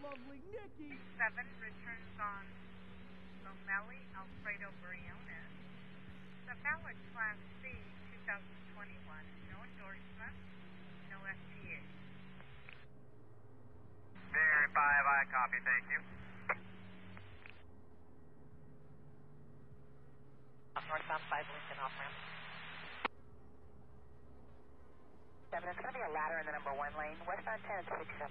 lovely Nikki. 7 returns on Lomeli Alfredo Briones. The valid Class C 2021. No endorsement. No FTA. Verify, I copy, thank you. Northbound 5 Lincoln off ramp. 7, it's going to be a ladder in the number 1 lane. Westbound 10 is 67.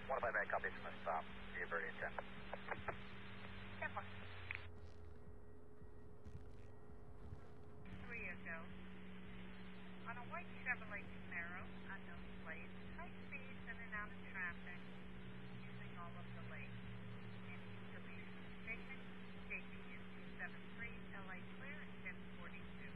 158, copy, it's going to stop. Be a birdie at 10. 10 more. 3 ago. On a white Chevrolet Camaro, unknown plate, high speeds in and out of traffic, using all of the lanes. Distribution station, KPN 273, LA clear at 1042.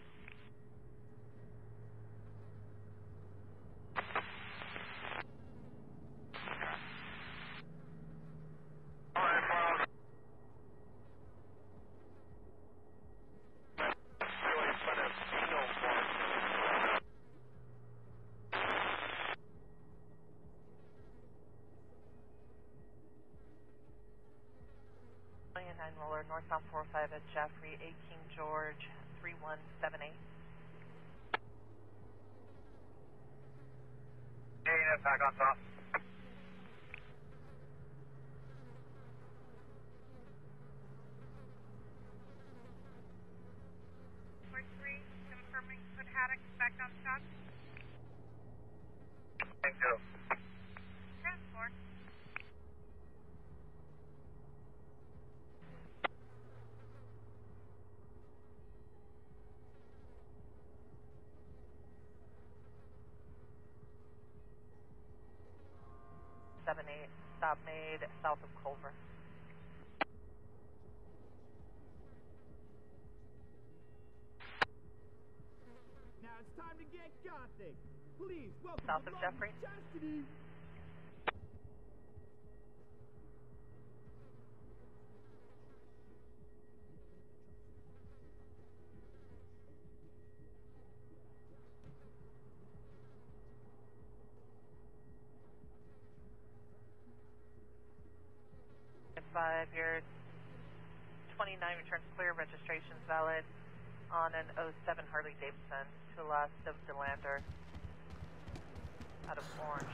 Roller, northbound 45 at Jeffrey, 18 George, 3178. Yeah, back on top. For 3, confirming Hood Haddock back on top. Thank you. Transport. Stop made south of Culver. Now it's time to get gothic. Please welcome South the of lovely Jeffrey. Chastity. Five, your 29 returns clear, registration's valid on an 07 Harley Davidson to the left of DeLander out of Orange.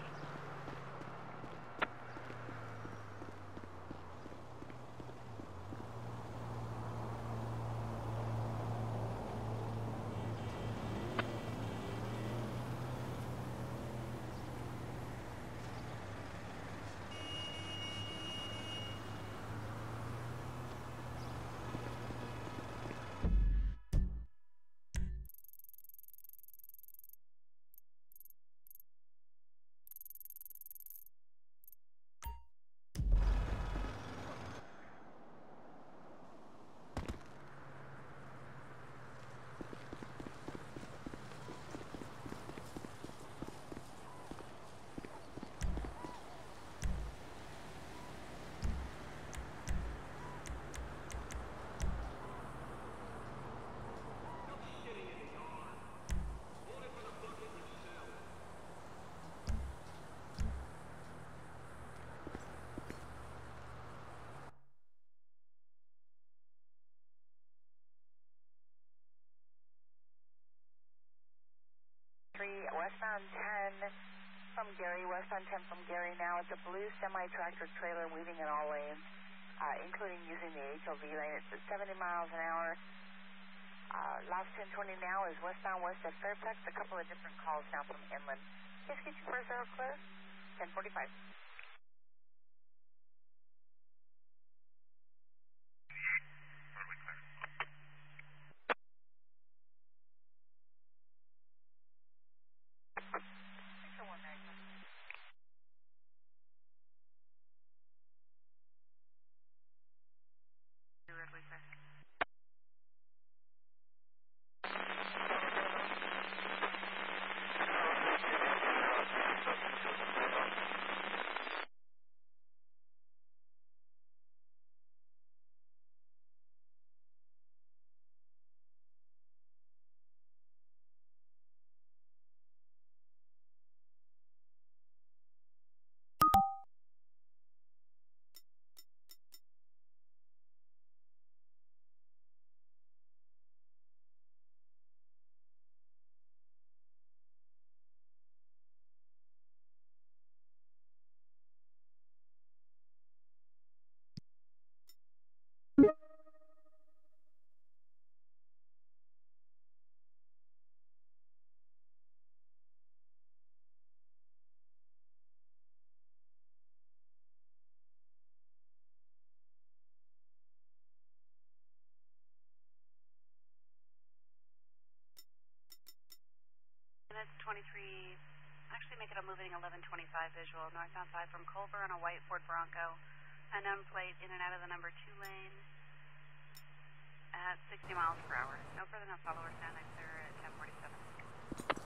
Westbound 10 from Gary, westbound 10 from Gary now. It's a blue semi-tractor trailer weaving in all lanes, including using the HOV lane. It's at 70 miles an hour. Last 1020 now is westbound west of Fairfax. A couple of different calls now from inland. Just get your first arrow clear. 1045. actually make it a moving 1125 visual, northbound 5 from Culver on a white Ford Bronco, unknown plate in and out of the number 2 lane at 60 miles per hour. No further, no follower, stand next clear at 1047.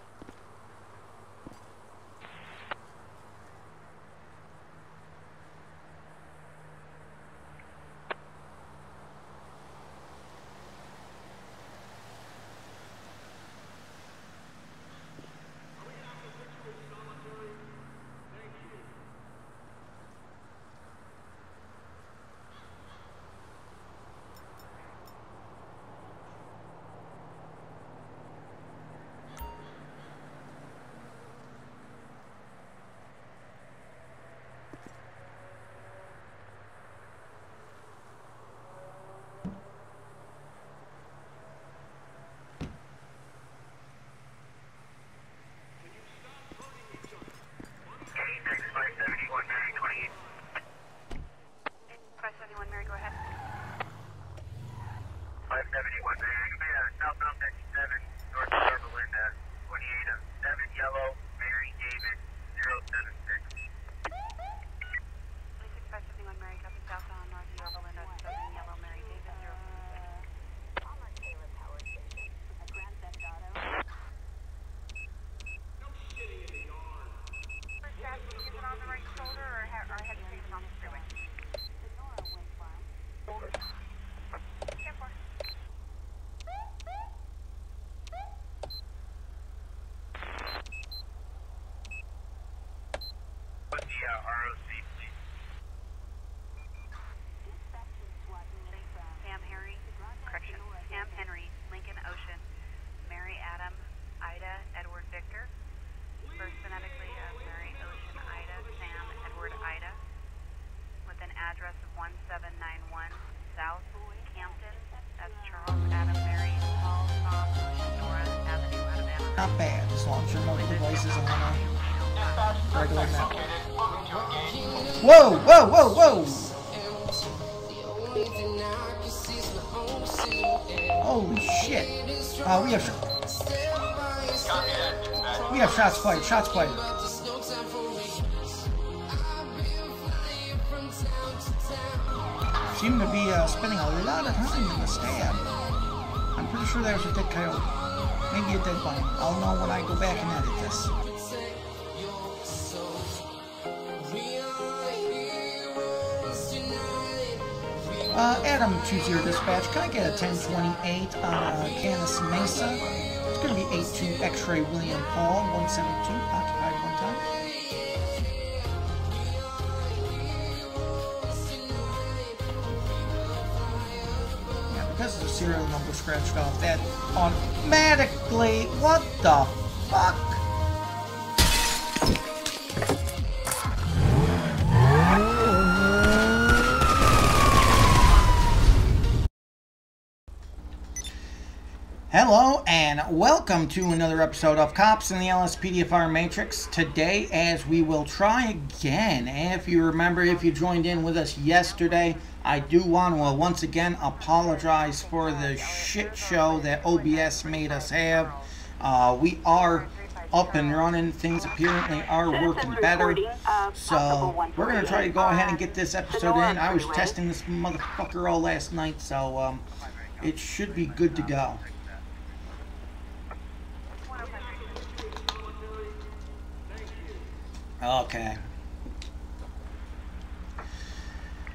Sam Henry, Lincoln Ocean, Mary Adam, Ida, Edward Victor, first phonetically of Mary Ocean Ida, Sam Edward Ida, with an address of 1791 South Campton. That's Charles Adam Mary, Paul Tom Ocean Dora Avenue, Alabama. Not bad, as long as your mobile device is on a regular network. Whoa, whoa, whoa, whoa! Holy shit! We have shots fired. Shots fired. Seem to be spending a lot of time in the stab. I'm pretty sure there's a dead coyote. Maybe a dead bunny. I'll know when I go back and edit this. Adam 20 dispatch, can I get a 1028 on Canis Mesa? It's going to be 82 X-ray William Paul 172, occupied one time. Yeah, because the serial number scratched off, that automatically, what the fuck? Hello and welcome to another episode of Cops in the LSPDFR Matrix. Today, as we will try again, if you remember, if you joined in with us yesterday, I do want to once again apologize for the shit show that OBS made us have. We are up and running. Things apparently are working better. So we're going to try to go ahead and get this episode in. I was testing this motherfucker all last night, so it should be good to go.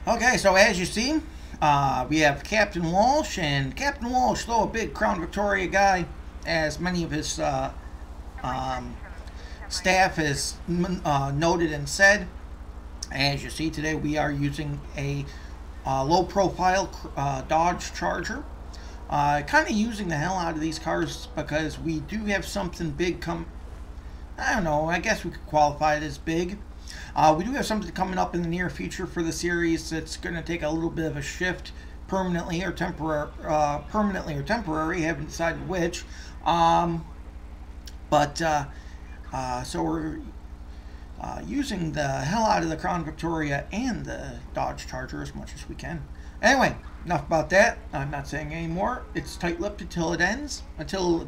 Okay, so as you see, we have Captain Walsh, and Captain Walsh, though a big Crown Victoria guy, as many of his staff has noted and said, as you see today, we are using a low-profile Dodge Charger. Kind of using the hell out of these cars because we do have something big come. I don't know, I guess we could qualify it as big. We do have something coming up in the near future for the series that's going to take a little bit of a shift, permanently or temporary, haven't decided which. So we're using the hell out of the Crown Victoria and the Dodge Charger as much as we can. Anyway, enough about that. I'm not saying any more. It's tight-lipped until it ends, until the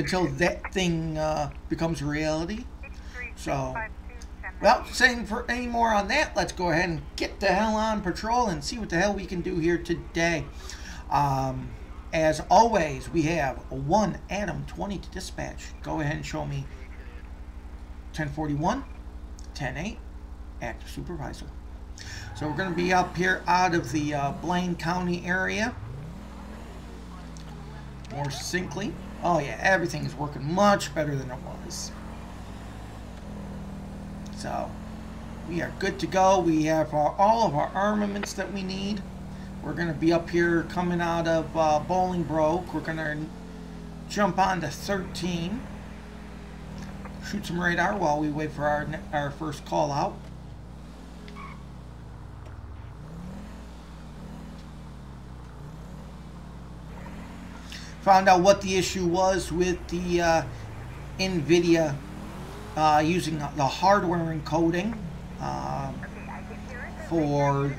that thing becomes reality. So, without saying for any more on that, let's go ahead and get the hell on patrol and see what the hell we can do here today. As always, we have a 1 Adam 20 to dispatch. Go ahead and show me 1041, 108, active supervisor. So we're going to be up here out of the Blaine County area. More succinctly. Oh yeah, everything is working much better than it was. So we are good to go. We have all of our armaments that we need. We're going to be up here coming out of Bolingbroke. We're going to jump on to 13. Shoot some radar while we wait for our first call out. Found out what the issue was with the NVIDIA using the hardware encoding for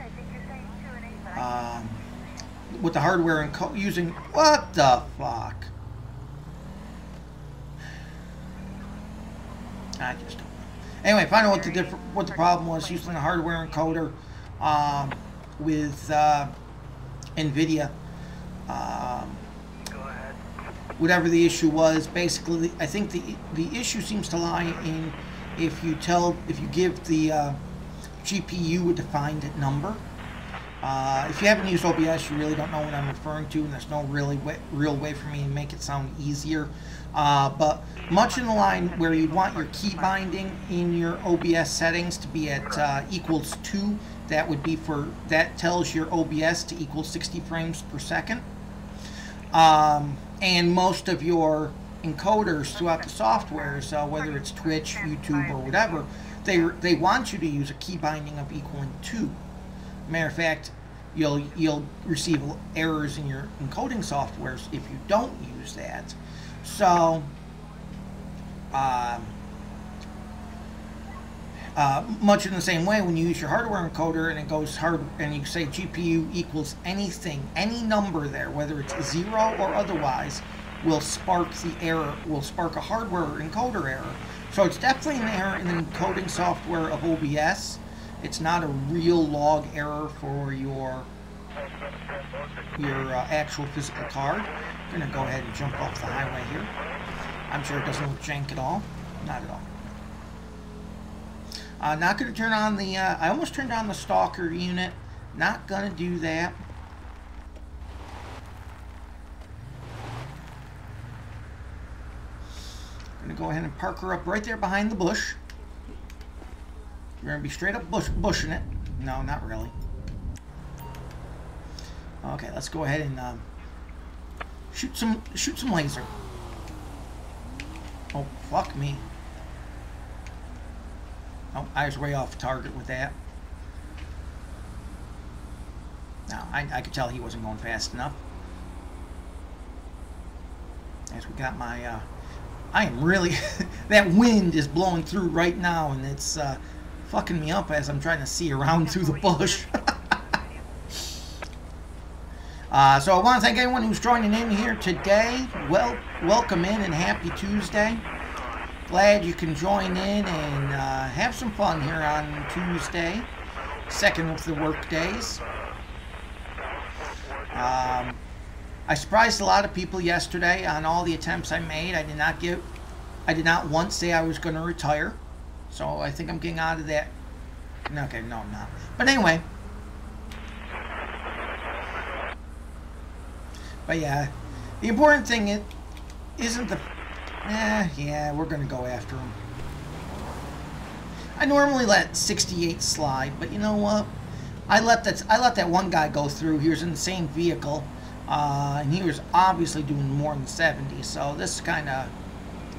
with the hardware using what the fuck? I just don't know. Anyway, find out what the problem was using the hardware encoder with NVIDIA. Whatever the issue was, basically, I think the issue seems to lie in if you give the GPU a defined number. If you haven't used OBS, you really don't know what I'm referring to, and there's no real way for me to make it sound easier. But much in the line where you want your key binding in your OBS settings to be at equals 2, that tells your OBS to equal 60 frames per second. And most of your encoders throughout the software, so whether it's Twitch, YouTube, or whatever, they want you to use a key binding of equaling 2. Matter of fact, you'll receive errors in your encoding softwares if you don't use that. So, much in the same way, when you use your hardware encoder and it goes hard, and you say GPU equals anything, any number there, whether it's 0 or otherwise, will spark the error, will spark a hardware encoder error. So it's definitely an error in the encoding software of OBS. It's not a real log error for your actual physical card. I'm gonna go ahead and jump off the highway here. I'm sure it doesn't look jank at all. Not at all. Not going to turn on the, I almost turned on the stalker unit. Not going to do that. Going to go ahead and park her up right there behind the bush. We're going to be straight up bushing it. No, not really. Okay, let's go ahead and shoot some laser. Oh, fuck me. Oh, I was way off target with that. Now, I could tell he wasn't going fast enough. As we got my, I am really, that wind is blowing through right now, and it's fucking me up as I'm trying to see around through the bush. So I want to thank everyone who's joining in here today. Well, welcome in and happy Tuesday. Glad you can join in and have some fun here on Tuesday, second of the work days. I surprised a lot of people yesterday on all the attempts I made. I did not once say I was going to retire, so I think I'm getting out of that. Okay, no, I'm not. But anyway, but yeah, the important thing isn't the. Yeah, we're going to go after him. I normally let 68 slide, but you know what? I let that one guy go through. He was in the same vehicle, and he was obviously doing more than 70, so this kind of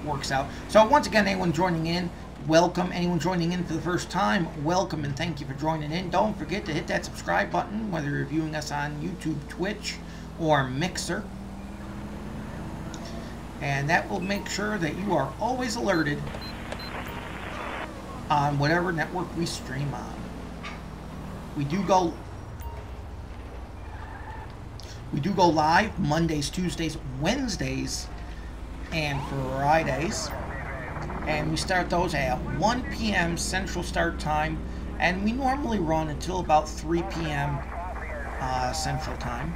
works out. So once again, anyone joining in, welcome. Anyone joining in for the first time, welcome, and thank you for joining in. Don't forget to hit that subscribe button, whether you're viewing us on YouTube, Twitch, or Mixer. And that will make sure that you are always alerted on whatever network we stream on. We do go live Mondays, Tuesdays, Wednesdays and Fridays. And we start those at 1 p.m. Central Start Time, and we normally run until about 3 p.m. Central Time.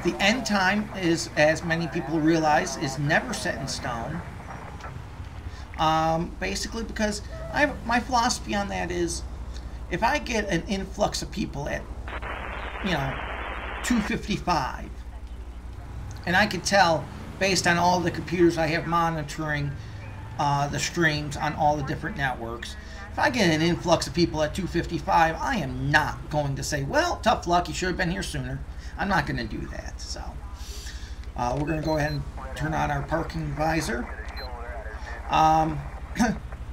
The end time is, as many people realize, is never set in stone. Basically because my philosophy on that is, if I get an influx of people at, 2:55, and I can tell based on all the computers I have monitoring the streams on all the different networks, if I get an influx of people at 2:55, I am not going to say, well, tough luck, you should have been here sooner. I'm not going to do that. So we're going to go ahead and turn on our parking visor.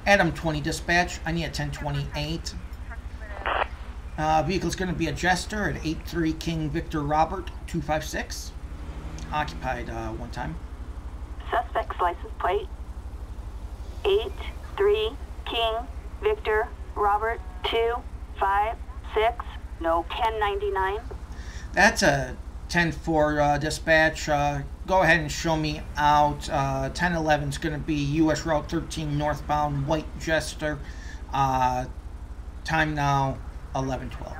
Adam 20 dispatch, I need a 1028. Vehicle's going to be a Jester at 83 King Victor Robert 256. Occupied one time. Suspect's license plate 83 King Victor Robert 256. No 1099. That's a 10-4 dispatch. Go ahead and show me out. 1011 is going to be U.S. Route 13 northbound white Jester. Time now 11:12.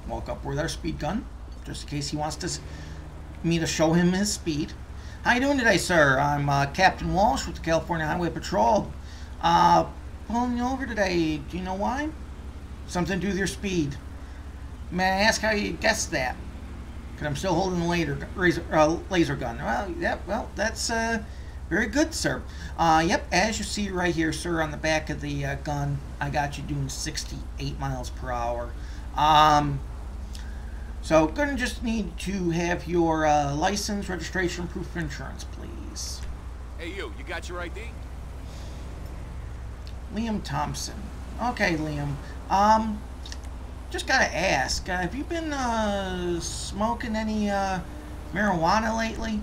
Walk up with our speed gun, just in case he wants me to show him his speed. How you doing today, sir? I'm Captain Walsh with the California Highway Patrol. Pulling you over today. Do you know why? Something to do with your speed. May I ask how you guessed that? Because I'm still holding the laser gun. Well, yep. Well, that's very good, sir. Yep. As you see right here, sir, on the back of the gun, I got you doing 68 miles per hour. So, gonna just need to have your license, registration, proof of insurance, please. Hey, you got your ID? Liam Thompson. Okay, Liam. Just gotta ask, have you been smoking any marijuana lately?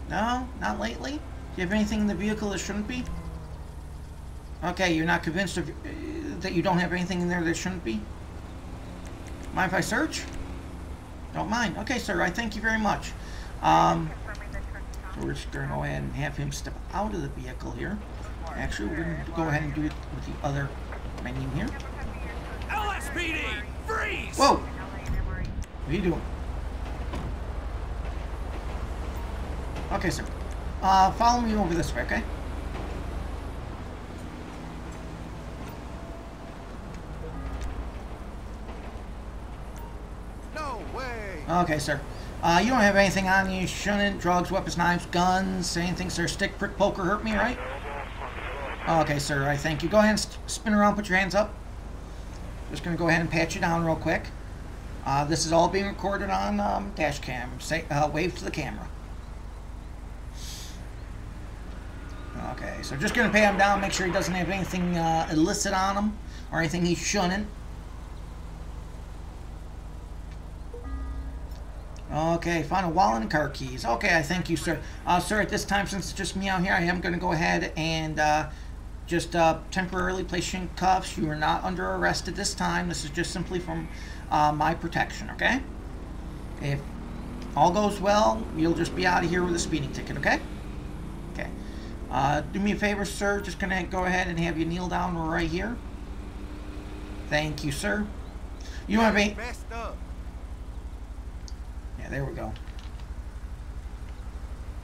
No? Not lately? Do you have anything in the vehicle that shouldn't be? Okay, you're not convinced that you don't have anything in there that shouldn't be? Mind if I search? Don't mind. Okay, sir, I thank you very much. So we're just going to go ahead and have him step out of the vehicle here. Actually, we're going to go ahead and do it with the other menu here. LSPD! Freeze! Whoa! What are you doing? Okay, sir. Follow me over this way, okay? No way! Okay, sir. You don't have anything on you shouldn't? Drugs, weapons, knives, guns, anything, sir? Stick, prick, poke, or hurt me, right? Okay, sir, I thank you. Go ahead and spin around, put your hands up. Just going to go ahead and pat you down real quick. This is all being recorded on dash cam. Say, wave to the camera. Okay, so just going to pat him down, make sure he doesn't have anything illicit on him or anything he shouldn't. Okay, found a wallet and car keys. Okay, I thank you, sir. Sir, at this time, since it's just me out here, I am going to go ahead and just temporarily place you in cuffs. You are not under arrest at this time. This is just simply from my protection, okay? If all goes well, you'll just be out of here with a speeding ticket, okay? Okay. Do me a favor, sir. Just going to go ahead and have you kneel down right here. Thank you, sir. You don't have any... Messed up. Yeah, there we go.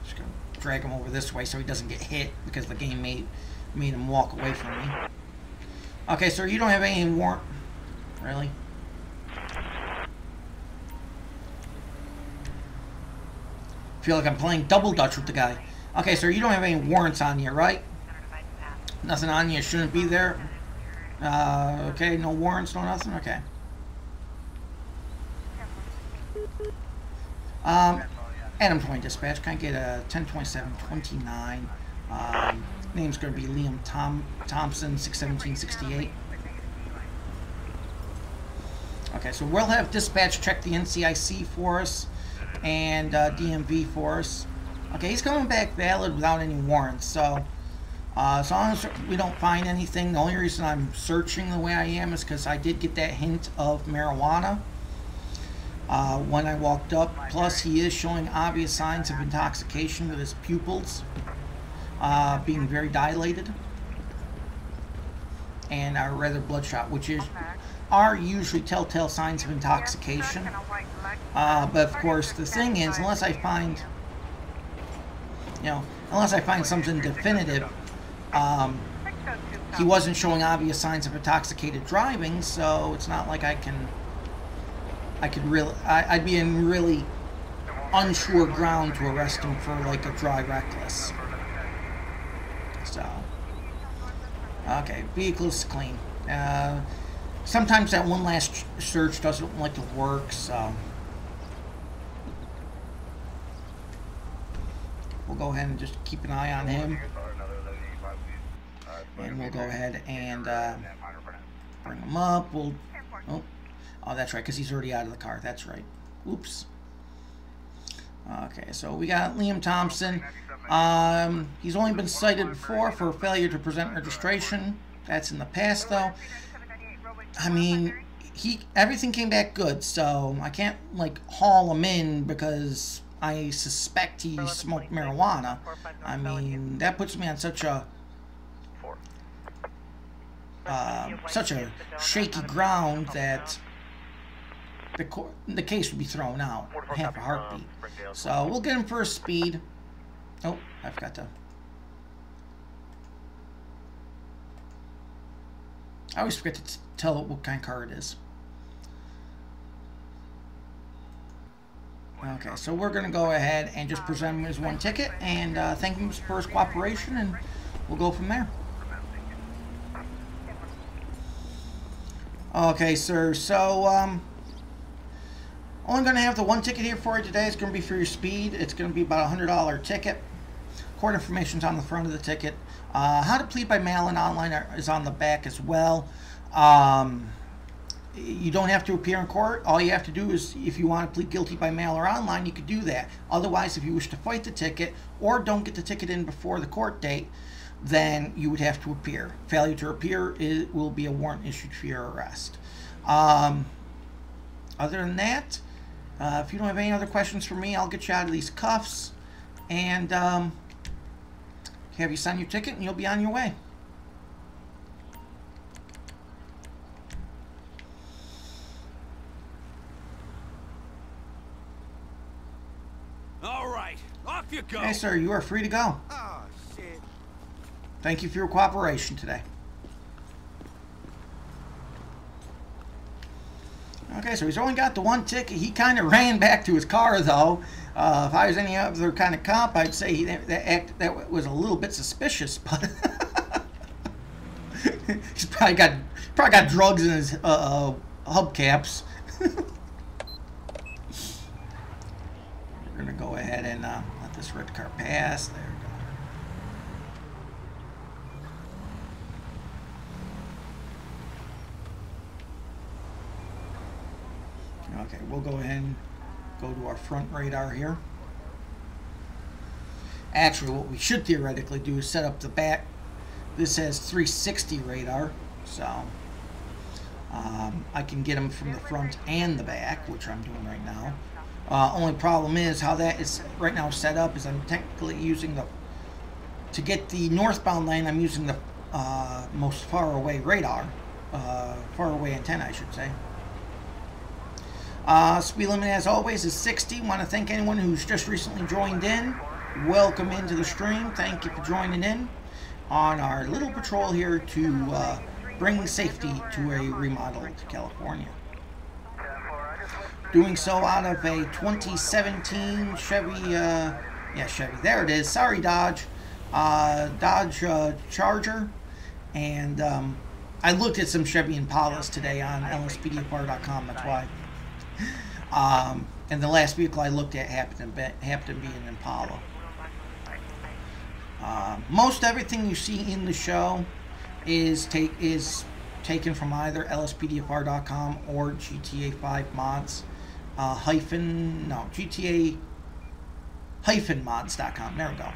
Just gonna drag him over this way so he doesn't get hit because the game made him walk away from me. Okay, sir, you don't have any warrant. Really? Feel like I'm playing double dutch with the guy. Okay, sir, you don't have any warrants on you, right? Nothing on you shouldn't be there. Okay, no warrants, no nothing. Okay. Adam 20 dispatch, can I get a 102729? Name's going to be Liam Thompson, 61768. Okay, so we'll have dispatch check the NCIC for us and DMV for us. Okay, he's coming back valid without any warrants, so As long as we don't find anything, the only reason I'm searching the way I am is because I did get that hint of marijuana when I walked up. Plus, he is showing obvious signs of intoxication with his pupils being very dilated and are rather bloodshot, which are usually telltale signs of intoxication. But of course, the thing is, unless I find something definitive, he wasn't showing obvious signs of intoxicated driving, so it's not like I'd be in really unsure ground to arrest him for like a dry reckless. So, okay, vehicle is clean. Sometimes that one last search doesn't like to work, so we'll go ahead and just keep an eye on him. And we'll go ahead and bring him up. Oh, that's right, because he's already out of the car. That's right. Oops. Okay, so we got Liam Thompson. He's only been cited before for failure to present registration. That's in the past, though. I mean, everything came back good, so I can't like haul him in because I suspect he smoked marijuana. I mean, that puts me on such a shaky ground that the case would be thrown out in half a heartbeat. So we'll get him for a speed. Oh, I forgot to. I always forget to tell it what kind of car it is. Okay, so we're going to go ahead and just present him as one ticket and thank him for his cooperation, and we'll go from there. Okay, sir, so only going to have the one ticket here for you today. It's going to be for your speed. It's going to be about a $100 ticket. Court information's on the front of the ticket. How to plead by mail and online is on the back as well. You don't have to appear in court. All you have to do is, if you want to plead guilty by mail or online, you could do that. Otherwise, if you wish to fight the ticket or don't get the ticket in before the court date, then you would have to appear. Failure to appear will be a warrant issued for your arrest. Other than that, if you don't have any other questions for me, I'll get you out of these cuffs and have you sign your ticket, and you'll be on your way. All right, off you go. Hey, sir, you are free to go. Oh, shit. Thank you for your cooperation today. Okay, so he's only got the one ticket. He kind of ran back to his car, though. If I was any other kind of cop, I'd say that was a little bit suspicious, but he's probably got drugs in his hubcaps. We're gonna go ahead and let this red car pass. There we go. Okay, we'll go ahead and go to our front radar here. Actually, what we should theoretically do is set up the back. This has 360 radar, so I can get them from the front and the back, which I'm doing right now. Only problem is how that is right now set up is I'm technically using to get the northbound lane, I'm using the most far away radar, far away antenna, I should say. Speed limit, as always, is 60. Want to thank anyone who's just recently joined in. Welcome into the stream. Thank you for joining in on our little patrol here to bring safety to a remodeled California. Doing so out of a 2017 Chevy, Chevy, there it is. Sorry, Dodge. Dodge Charger. And I looked at some Chevy Impalas today on LSPDFR.com, that's why. And the last vehicle I looked at happened to be an Impala. Most everything you see in the show is taken from either LSPDFR.com or GTA 5 mods, GTA-mods.com. There we go.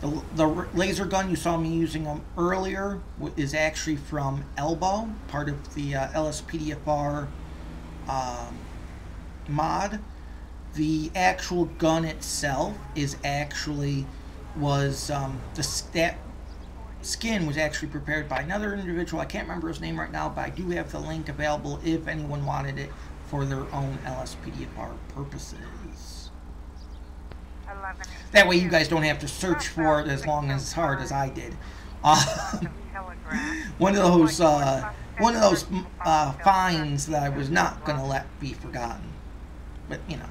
The laser gun you saw me using earlier is actually from Elbow, part of the LSPDFR mod. The actual gun itself is actually that skin was actually prepared by another individual. I can't remember his name right now, but I do have the link available if anyone wanted it for their own LSPDFR purposes. That way you guys don't have to search for it as hard as I did. One of those finds that I was not going to let be forgotten. But, you know.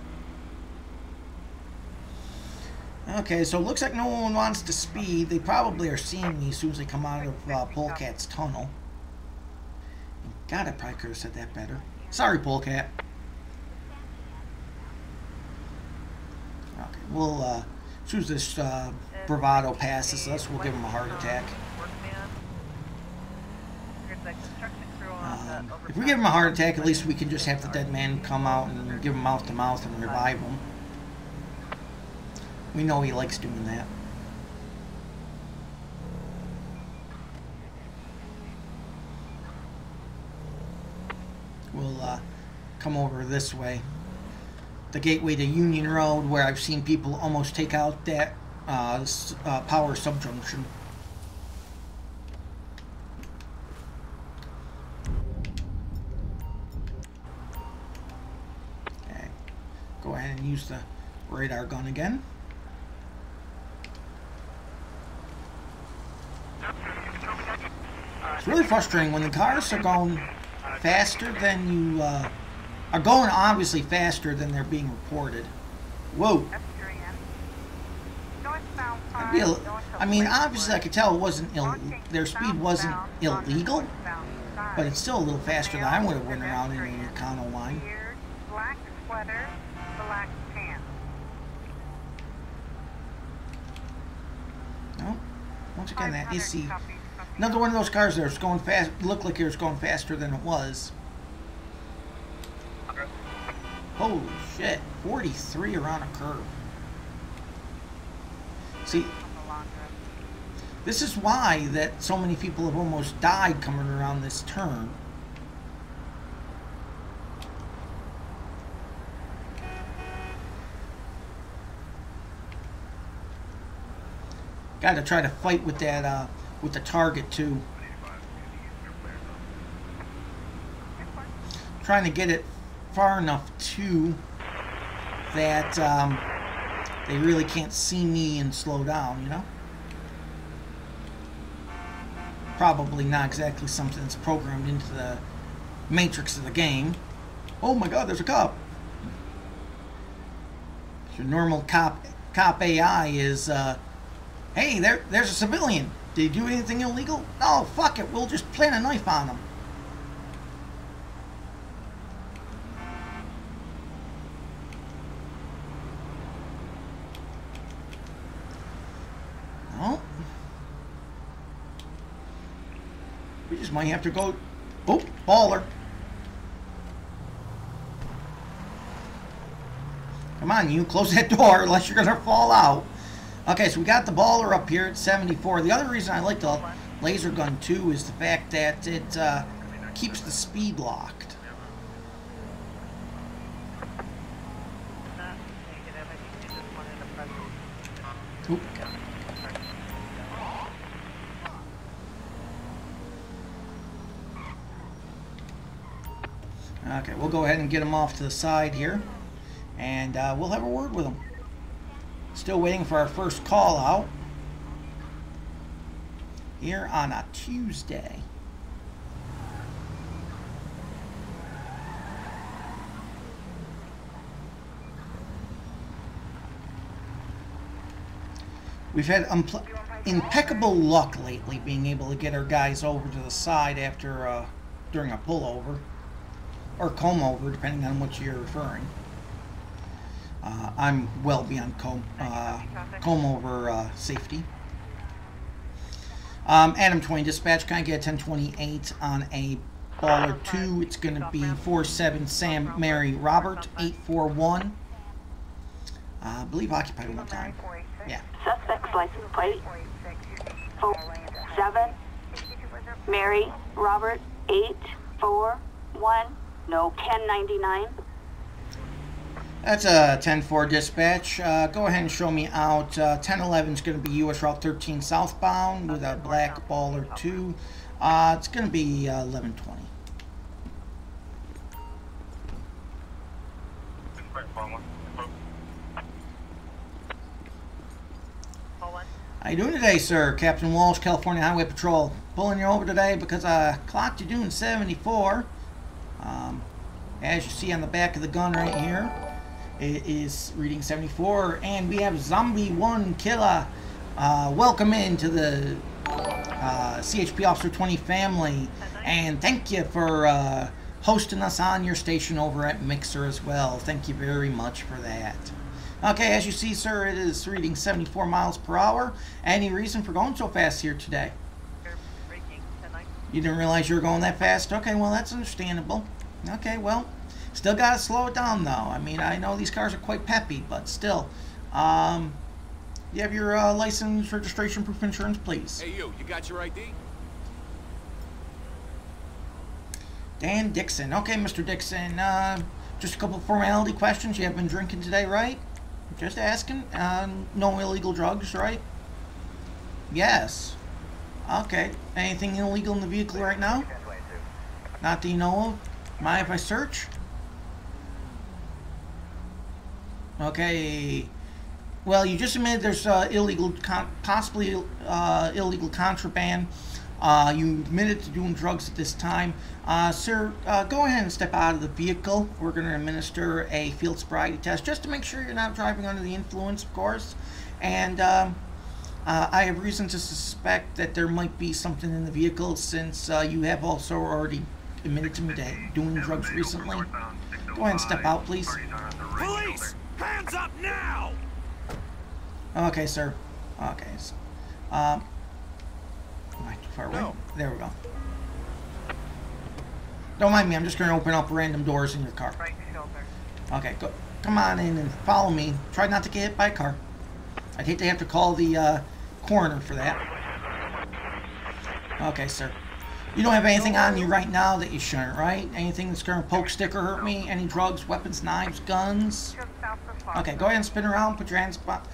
Okay, so it looks like no one wants to speed. They probably are seeing me as soon as they come out of Polecat's tunnel. God, I probably could have said that better. Sorry, Polecat. Okay, we'll, as soon as this bravado passes us, we'll give him a heart attack. If we give him a heart attack, at least we can just have the dead man come out and give him mouth to mouth and revive him. We know he likes doing that. We'll come over this way. The gateway to Union Road, where I've seen people almost take out that power subjunction. Okay. Go ahead and use the radar gun again. It's really frustrating when the cars are going faster than you are going obviously faster than they're being reported. Whoa. I mean, obviously I could tell it wasn't their speed wasn't illegal, but it's still a little faster than I would have went around in the Econo line. Black sweater, black pants. No. Once again, that is the another one of those cars there. It's going fast. Looked like it was going faster than it was. Holy shit! 43 around a curve. See, this is why that so many people have almost died coming around this turn. Got to try to fight with that with the target too. Trying to get it far enough too that they really can't see me and slow down, you know? Probably not exactly something that's programmed into the matrix of the game. Oh my god, there's a cop. Your normal cop AI is hey, there's a civilian. Did he do anything illegal? No, fuck it. We'll just plant a knife on him. No. We just might have to go... Oh, baller. Come on, you. Close that door unless you're going to fall out. Okay, so we got the baller up here at 74. The other reason I like the laser gun too is the fact that it keeps the speed locked. Oop. Okay, we'll go ahead and get him off to the side here, and we'll have a word with him. Still waiting for our first call out here on a Tuesday. We've had impeccable luck lately being able to get our guys over to the side after during a pullover or comb over, depending on what you're referring. I'm well beyond comb over safety. Adam 20 dispatch, can I get a 1028 on a baller 2? It's going to be 47 Sam Mary Robert 841. I believe occupied one time. Yeah. Suspect license plate 47 Mary Robert 841 no 1099. That's a 10-4 dispatch. Go ahead and show me out. 1011 is going to be US Route 13 southbound with a black baller 2. It's going to be 1120. How you doing today, sir? Captain Walsh, California Highway Patrol. Pulling you over today because I clocked you doing 74. As you see on the back of the gun right here, it is reading 74, and we have Zombie 1 Killer. Welcome into the CHP Officer 20 family, and thank you for hosting us on your station over at Mixer as well. Thank you very much for that. Okay, as you see, sir, it is reading 74 miles per hour. Any reason for going so fast here today? You didn't realize you were going that fast? Okay, well, that's understandable. Okay, well, still got to slow it down, though. I mean, I know these cars are quite peppy, but still. You have your license, registration, proof of insurance, please. Hey, you got your ID? Dan Dixon. Okay, Mr. Dixon, just a couple of formality questions. You have been drinking today, right? Just asking. No illegal drugs, right? Yes. Okay. Anything illegal in the vehicle right now? Not that you know of? Mind if I search? Okay. Well, you just admitted there's possibly illegal contraband. You admitted to doing drugs at this time. Sir, go ahead and step out of the vehicle. We're going to administer a field sobriety test just to make sure you're not driving under the influence, of course. And I have reason to suspect that there might be something in the vehicle, since you have also already admitted to me to doing drugs recently. Go ahead and step out, please. Police! Hands up now! Okay, sir. Okay. So, right too far away. No. There we go. Don't mind me. I'm just going to open up random doors in your car. Right shoulder. Okay, go. Come on in and follow me. Try not to get hit by a car. I'd hate to have to call the coroner for that. Okay, sir. You don't have anything on you right now that you shouldn't, right? Anything that's going to poke, stick, or hurt me? Any drugs, weapons, knives, guns? Okay, go ahead and spin around. Put your hands up.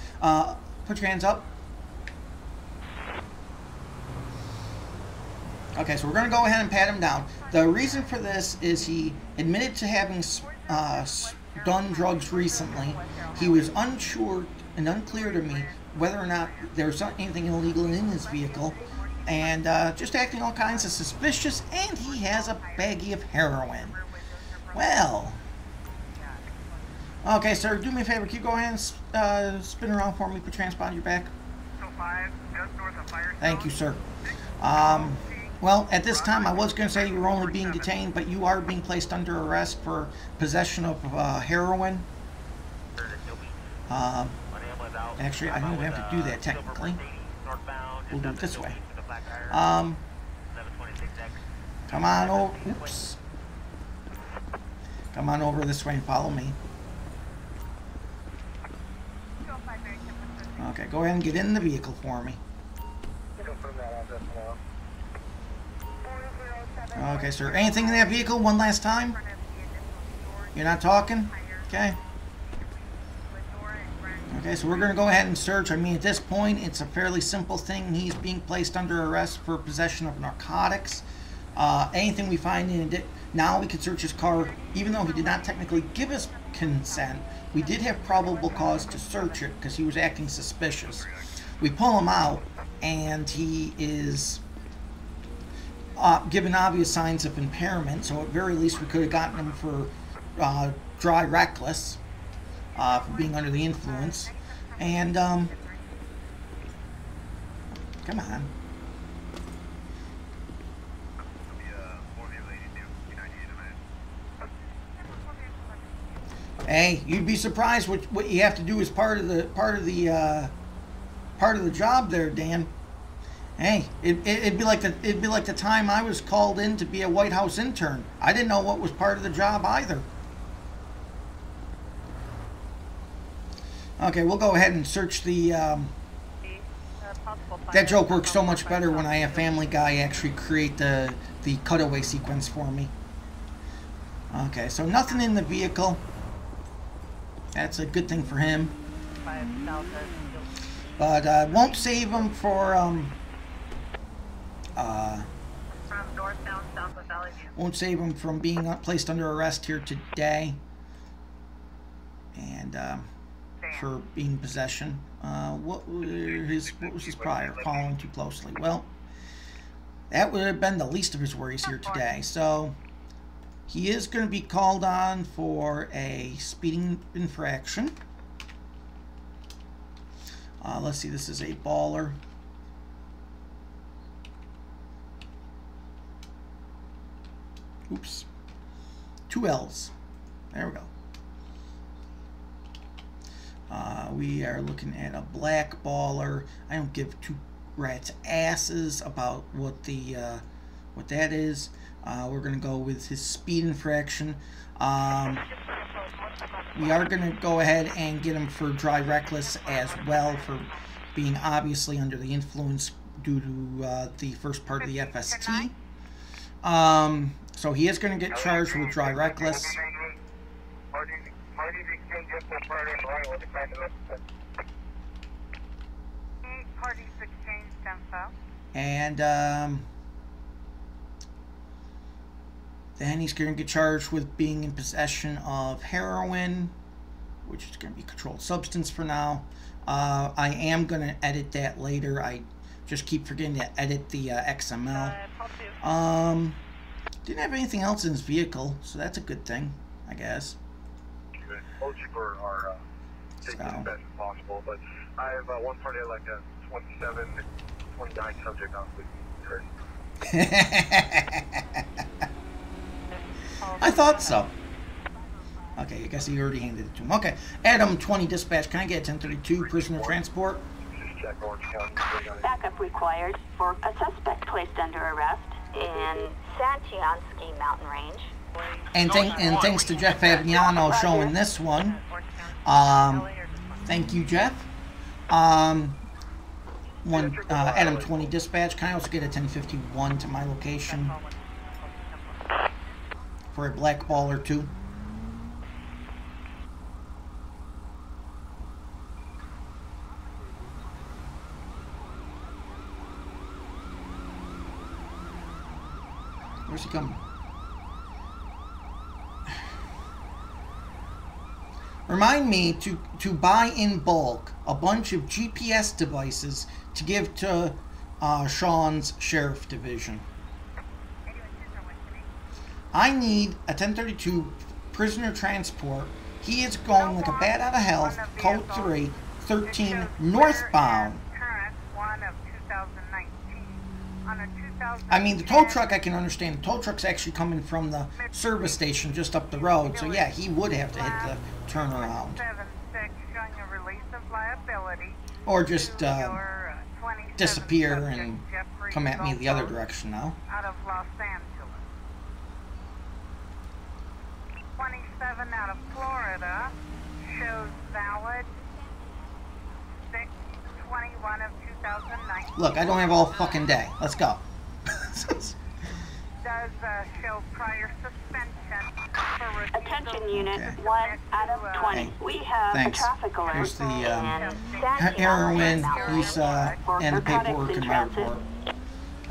Okay, so we're going to go ahead and pat him down. The reason for this is he admitted to having done drugs recently. He was unsure and unclear to me whether or not there's anything illegal in his vehicle, and just acting all kinds of suspicious, and he has a baggie of heroin. Well, okay, sir, do me a favor. Can you go ahead and spin around for me? Put your hands behind your back. Thank you, sir. Well, at this time, I was going to say you were only being detained, but you are being placed under arrest for possession of heroin. Actually, I don't even have to do that technically. We'll do it this way. Come on over. Oops. Come on over this way and follow me. Okay, go ahead and get in the vehicle for me. Okay, sir. Anything in that vehicle one last time? You're not talking? Okay. Okay, so we're going to go ahead and search. I mean, at this point, it's a fairly simple thing. He's being placed under arrest for possession of narcotics. Anything we find in it, now we can search his car. Even though he did not technically give us consent, we did have probable cause to search it because he was acting suspicious. We pull him out, and he is given obvious signs of impairment, so at very least we could have gotten him for dry reckless, for being under the influence. And come on. Hey, you'd be surprised what you have to do as part of the job there, Dan. Hey, it'd be like the time I was called in to be a White House intern. I didn't know what was part of the job either. Okay, we'll go ahead and search the That joke works so much better when I have Family Guy actually create the cutaway sequence for me. Okay, so nothing in the vehicle. That's a good thing for him. But won't save him for won't save him from being placed under arrest here today, and for being in possession. What was his prior? Following too closely. Well, that would have been the least of his worries here today. So he is going to be called on for a speeding infraction. Let's see, this is a baller. Oops. 2 L's. There we go. We are looking at a black baller. I don't give two rats' asses about what the what that is. We're going to go with his speed infraction. We are going to go ahead and get him for dry reckless as well, for being obviously under the influence due to the first part of the FST. So he is going to get charged with dry reckless. And then he's going to get charged with being in possession of heroin, which is going to be controlled substance for now. I am going to edit that later. I just keep forgetting to edit the XML. Didn't have anything else in his vehicle, so that's a good thing, I guess. Most people are taking as best as possible, but I have one party like a 27, 29 subject on with I thought so. Okay, I guess he already handed it to him. Okay, Adam 20 dispatch, can I get 1032 prisoner transport? Backup required for a suspect placed under arrest in Santiansky Mountain Range. And thanks to Jeff Fabiano showing this one. Thank you, Jeff. Adam 20 dispatch, can I also get a 1051 to my location for a black baller too? Where's he coming? Remind me to buy in bulk a bunch of GPS devices to give to Sean's sheriff division. I need a 1032 prisoner transport. He is going like a bat out of hell, code 3, 13 northbound. I mean, the tow truck I can understand. The tow truck's actually coming from the service station just up the road. So yeah, he would have to hit the turnaround. Or just disappear and come at me the other direction now. Out of Los Angeles. 27 out of Florida shows valid 6/21 of 2019. Look, I don't have all fucking day. Let's go. Does show prior suspension for attention unit 1 out of 20. Hey, we have thanks. a traffic alert. Here's the heroin, he's, and the paperwork in my report.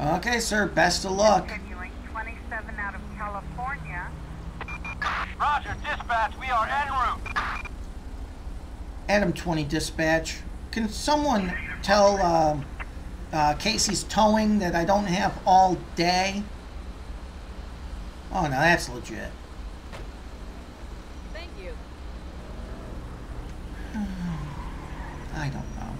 Okay, sir, best of luck. Continuing 27 out of California. Roger, dispatch, we are en route. Adam 20 dispatch. Can someone tell Casey's towing that I don't have all day? Oh, no, that's legit. Thank you. I don't know.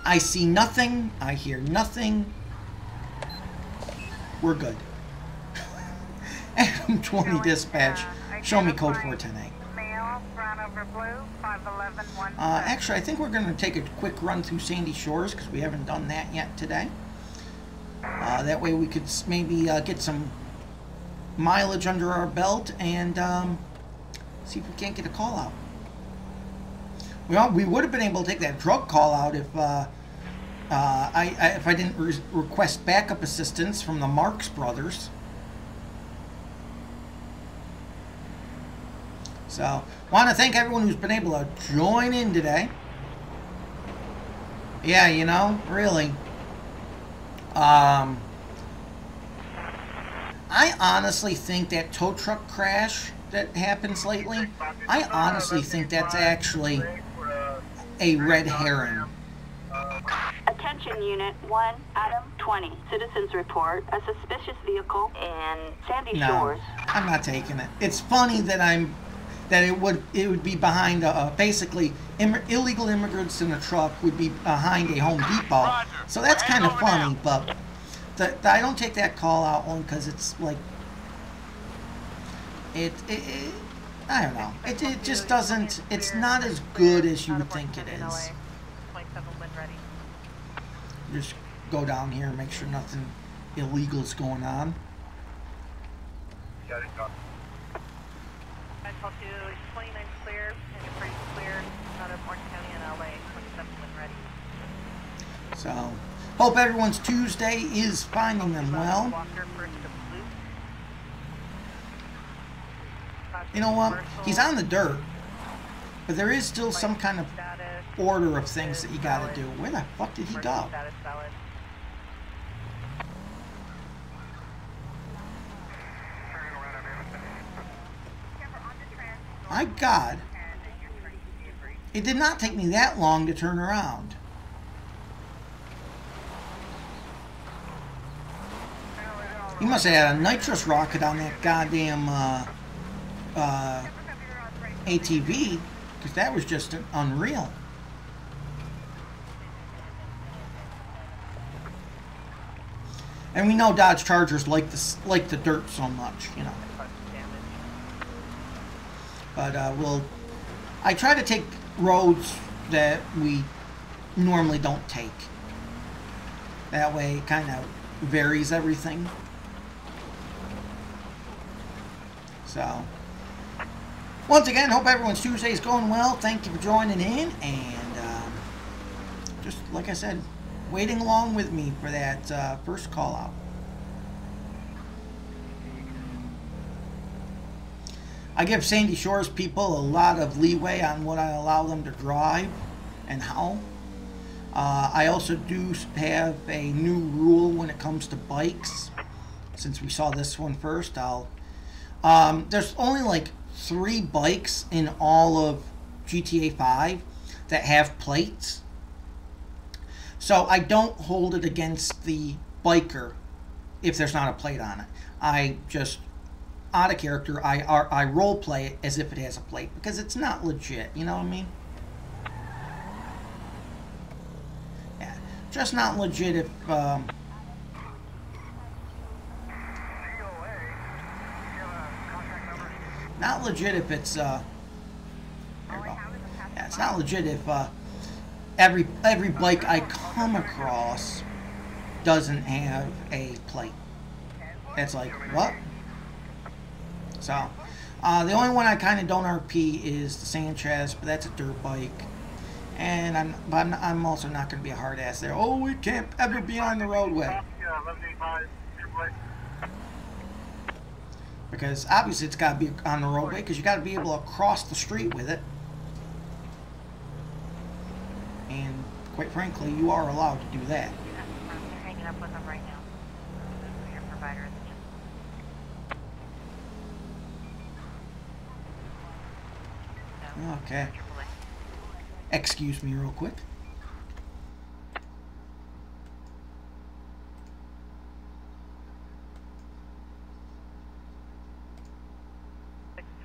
I see nothing. I hear nothing. We're good. Adam 20 dispatch. Show me code 410A. Actually, I think we're going to take a quick run through Sandy Shores because we haven't done that yet today. That way we could maybe get some mileage under our belt and see if we can't get a call out. Well, we would have been able to take that drug call out if I didn't request backup assistance from the Marx brothers. So, want to thank everyone who's been able to join in today. Yeah, you know, really. I honestly think that tow truck crash that happens lately, I honestly think that's actually a red herring. Attention Unit 1, Adam 20. Citizens report a suspicious vehicle in Sandy Shores. I'm not taking it. It's funny that it would be behind basically illegal immigrants in a truck would be behind a Home Depot. So that's kind of funny, but I don't take that call out only because it's like I don't know. It just doesn't. It's not as good as you would think it is. Just go down here and make sure nothing illegal is going on. Got it, got it. I told you 29 clear, and you're pretty clear out of Orange County and LA, 27 when ready. So, hope everyone's Tuesday is finding them well. You know what? He's on the dirt, but there is still some kind of order of things that you gotta do. Where the fuck did he go? My God. It did not take me that long to turn around. He must have had a nitrous rocket on that goddamn ATV, because that was just unreal. And we know Dodge Chargers like the dirt so much, you know. But I try to take roads that we normally don't take. That way it kind of varies everything. So, once again, hope everyone's Tuesday is going well. Thank you for joining in. And just like I said, waiting along with me for that first call out. I give Sandy Shores people a lot of leeway on what I allow them to drive and how. I also do have a new rule when it comes to bikes. Since we saw this one first, there's only like 3 bikes in all of GTA 5 that have plates. So I don't hold it against the biker if there's not a plate on it. I just, out of character, I role play it as if it has a plate, because it's not legit, you know what I mean? Yeah, just not legit if, not legit if it's, there we go. Yeah, it's not legit if, every bike I come across doesn't have a plate. It's like, what? So, the only one I kind of don't RP is the Sanchez, but that's a dirt bike. And I'm also not going to be a hard ass there. Oh, it can't ever be on the roadway. Because obviously it's got to be on the roadway, because you got to be able to cross the street with it. And quite frankly, you are allowed to do that. You're hanging up with them right now. Your provider is Okay. Excuse me real quick.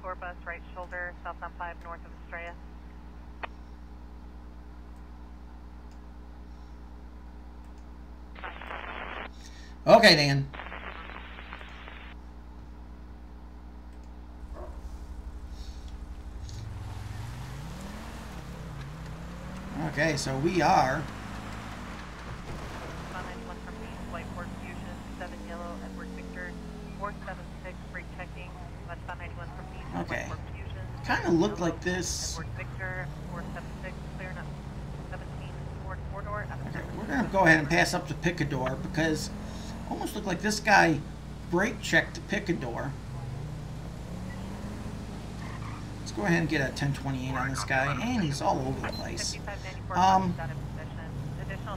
Tour bus, right shoulder, southbound 5 north of Estrella. Okay, Dan. Okay, so we are 191 from East, Whiteboard Fusion, 7 Yellow, Edward Victor, 476, break Kind of looked like this. Edward Victor, 476, clear up 17, four-door. Okay, we're going to go ahead and pass up to Picador because almost looked like this guy brake checked to Picador. Let's go ahead and get a 1028 on this guy, and he's all over the place. Additional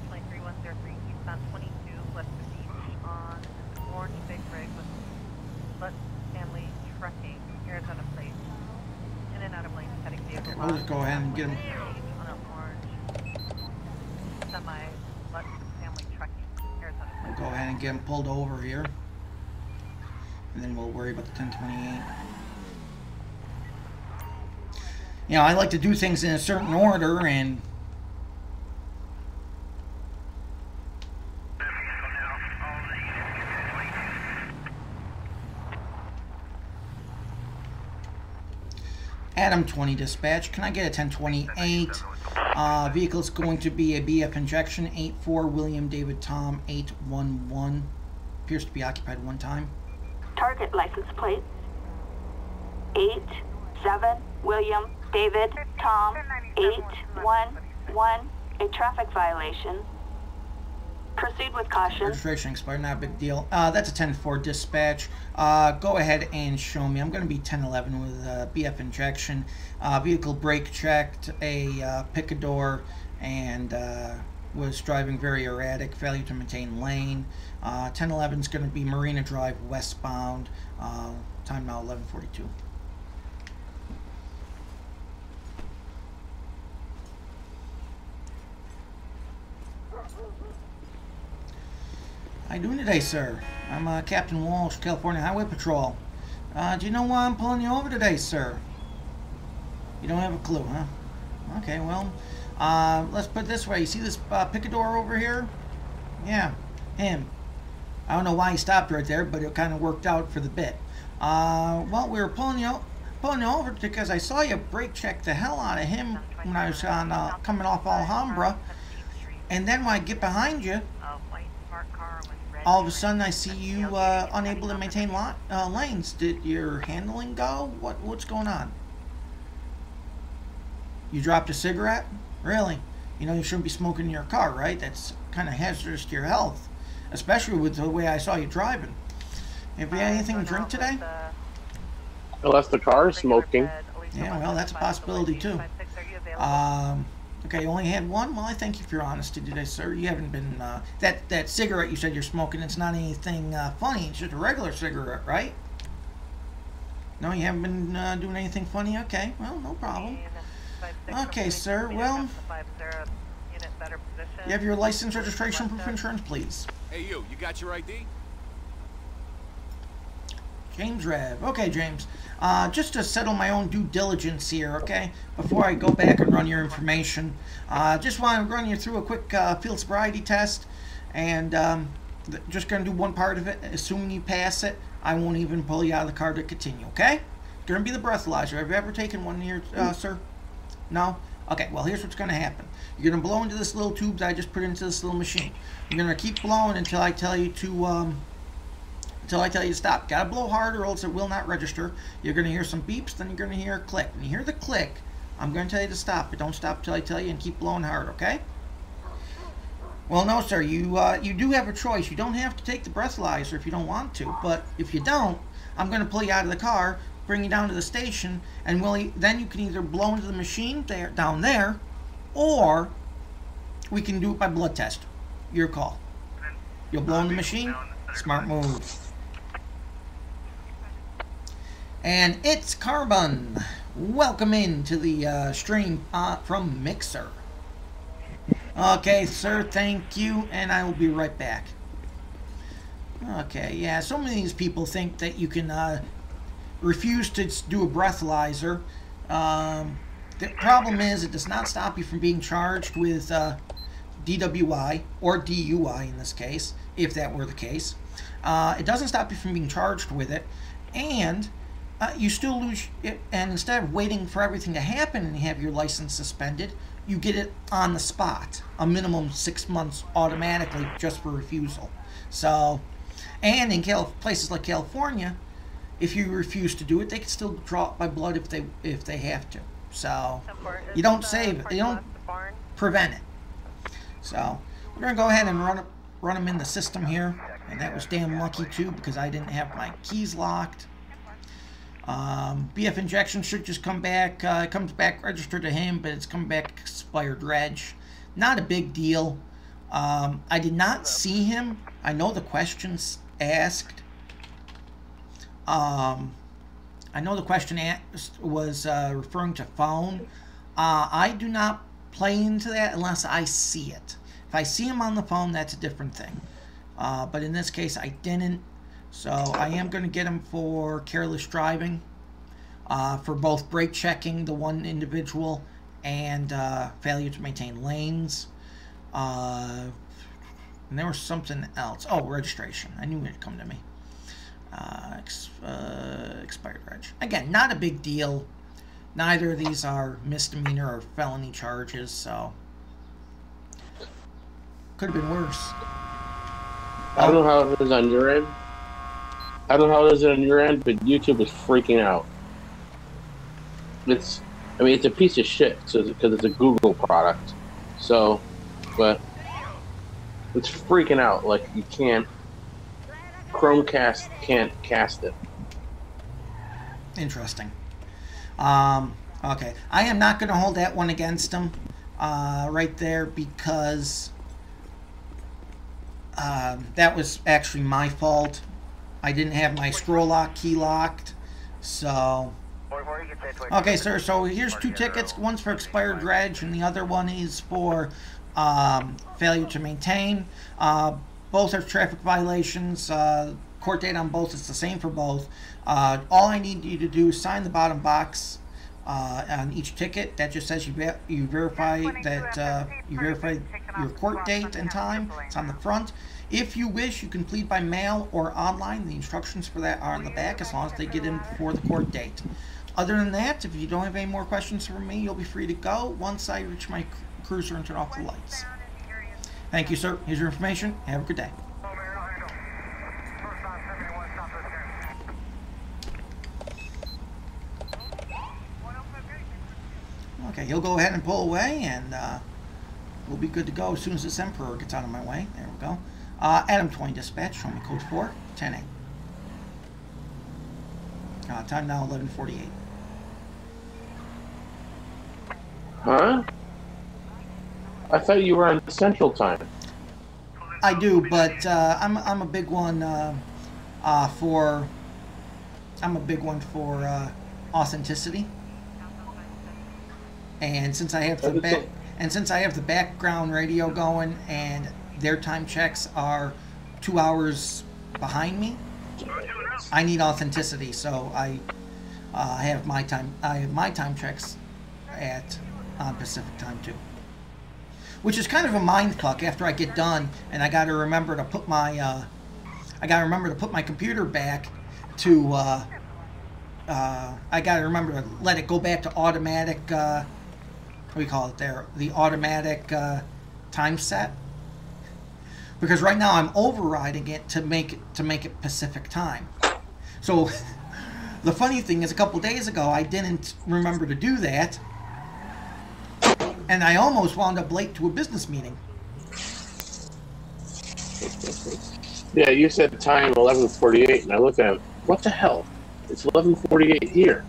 23103 eastbound 22 west of Beach on Orange Big Rig with Butts Family Trucking, Arizona plate. In and out of lanes heading vehicle. Okay, we'll just go ahead and get him. On an orange semi Butts Family Trucking, Arizona plate. We'll go ahead and get him pulled over here, and then we'll worry about the 1028. You know, I like to do things in a certain order, and Adam 20 dispatch. Can I get a 1028? Vehicle is going to be a BF injection 84 William David Tom 811. Appears to be occupied one time. Target license plate 87 William David Tom 811. A traffic violation. Proceed with caution. Registration expired, not a big deal. That's a 10-4 dispatch. Go ahead and show me. I'm going to be 1011 with BF injection. Vehicle brake checked, a Picador, and was driving very erratic. Failure to maintain lane. 1011 is going to be Marina Drive westbound. Time now 11:42. How you doing today, sir? I'm Captain Walsh, California Highway Patrol. Do you know why I'm pulling you over today, sir? You don't have a clue, huh? Okay, well, let's put it this way. You see this Picador over here? Yeah, him. I don't know why he stopped right there, but it kind of worked out for the bit. Well, we were pulling you over because I saw you brake check the hell out of him when I was on coming off Alhambra, and then when I get behind you, all of a sudden I see you unable to maintain lanes. Did your handling go? What's going on? You dropped a cigarette? Really? You know you shouldn't be smoking in your car, right? That's kind of hazardous to your health, especially with the way I saw you driving. Have you had anything to drink today? Unless the car is smoking. Yeah, well, that's a possibility too. Okay, you only had one? Well, I thank you for your honesty today, sir. You haven't been, that cigarette you said you're smoking, it's not anything funny. It's just a regular cigarette, right? No, you haven't been doing anything funny? Okay, well, no problem. Okay, sir, well, you have your license, registration, proof of insurance, please. Hey, you got your ID? James Rev. Okay, James. Just to settle my own due diligence here, okay? Before I go back and run your information, just want to run you through a quick field sobriety test, and just going to do one part of it. Assuming you pass it, I won't even pull you out of the car to continue, okay? Going to be the breathalyzer. Have you ever taken one here, sir? No? Okay, well, here's what's going to happen. You're going to blow into this little tube that I just put into this little machine. You're going to keep blowing until I tell you to... until I tell you to stop. Gotta blow hard or else it will not register. You're gonna hear some beeps, then you're gonna hear a click. When you hear the click, I'm gonna tell you to stop, but don't stop till I tell you, and keep blowing hard, okay? Well, no, sir, you do have a choice. You don't have to take the breathalyzer if you don't want to, but if you don't, I'm gonna pull you out of the car, bring you down to the station, and then you can either blow into the machine down there, or we can do it by blood test. Your call. You'll blow in the machine? Smart move. And it's Carbon. Welcome into the stream from Mixer. Okay, sir, thank you, and I will be right back. Okay, yeah, so many of these people think that you can refuse to do a breathalyzer. The problem is it does not stop you from being charged with DWI, or DUI in this case, if that were the case. It doesn't stop you from being charged with it, and you still lose it, and instead of waiting for everything to happen and have your license suspended, you get it on the spot, a minimum 6 months automatically just for refusal. So, and in places like California, if you refuse to do it, they can still draw it by blood if they have to. So you Is don't this, save it. You parking don't lot the barn? prevent it. So we're gonna go ahead and run them in the system here, and that was damn lucky too because I didn't have my keys locked. BF injection should just come back. It comes back registered to him, but it's coming back expired reg. Not a big deal. I did not see him. I know the questions asked. I know the question asked was referring to phone. I do not play into that unless I see it. If I see him on the phone, that's a different thing. But in this case, I didn't. So I am going to get him for careless driving, for both brake checking the one individual and failure to maintain lanes. And there was something else. Oh, registration. I knew it would come to me. Expired reg. Again, not a big deal. Neither of these are misdemeanor or felony charges, so could have been worse. I don't know how it is on your end. I don't know how it is on your end, but YouTube is freaking out. It's a piece of shit because it's a Google product. So, but it's freaking out. Like you can't. Chromecast can't cast it. Interesting. Okay, I am not going to hold that one against him right there because that was actually my fault. I didn't have my scroll lock key locked. So, okay, sir, so here's 2 tickets. One's for expired reg and the other one is for failure to maintain. Both are traffic violations. Court date on both is the same for both. All I need you to do is sign the bottom box on each ticket. That just says you verify that you verified your court date and time. It's on the front. If you wish, you can plead by mail or online. The instructions for that are on the back, as long as they get in before the court date. Other than that, if you don't have any more questions for me, you'll be free to go once I reach my cruiser and turn off the lights. Thank you, sir. Here's your information. Have a good day. Okay, he'll go ahead and pull away, and we'll be good to go as soon as this Emperor gets out of my way. There we go. Adam 20 dispatch, show me code 4, 10-8. Time now 11:48. Huh? I thought you were on Central Time. I do, but I'm a big one for authenticity. And since I have the background radio going and their time checks are 2 hours behind me, I need authenticity. So I have my time checks on Pacific time too. Which is kind of a mind fuck after I get done, and I got to remember to put my computer back to. I got to remember to let it go back to automatic. What do we call it there? The automatic time set. Because right now I'm overriding it to make it Pacific time. So the funny thing is, a couple days ago I didn't remember to do that. And I almost wound up late to a business meeting. Yeah, you said time 11:48, and I looked at it. What the hell? It's 11:48 here.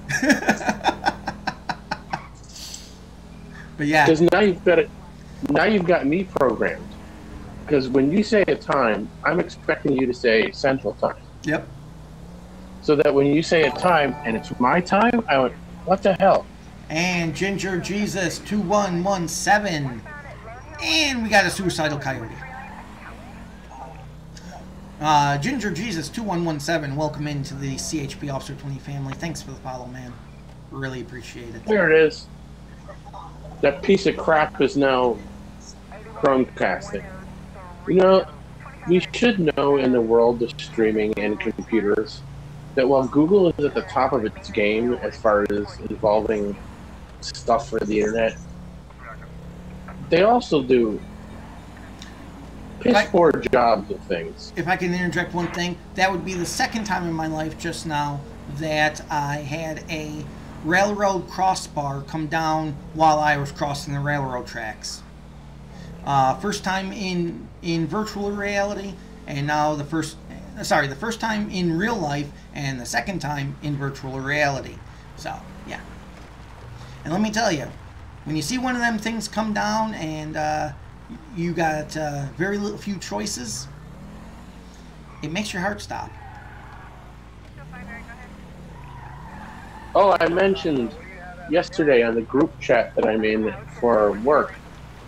But yeah, because now you've got me programmed. Because when you say a time, I'm expecting you to say Central Time. Yep. So that when you say a time and it's my time, I went, what the hell? And Ginger Jesus 2117, and we got a suicidal coyote. Ginger Jesus 2117, welcome into the CHP Officer 20 family. Thanks for the follow, man. Really appreciate it. There it is. That piece of crap is now Chromecasting. You know, we should know in the world of streaming and computers that while Google is at the top of its game as far as involving stuff for the internet, they also do piss poor jobs of things. If I can interject one thing, that would be the second time in my life just now that I had a railroad crossbar come down while I was crossing the railroad tracks. First time in virtual reality, and now the first time in real life, and the second time in virtual reality. So, yeah. And let me tell you, when you see one of them things come down and you got very few choices, it makes your heart stop. Oh, I mentioned yesterday on the group chat that I'm in for work,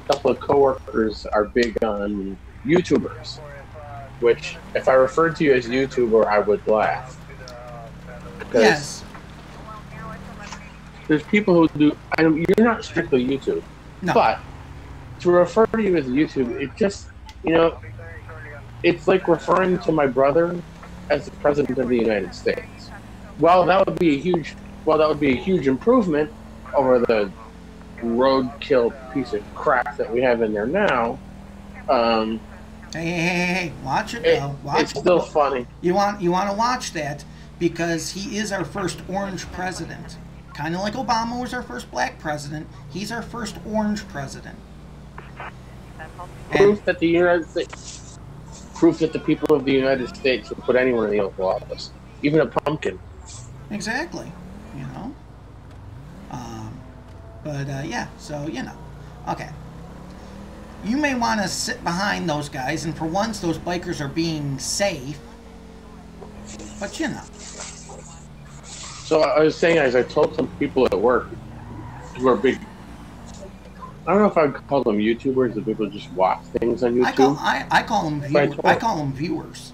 a couple of coworkers are big on YouTubers, which if I referred to you as YouTuber, I would laugh. Because yes. There's people who do, you're not strictly YouTube, no. But to refer to you as YouTube, it just, it's like referring to my brother as the President of the United States. Well, that would be a huge improvement over the roadkill piece of crap that we have in there now. Hey, watch it though. It's still funny. You want to watch that because he is our first orange president. Kind of like Obama was our first black president. He's our first orange president. Proof that the United States, proof that the people of the United States would put anyone in the oath of office, even a pumpkin. Exactly. Yeah, so, okay. You may want to sit behind those guys, and for once, those bikers are being safe. But, So I was saying, as I told some people at work who are big, I don't know if I'd call them YouTubers, if people just watch things on YouTube. I call them viewers. I call them viewers.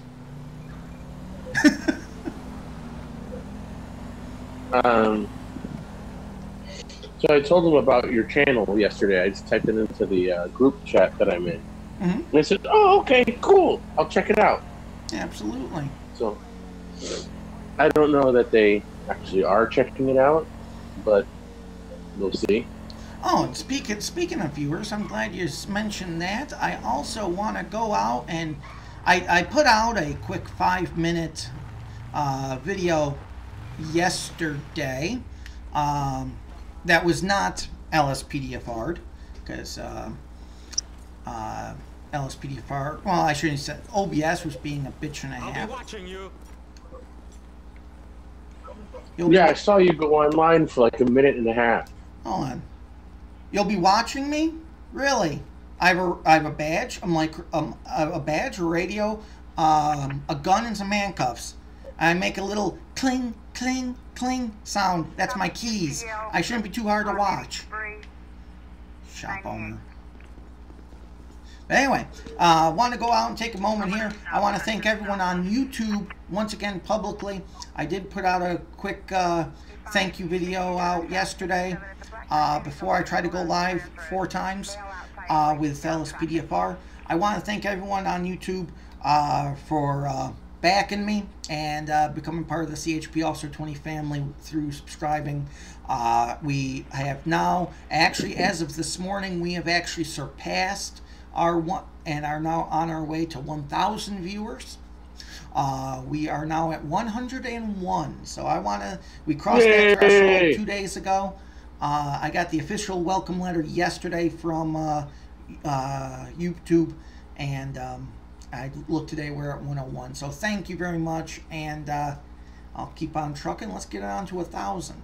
So I told them about your channel yesterday. I just typed it into the group chat that I'm in. Mm-hmm. And they said, oh, okay, cool. I'll check it out. Absolutely. So I don't know that they actually are checking it out, but we'll see. Oh, and speaking of viewers, I'm glad you mentioned that. I also want to go out and I put out a quick 5-minute video yesterday that was not LSPDFR'd because LSPDFR, well, I shouldn't have said OBS was being a bitch and a half. I'll be watching you. I saw you go online for like a minute and a half. Hold on. You'll be watching me? Really? I have a badge. I'm like a badge, a radio, a gun, and some handcuffs. I make a little cling, cling, cling sound. That's my keys. I shouldn't be too hard to watch. Shop owner. But anyway, I want to go out and take a moment here. I want to thank everyone on YouTube once again publicly. I did put out a quick thank you video out yesterday before I tried to go live 4 times with LSPDFR. I want to thank everyone on YouTube for backing me and becoming part of the CHP Officer 20 family through subscribing. We have now, actually as of this morning, we have actually surpassed our one and are now on our way to 1,000 viewers. We are now at 101. So we crossed that threshold 2 days ago. I got the official welcome letter yesterday from YouTube, and I looked today, we're at 101. So thank you very much, and I'll keep on trucking. Let's get it on to 1,000.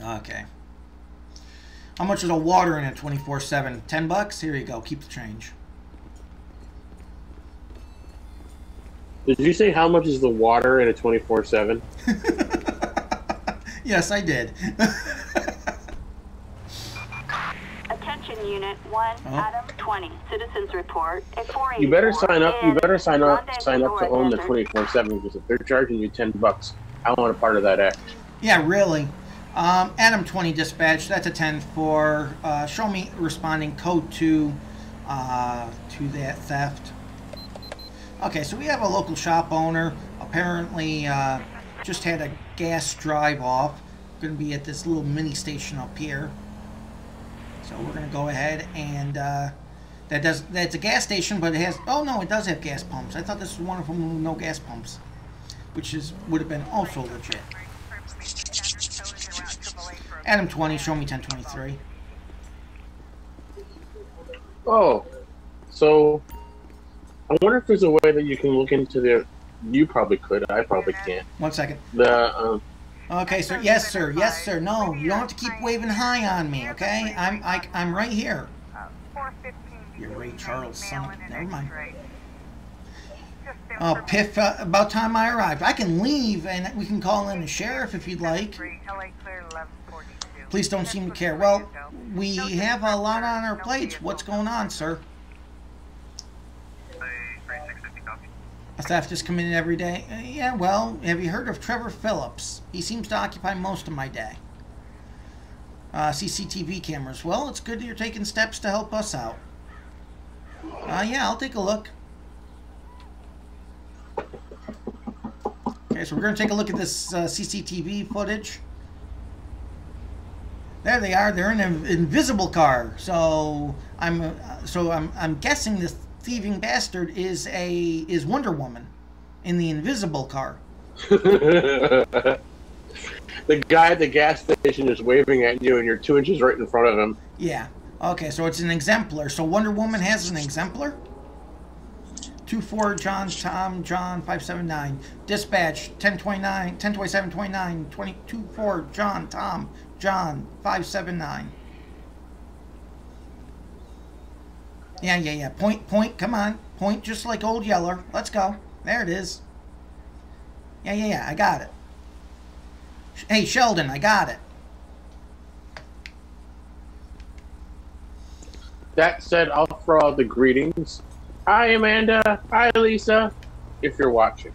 Okay. How much is a water in a 24/7? $10? Here you go. Keep the change. Did you say how much is the water in a 24/7? Yes, I did. Attention Unit 1, Adam 20. Citizens report at 484. You better sign up. You better sign up to own the 24/7 because if they're charging you $10, I want a part of that act. Yeah, really. Adam 20 dispatch. That's a 10-4. Show me responding code 2 to that theft. Okay, so we have a local shop owner. Apparently, just had a gas drive off. Going to be at this little mini station up here. So we're going to go ahead and That's a gas station, but it has. Oh no, it does have gas pumps. I thought this was one of them with no gas pumps, which would have been also legit. Adam 20, show me 1023. Oh, so I wonder if there's a way that you can look into the. You probably could. I probably can't. 1 second. The Okay, sir. Yes, sir. Yes, sir. No, you don't have to keep waving high on me. Okay, I'm right here. You're Ray Charles, son. Never mind. Oh, Piff. About time I arrived. I can leave and we can call in the sheriff if you'd like. Police don't seem to care. Well, we have a lot on our plates. What's going on, sir? A theft is committed every day? Yeah, well, have you heard of Trevor Phillips? He seems to occupy most of my day. CCTV cameras. Well, it's good that you're taking steps to help us out. Yeah, I'll take a look. Okay, so we're going to take a look at this CCTV footage. There they are. They're in an invisible car. So I'm guessing this thieving bastard is Wonder Woman in the invisible car. the guy at the gas station is waving at you, and you're 2 inches right in front of him. Yeah. Okay, so it's an exemplar. So Wonder Woman has an exemplar? 24 John Tom John 579. Dispatch 102729 24 John Tom John 579. Yeah. Point. Come on. Point just like Old Yeller. Let's go. There it is. Yeah. I got it. Hey, Sheldon, I got it. That said, I'll throw out the greetings. Hi, Amanda. Hi, Lisa. If you're watching.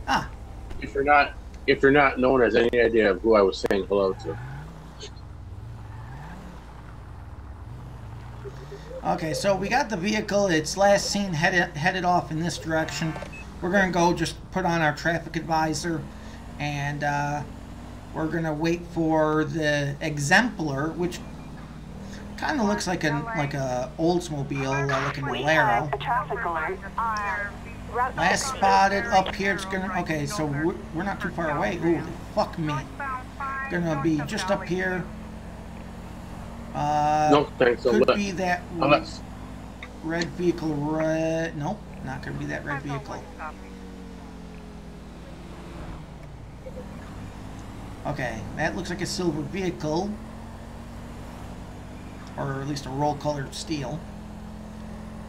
Ah. If you're not, no one has any idea of who I was saying hello to. Okay, so we got the vehicle. It's last seen headed off in this direction. We're gonna go just put on our traffic advisor, and we're gonna wait for the exemplar, which kind of looks like a Oldsmobile, like a Bolero. Last spotted up here. It's gonna. Okay, so we're not too far away. Ooh, fuck me. Gonna be just up here. No, thanks. Could be that red vehicle. Nope, not gonna be that red vehicle. Okay, that looks like a silver vehicle, or at least a roll-colored steel.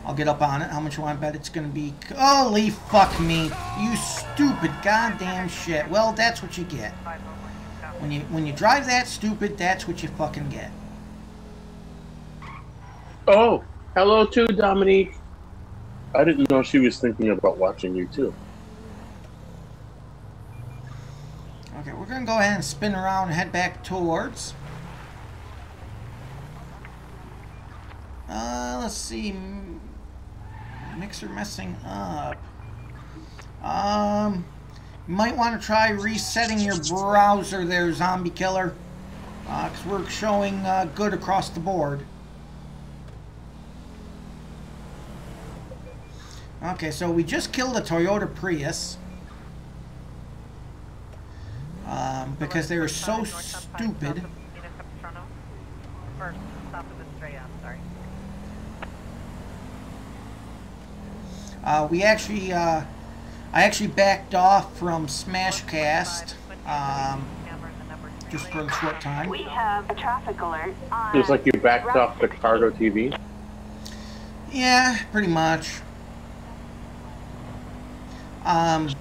I'll get up on it. How much do I bet it's gonna be? Holy fuck me! You stupid goddamn shit. Well, that's what you get. When you drive that stupid, that's what you fucking get. Oh, hello too, Dominique. I didn't know she was thinking about watching you too. Okay, we're gonna go ahead and spin around and head back towards. Let's see. Mixer messing up. Might want to try resetting your browser there, zombie killer. Because we're showing good across the board. Okay, so we just killed a Toyota Prius. Because they were so stupid. I actually backed off from Smashcast just for a short time. We have a traffic alert on It's like you backed off the Cargo TV? Yeah, pretty much.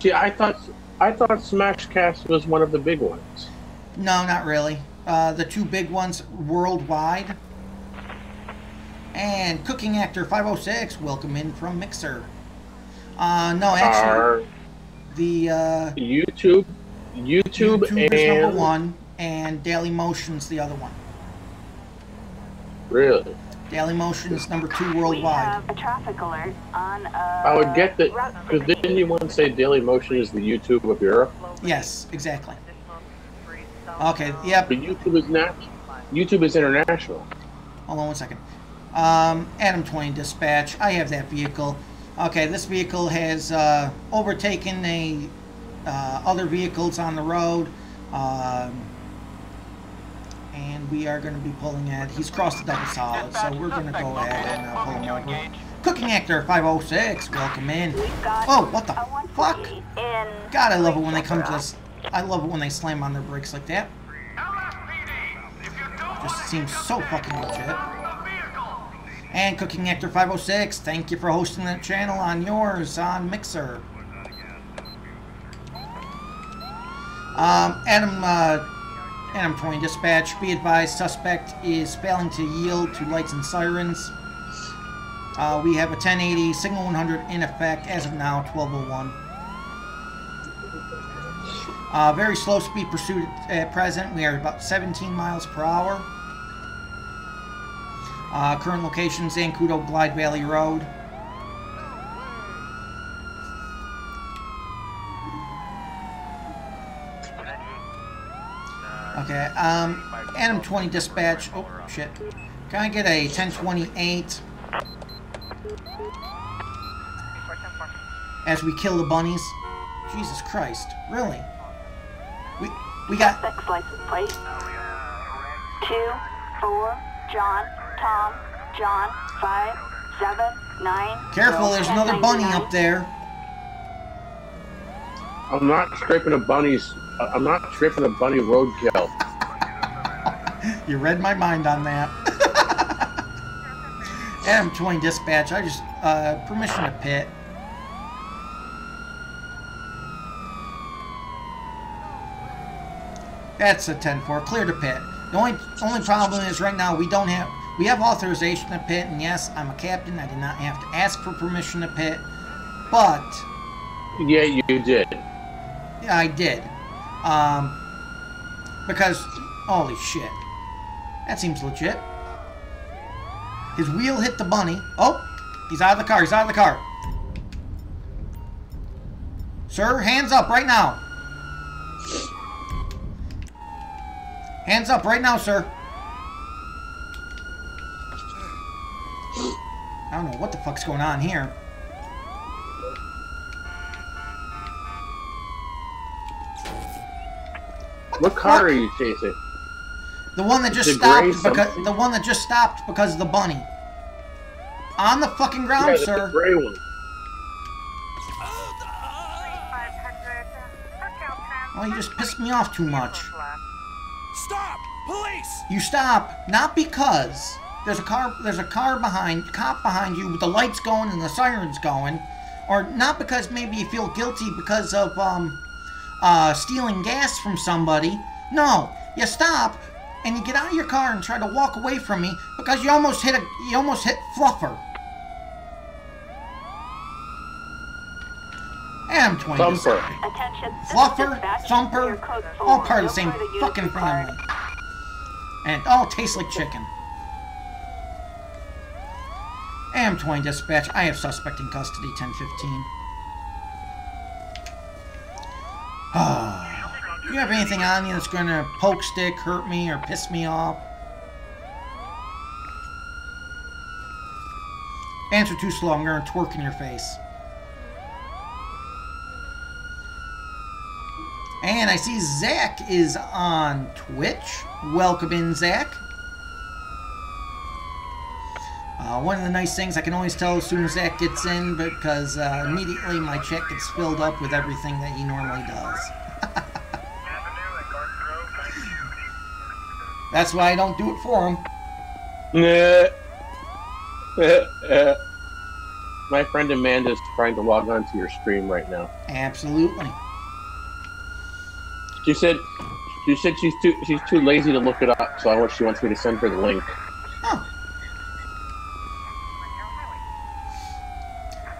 See, I thought Smashcast was one of the big ones. No, not really. The two big ones worldwide. And Cooking Actor 506, welcome in from Mixer. No, actually, the YouTube is and number one, and Daily Motion's the other one. Really? Daily Motion's number 2 worldwide. We have a traffic alert on I would get that, because didn't you once say Daily Motion is the YouTube of Europe? Yes, exactly. Okay, yep. But YouTube is international. Hold on 1 second. Adam 20 dispatch. I have that vehicle. Okay, this vehicle has overtaken other vehicles on the road. And we are going to be pulling at. He's crossed the double solid, so we're going to go ahead and pull him over. Cooking Actor 506, welcome in. Oh, what the fuck? God, I love it when they come to this. I love it when they slam on their brakes like that. Just seems so fucking legit. And Cooking Actor 506, thank you for hosting that channel on yours on Mixer. Adam 20 dispatch, be advised, suspect is failing to yield to lights and sirens. We have a 1080 signal 100 in effect as of now, 1201. Very slow speed pursuit at present. We are about 17 miles per hour. Current location, Zancudo, Glide Valley Road. Okay, Adam 20 dispatch. Oh, shit. Can I get a 1028? As we kill the bunnies. Jesus Christ. Really? We got... Suspect's license plate. 2, 4, John, Tom, John, 5, 7, 9... Careful, there's another bunny up there. I'm not scraping a bunny roadkill. You read my mind on that. Adam 20 dispatch, I just, permission to pit. That's a 10-4, clear to pit. The only problem is right now we have authorization to pit, and yes, I'm a captain, I did not have to ask for permission to pit, but... Yeah, you did. Yeah, I did. Because, holy shit. That seems legit. His wheel hit the bunny. Oh, he's out of the car, he's out of the car. Sir, hands up right now. Hands up right now, sir. I don't know what the fuck's going on here. What car are you chasing? The one that just stopped because of the bunny. On the fucking ground, yeah, sir. The gray one. Oh, you just pissed me off too much. Stop! Police! You stop, not because there's a cop behind you with the lights going and the sirens going, or not because maybe you feel guilty because of stealing gas from somebody. No, you stop and you get out of your car and try to walk away from me because you almost hit Fluffer. Adam 20. Thumper. Fluffer, Thumper, all part of the same fucking family. And all taste like chicken. Adam 20 dispatch, I have suspect in custody, 1015. Do you have anything on you that's going to poke stick, hurt me, or piss me off? Answer too slow, I'm going to twerk in your face. And I see Zach is on Twitch. Welcome in, Zach. One of the nice things I can always tell as soon as Zach gets in, because immediately my chat gets filled up with everything that he normally does. That's why I don't do it for him. My friend Amanda's trying to log on to your stream right now. Absolutely. She said she's too lazy to look it up, so she wants me to send her the link. Huh.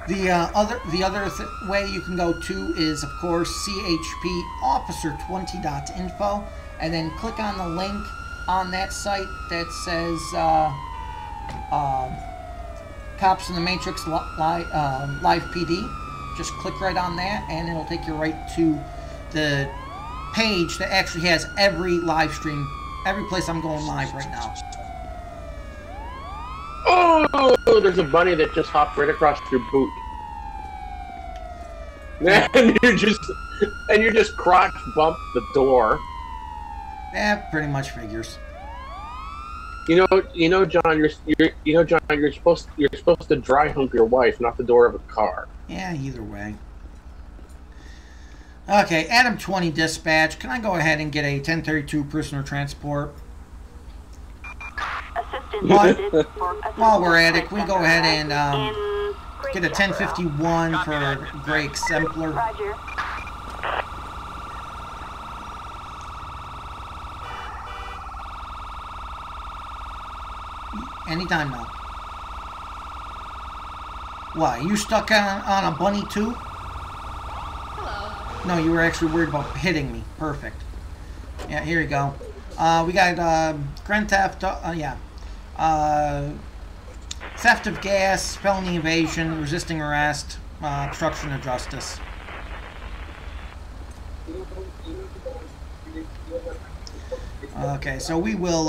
The other way you can go to is, of course, chpofficer20.info, and then click on the link on that site that says Cops in the Matrix LivePD. Just click right on that, and it'll take you right to the page that actually has every live stream, every place I'm going live right now. Oh, there's a bunny that just hopped right across your boot. And you just crotch bumped the door. That pretty much figures. You know, John, you're supposed to dry hump your wife, not the door of a car. Yeah, either way. Okay, Adam 20 dispatch. Can I go ahead and get a 1032 prisoner transport? While we're at it, can we go ahead and get a 1051 for Gray Exemplar? Roger. Anytime now. Why? You stuck on a bunny too? Hello. No, you were actually worried about hitting me. Perfect. Yeah, here you go. We got grand theft. Theft of gas, felony evasion, resisting arrest, obstruction of justice. Okay, so we will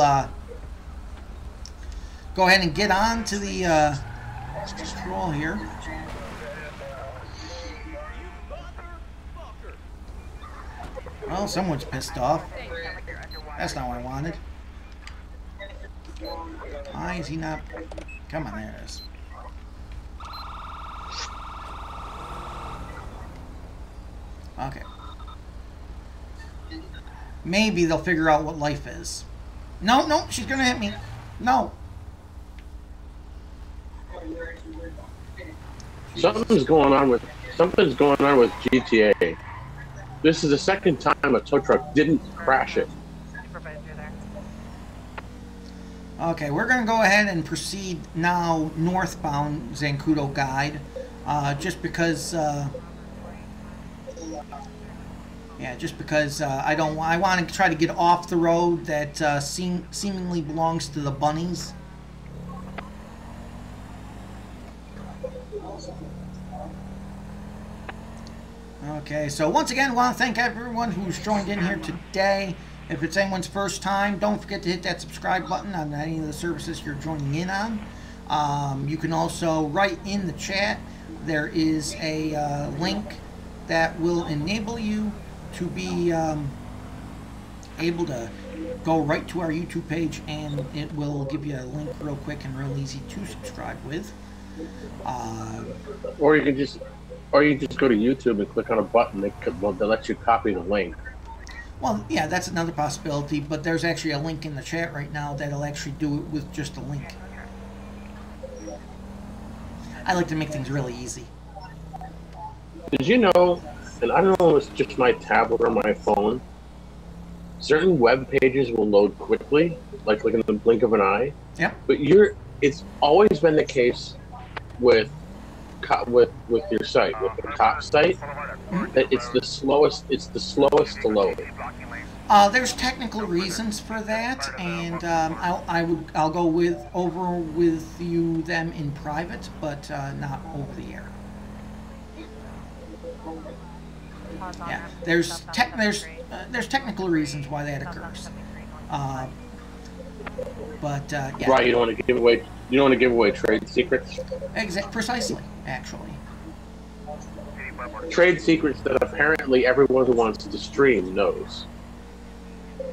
go ahead and get on to the scroll here. Well, someone's pissed off. That's not what I wanted. Why is he not? Come on, there it is. Okay. Maybe they'll figure out what life is. No, no, she's gonna hit me. No. Something's going on with GTA. This is the second time a tow truck didn't crash it. Okay, we're going to go ahead and proceed now northbound Zancudo Guide, just because I want to try to get off the road that seemingly belongs to the bunnies. Okay, so once again, I want to thank everyone who's joined in here today. If it's anyone's first time, don't forget to hit that subscribe button on any of the services you're joining in on. You can also write in the chat. There is a link that will enable you to be able to go right to our YouTube page, and it will give you a link real quick and real easy to subscribe with. Or you can just go to YouTube and click on a button that lets you copy the link. Well, yeah, that's another possibility, but there's actually a link in the chat right now that'll actually do it with just a link. I like to make things really easy. Did you know, and I don't know if it's just my tablet or my phone, certain web pages will load quickly, like in the blink of an eye. Yeah. But it's always been the case with your site, with the cop site, that it's the slowest to load. There's technical reasons for that, and I'll go over with you them in private, but not over the air. Yeah, there's technical reasons why that occurs. Yeah. Right, you don't want to give away trade secrets. Precisely, actually. Trade secrets that apparently everyone who wants to stream knows.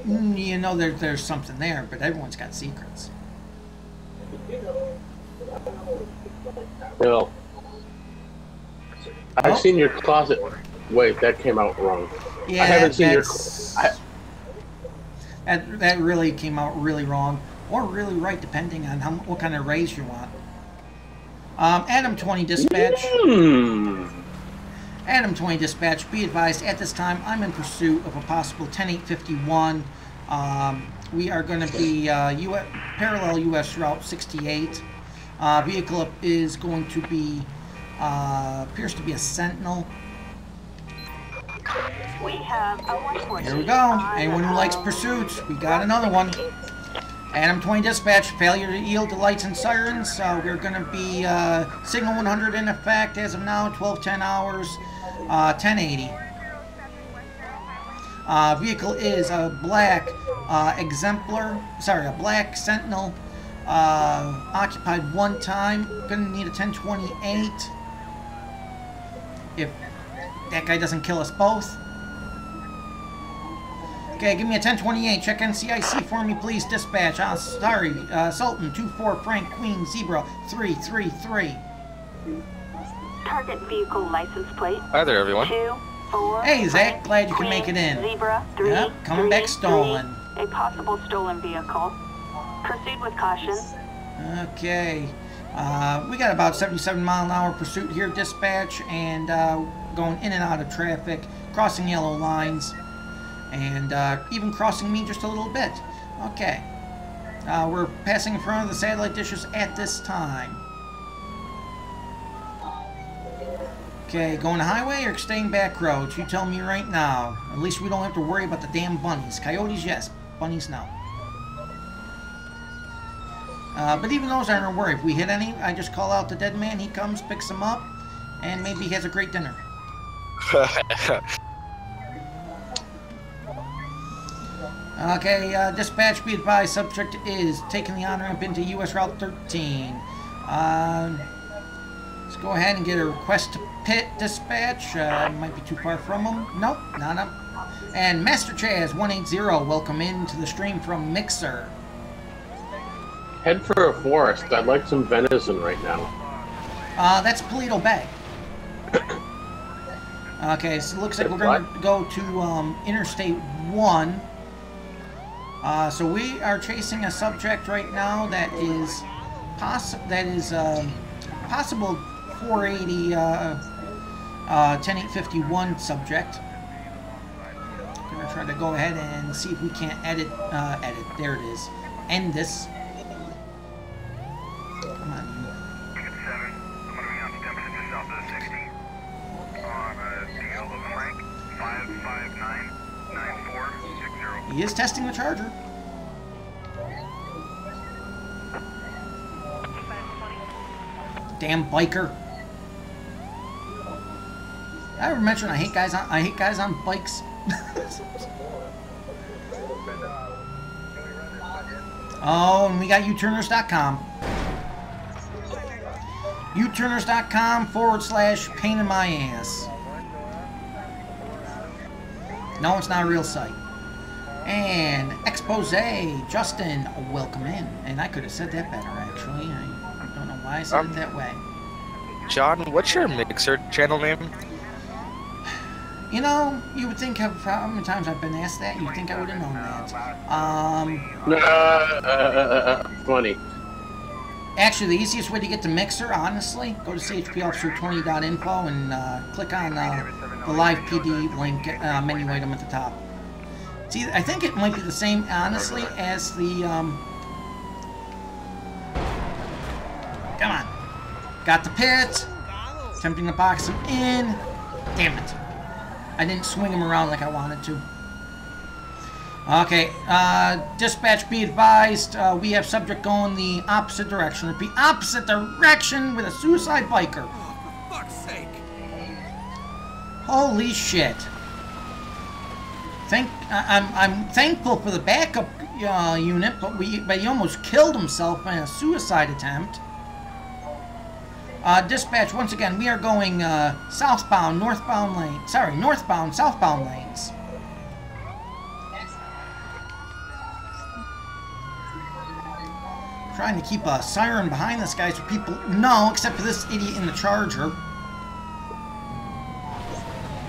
You know, there's something there, but everyone's got secrets. Well, I've seen your closet. Wait, that came out wrong. Yeah, I haven't seen your. That really came out really wrong, or really right, depending on what kind of raise you want. Adam 20 dispatch. Adam 20 dispatch. Be advised, at this time I'm in pursuit of a possible 10851. We are going to be parallel U.S. Route 68. Vehicle is going to be appears to be a Sentinel. We have a 114. Here we go. Anyone who likes pursuits, we got another one. Adam 20 dispatch, failure to yield to lights and sirens. We're going to be signal 100 in effect as of now, 12:10 hours, 1080. Vehicle is a black Exemplar, sorry, a black Sentinel Occupied one time. Gonna need a 1028. If that guy doesn't kill us both. Okay, give me a 1028. Check NCIC for me, please. Dispatch. Sorry. Sultan 24 Frank Queen Zebra 333. Target vehicle license plate. Hi there, everyone. 24. Hey, Zach. Glad you can make it in. Zebra 3. Yep, coming back stolen. A possible stolen vehicle. Proceed with caution. Okay. We got about 77-mile-an-hour pursuit here, dispatch, and going in and out of traffic, crossing yellow lines, and even crossing me just a little bit. Okay. We're passing in front of the satellite dishes at this time. Okay, going the highway or staying back roads? You tell me right now. At least we don't have to worry about the damn bunnies. Coyotes, yes. Bunnies, no. But even those aren't a worry. If we hit any, I just call out the dead man. He comes, picks him up, and maybe he has a great dinner. Okay, dispatch, be advised, subject is taking the on-ramp into U.S. Route 13. Let's go ahead and get a request to pit, dispatch. Might be too far from him. Nope, not up. And Master Chaz 180, welcome into the stream from Mixer. Head for a forest. I'd like some venison right now. That's Paleto Bay. Okay, so it looks like we're going to go to Interstate 1. So we are chasing a subject right now that is possible 480 10851 subject. I'm going to try to go ahead and see if we can't edit. There it is. End this. Come on. 7. I'm going to be on Stimson just south of the 60 on a DL of Frank 5599460. He is testing the charger. Damn biker. Did I ever mention I hate guys on bikes? Oh, and we got uturners.com. uturners.com/pain in my ass. No, it's not a real site. And Expose, Justin, welcome in. And I could have said that better, actually. I don't know why I said it that way. John, what's your Mixer channel name? You know, you would think how many times I've been asked that, you'd think I would have known that. Funny. Actually, the easiest way to get to Mixer, honestly, go to chpofficer20.info and click on the LivePD link menu item at the top. See, I think it might be the same, honestly, as the... Come on. Got the pit. Attempting to box him in. Damn it. I didn't swing him around like I wanted to. Okay, dispatch, be advised, we have subject going the opposite direction. Repeat, opposite direction with a suicide biker. Oh, for fuck's sake. Holy shit. I'm thankful for the backup unit, but he almost killed himself in a suicide attempt. Dispatch, once again, we are going southbound, northbound lane. Sorry, northbound, southbound lanes. Trying to keep a siren behind this guy so people know, except for this idiot in the charger.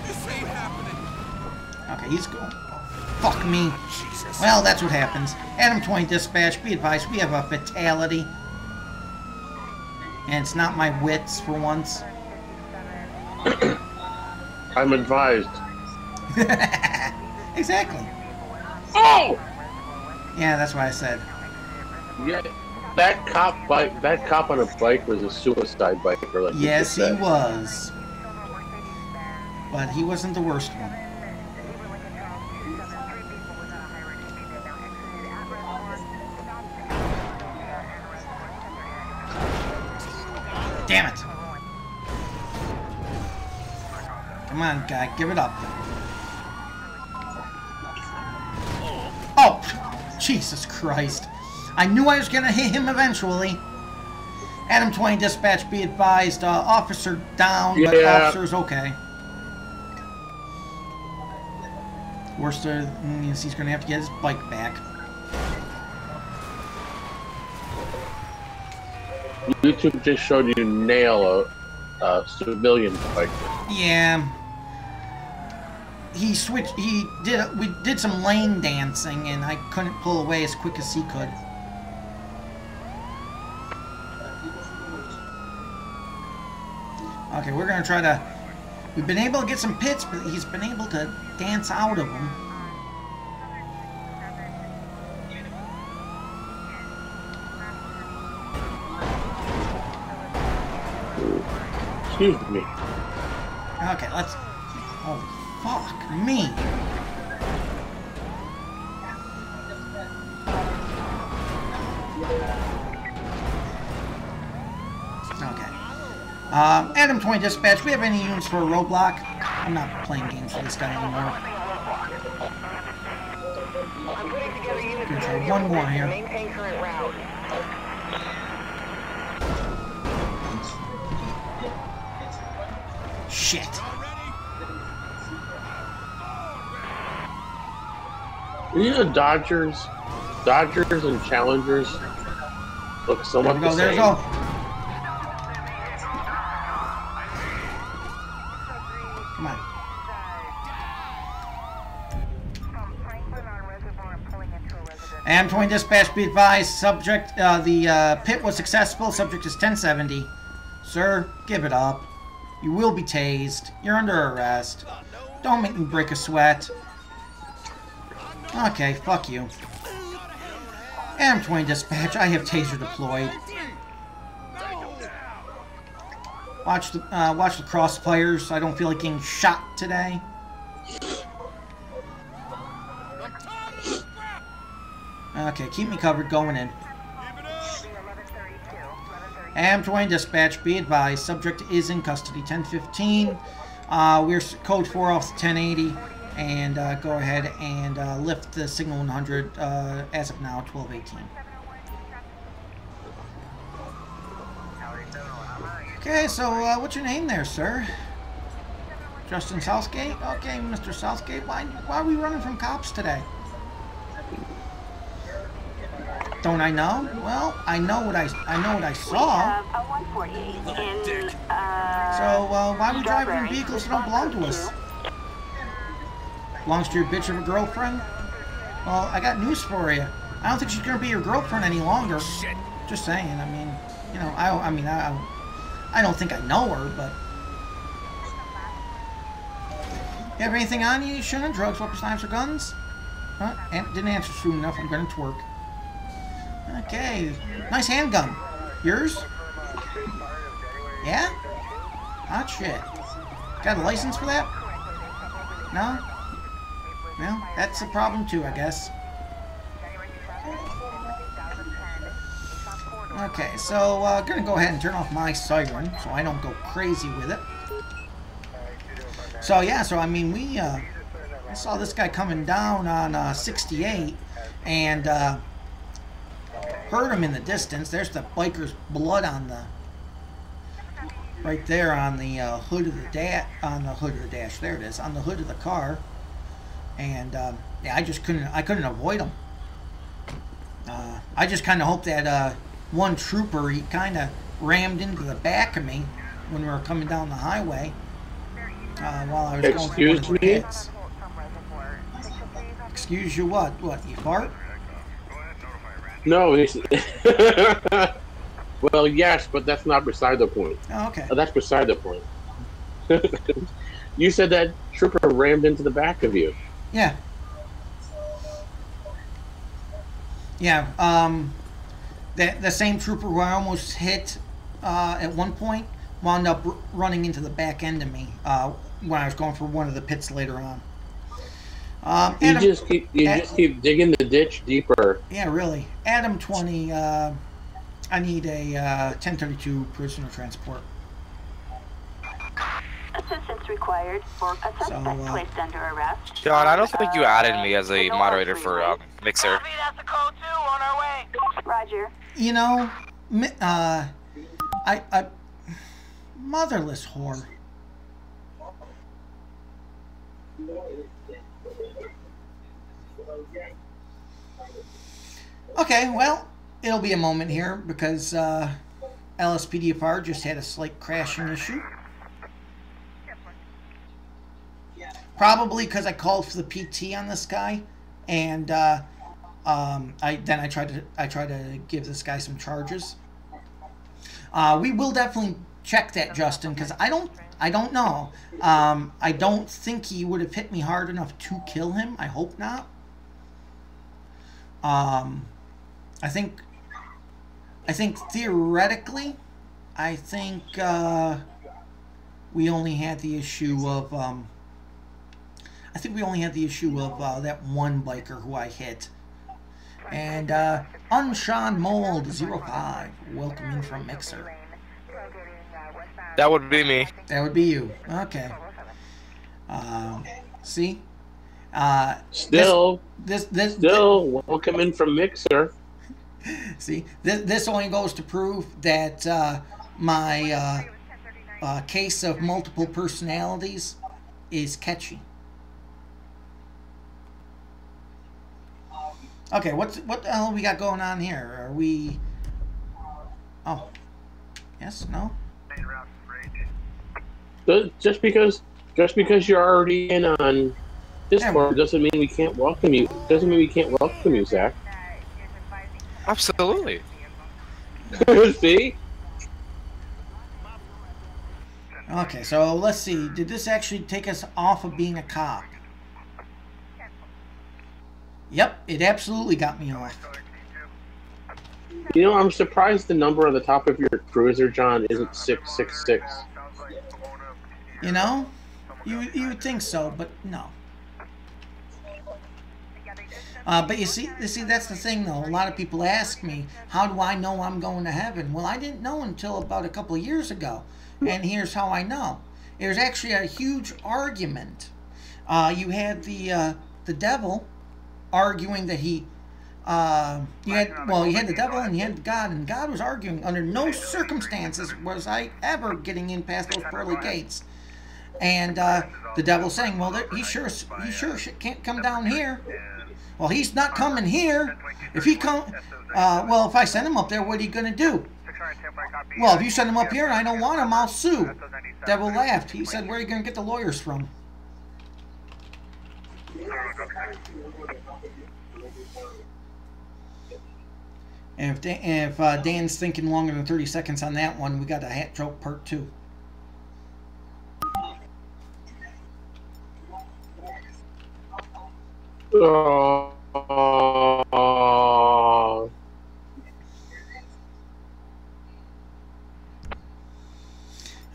This ain't happening. Okay, he's going. Fuck me. Jesus. Well, that's what happens. Adam 20 dispatch, be advised, we have a fatality. And it's not my wits for once. I'm advised. Exactly. Oh! Yeah, that's what I said. Yeah, that cop on a bike was a suicide biker. Like yes, he was. But he wasn't the worst one. Damn it. Come on, guy, give it up. Oh, Jesus Christ. I knew I was going to hit him eventually. Adam 20 dispatch, be advised. Officer down, but officer's okay. Worst means he's going to have to get his bike back. YouTube just showed you nail a civilian biker. Yeah. He switched. We did some lane dancing, and I couldn't pull away as quick as he could. Okay, we're gonna try to. We've been able to get some pits, but he's been able to dance out of them. Excuse me. Okay, let's. Holy fuck me! Okay. Adam 20 dispatch. We have any units for a roadblock? I'm not playing games with this guy anymore. Gonna try one more here. Maintain current route. Shit. You know, Dodgers and Challengers look somewhat the same. There we go. Come on. Am 20 dispatch, be advised. Subject, the pit was successful. Subject is 1070. Sir, give it up. You will be tased. You're under arrest. Don't make me break a sweat. Okay, fuck you. Am 20 dispatch, I have taser deployed. Watch the crossfires. I don't feel like getting shot today. Okay, keep me covered going in. Am 20 dispatch, be advised. Subject is in custody. 1015. We're code 4 off 1080. And go ahead and lift the signal 100 as of now, 1218. Okay, so what's your name there, sir? Justin Southgate? Okay, Mr. Southgate. Why are we running from cops today? Don't I know? Well, I know what I saw. So why are we driving vehicles that don't belong to us? Belongs to your bitch of a girlfriend? Well, I got news for you. I don't think she's gonna be your girlfriend any longer. Shit. Just saying. I mean, you know, I don't think I know her, but. You have anything on you? Shouldn't? Drugs, weapons, knives, or guns? Huh? Didn't answer soon enough. I'm gonna twerk. Okay. Nice handgun. Yours? Yeah? Hot shit. Got a license for that? No? Well, that's a problem too, I guess. Okay, so I'm gonna go ahead and turn off my siren so I don't go crazy with it. So yeah, so I mean I saw this guy coming down on 68 and heard him in the distance. There's the biker's blood on the right there on the hood of the dash. There it is, on the hood of the car. And yeah, I couldn't avoid him. I just kind of hope that one trooper, he kind of rammed into the back of me when we were coming down the highway while I was going through one of the pits. Excuse you what? What, you fart? No, well, yes, but that's not beside the point. Oh, okay. That's beside the point. You said that trooper rammed into the back of you. Yeah. Yeah, the same trooper who I almost hit at one point wound up running into the back end of me when I was going for one of the pits later on. You just keep digging the ditch deeper. Yeah, really. Adam 20, I need a 1032 prisoner transport. Assistance required for a suspect placed under arrest. John, I don't think you added me as a moderator for Mixer. Copy, that's a code 2 on our way. Roger. You know, motherless whore. Okay, well, it'll be a moment here because LSPDFR just had a slight crashing issue. Probably because I called for the PT on this guy, and I tried to give this guy some charges. We will definitely check that, Justin, because I don't know. I don't think he would have hit me hard enough to kill him. I hope not. I think theoretically, I think we only had the issue of that one biker who I hit. And Unshawn Mold 05, welcome in from Mixer. That would be me. That would be you. Okay. See? Still welcome in from Mixer. See, this only goes to prove that my case of multiple personalities is catchy. Okay, what the hell we got going on here? Are we? Oh, yes, no. Just because you're already in on Discord doesn't mean we can't welcome you. Doesn't mean we can't welcome you, Zach. Absolutely. See? Okay, so let's see. Did this actually take us off of being a cop? Yep, it absolutely got me off. You know, I'm surprised the number on the top of your cruiser, John, isn't 666. You know, you would think so, but no. But you see, that's the thing, though. A lot of people ask me, how do I know I'm going to heaven? Well, I didn't know until about a couple of years ago. And here's how I know. There's actually a huge argument. You had the devil arguing that you had the devil and you had God, and God was arguing under no circumstances was I ever getting in past those pearly gates. And the devil saying, well, he sure can't come down here. Well, he's not coming here. If he if I send him up there, what are you going to do? Well, if you send him up here and I don't want him, I'll sue. Devil laughed. He said, where are you going to get the lawyers from? And if Dan's thinking longer than 30 seconds on that one, we got a hat joke part 2.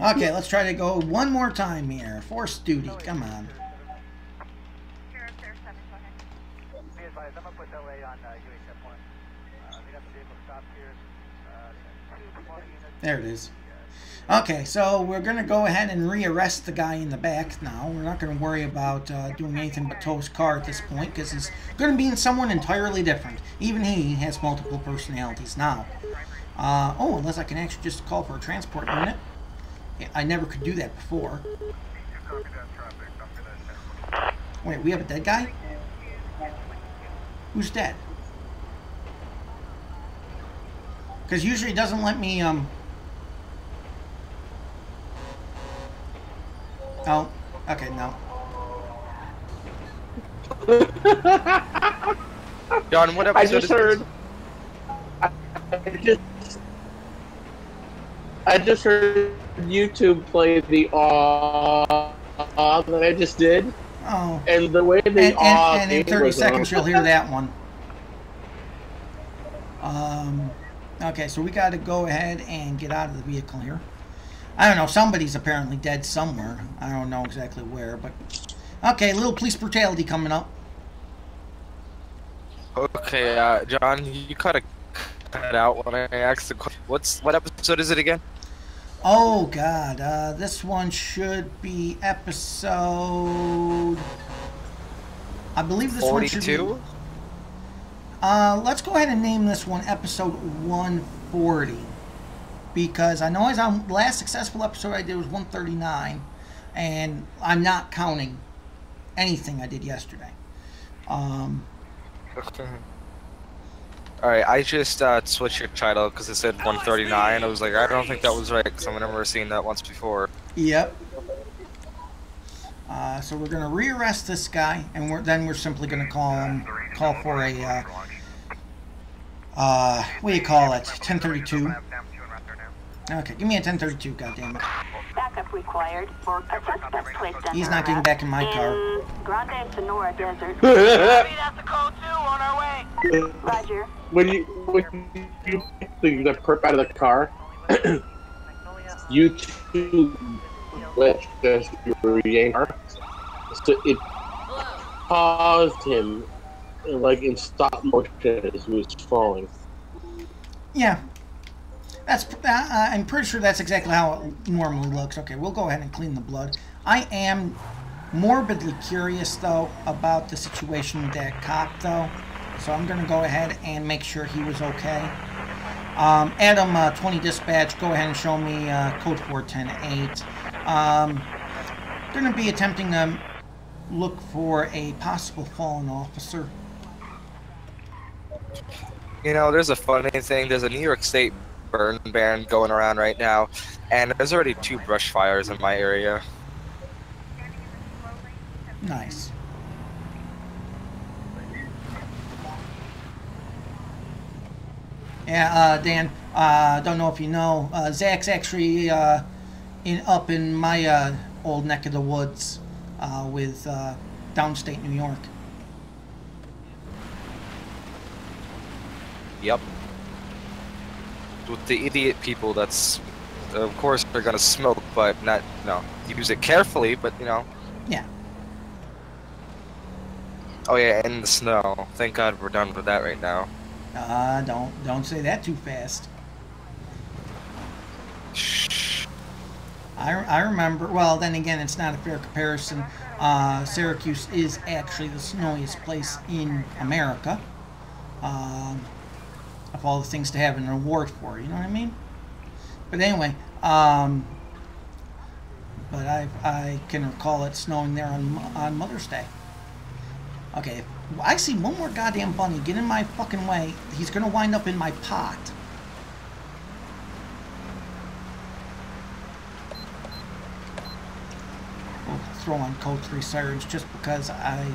Okay, let's try to go one more time here. Force duty, come on. There it is. Okay, so we're going to go ahead and rearrest the guy in the back now. We're not going to worry about doing anything but tow his car at this point, because he's going to be in someone entirely different. Even he has multiple personalities now. Oh, unless I can actually just call for a transport unit. I never could do that before. Wait, we have a dead guy? Who's dead? Because usually it doesn't let me, Oh, okay, no. John, what episode I just heard. I just heard YouTube play the aw that I just did. Oh. And the way the aw. And in 30 seconds you'll hear that one. Okay, so we got to go ahead and get out of the vehicle here. I don't know, somebody's apparently dead somewhere. I don't know exactly where, but... Okay, a little police brutality coming up. Okay, John, you cut out when I asked the question. What episode is it again? Oh, God, this one should be episode... I believe this 42? one should Let's go ahead and name this one episode 140. Because I know the last successful episode I did was 139. And I'm not counting anything I did yesterday. Alright, I just switched your title because it said 139. I was like, I don't think that was right because I've never seen that once before. Yep. So we're going to rearrest this guy, and then we're simply going to call for a, what do you call it, 1032. Okay, give me a 1032, goddammit. Backup required for a suspect placed under He's not getting back in my car. Grande Sonora Desert. That's the code 2 on our way. Roger. When you take the perp out of the car, you two let us yank her. So it paused him like in stop motion as he was falling. Yeah. That's. I'm pretty sure that's exactly how it normally looks. Okay, we'll go ahead and clean the blood. I am morbidly curious, though, about the situation with that cop, though. So I'm going to go ahead and make sure he was okay. Adam 20 Dispatch, go ahead and show me code 4108. Going to be attempting to look for a possible fallen officer. You know, there's a funny thing. There's a New York State burn ban going around right now, and there's already 2 brush fires in my area. Nice. Yeah, Dan, don't know if you know, Zach's actually up in my old neck of the woods with downstate New York. Yep. With the idiot people, that's, of course, they're gonna smoke, but not, use it carefully, but, Yeah. Oh yeah, and the snow. Thank God we're done with that right now. Don't say that too fast. Shh. I remember, well, then again, it's not a fair comparison. Syracuse is actually the snowiest place in America. Of all the things to have an award for, you know what I mean? But anyway, but I can recall it snowing there on Mother's Day. Okay, I see one more goddamn bunny get in my fucking way. He's gonna wind up in my pot. We'll throw on code 3 sirens just because the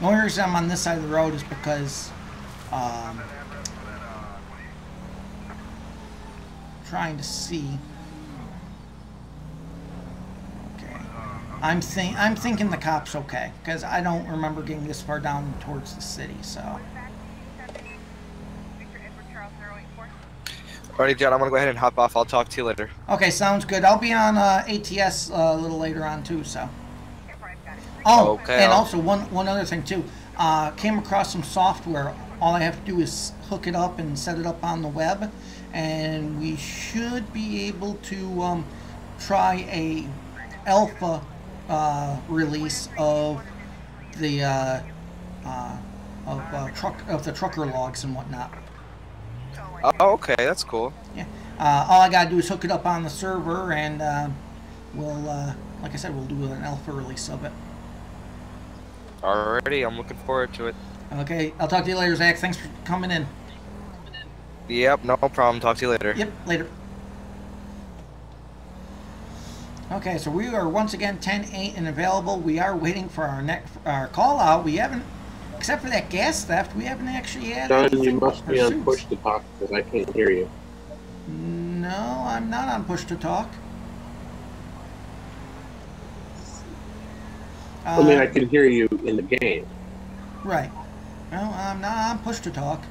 only reason I'm on this side of the road is because trying to see. Okay, I'm thinking the cop's okay because I don't remember getting this far down towards the city. So. Alrighty, John, I'm gonna go ahead and hop off. I'll talk to you later. Okay, sounds good. I'll be on ATS a little later on too. So. Oh, okay, and also one other thing too. Came across some software. All I have to do is hook it up and set it up on the web, and we should be able to try a alpha release of the trucker logs and whatnot. Oh, okay, that's cool. Yeah. All I gotta do is hook it up on the server, and we'll, like I said, we'll do an alpha release of it. Alrighty, I'm looking forward to it. Okay, I'll talk to you later, Zach. Thanks for coming in. Yep, no problem. Talk to you later. Yep, later. Okay, so we are once again 10-8 and available. We are waiting for our call out. We haven't, except for that gas theft, we haven't actually had John, you must be on push to talk because I can't hear you. No, I'm not on push to talk. I mean, I can hear you in the game. Right. Well, I'm not on push to talk.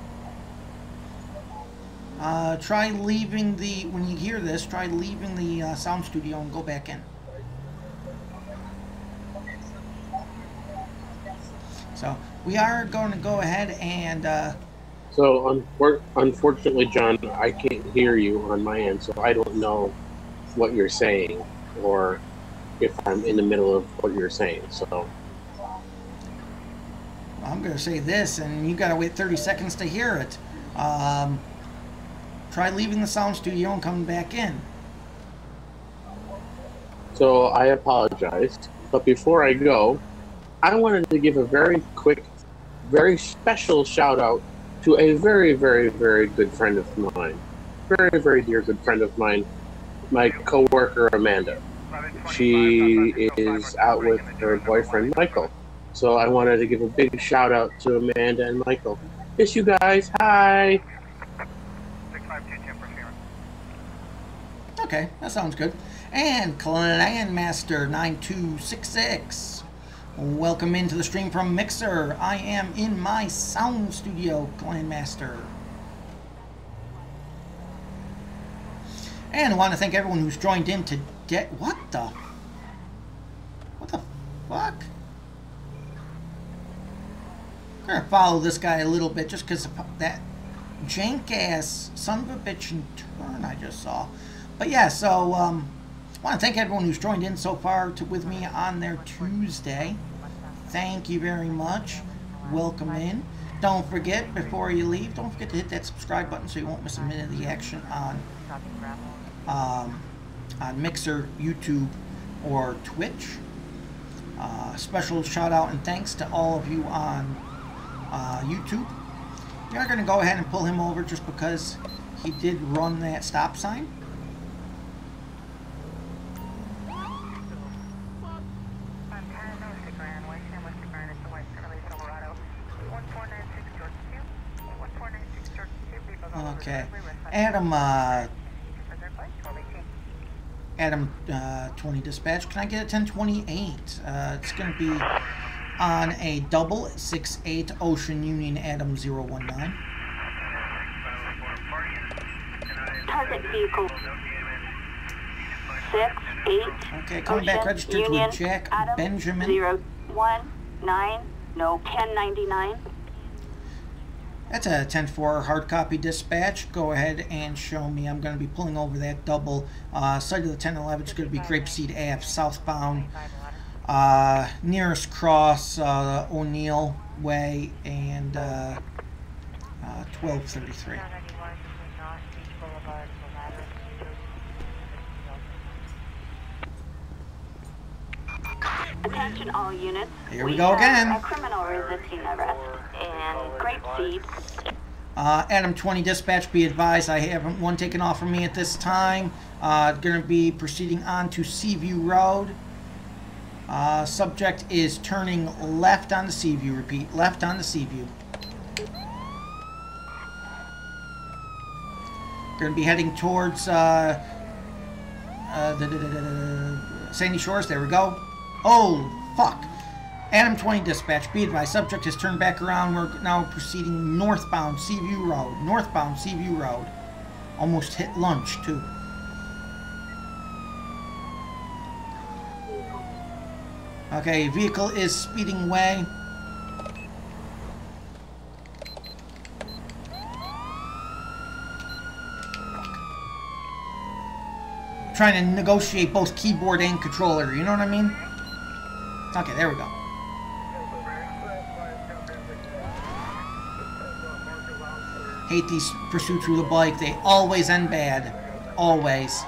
Try leaving the, when you hear this, try leaving the sound studio and go back in. So, we are going to go ahead and... So, unfortunately, John, I can't hear you on my end, so I don't know what you're saying, or if I'm in the middle of what you're saying, so... I'm going to say this, and you got to wait 30 seconds to hear it. Try leaving the sound studio and coming back in. So I apologize, but before I go, I wanted to give a very quick, very special shout out to a very, very, very good friend of mine. Very, very dear good friend of mine, my coworker Amanda. She is out with her boyfriend Michael. So I wanted to give a big shout out to Amanda and Michael. Miss you guys. Hi. Okay, that sounds good. And Clanmaster 9266. Welcome into the stream from Mixer. I am in my sound studio, Clanmaster. And I want to thank everyone who's joined in today. What the fuck? I'm gonna follow this guy a little bit just because of that jank ass son of a bitch in turn I just saw. But yeah, so I want to thank everyone who's joined in so far with me on their Tuesday. Thank you very much. Welcome in. Don't forget, before you leave, don't forget to hit that subscribe button so you won't miss a minute of the action on Mixer, YouTube, or Twitch. Special shout out and thanks to all of you on YouTube. We're going to go ahead and pull him over just because he did run that stop sign. Okay, Adam 20 dispatch, can I get a 1028? It's going to be on a double 68 Ocean Union Adam 019. Target vehicle 68. Okay, coming back registered Union, with Jack Adam Benjamin. 019, no 1099. That's a 10-4 hard copy dispatch. Go ahead and show me. I'm going to be pulling over that double. Side of the 1011 is going to be Grapeseed Ave, southbound. Nearest cross, O'Neill Way and 1233. Attention all units. Here we go again. A criminal resisting arrest in Grapeseed. Adam 20 dispatch, be advised I have one taken off from me at this time. Going to be proceeding on to Seaview Road. Subject is turning left on the Seaview. Repeat, left on the Seaview. Going to be heading towards Sandy Shores. There we go. Oh, fuck. Adam 20 dispatch, be advised, subject has turned back around. We're now proceeding northbound Seaview Road. Northbound Seaview Road. Almost hit lunch, too. Okay, vehicle is speeding away. Trying to negotiate both keyboard and controller, you know what I mean? Okay, there we go. Hate these pursuits through the bike. They always end bad. Always.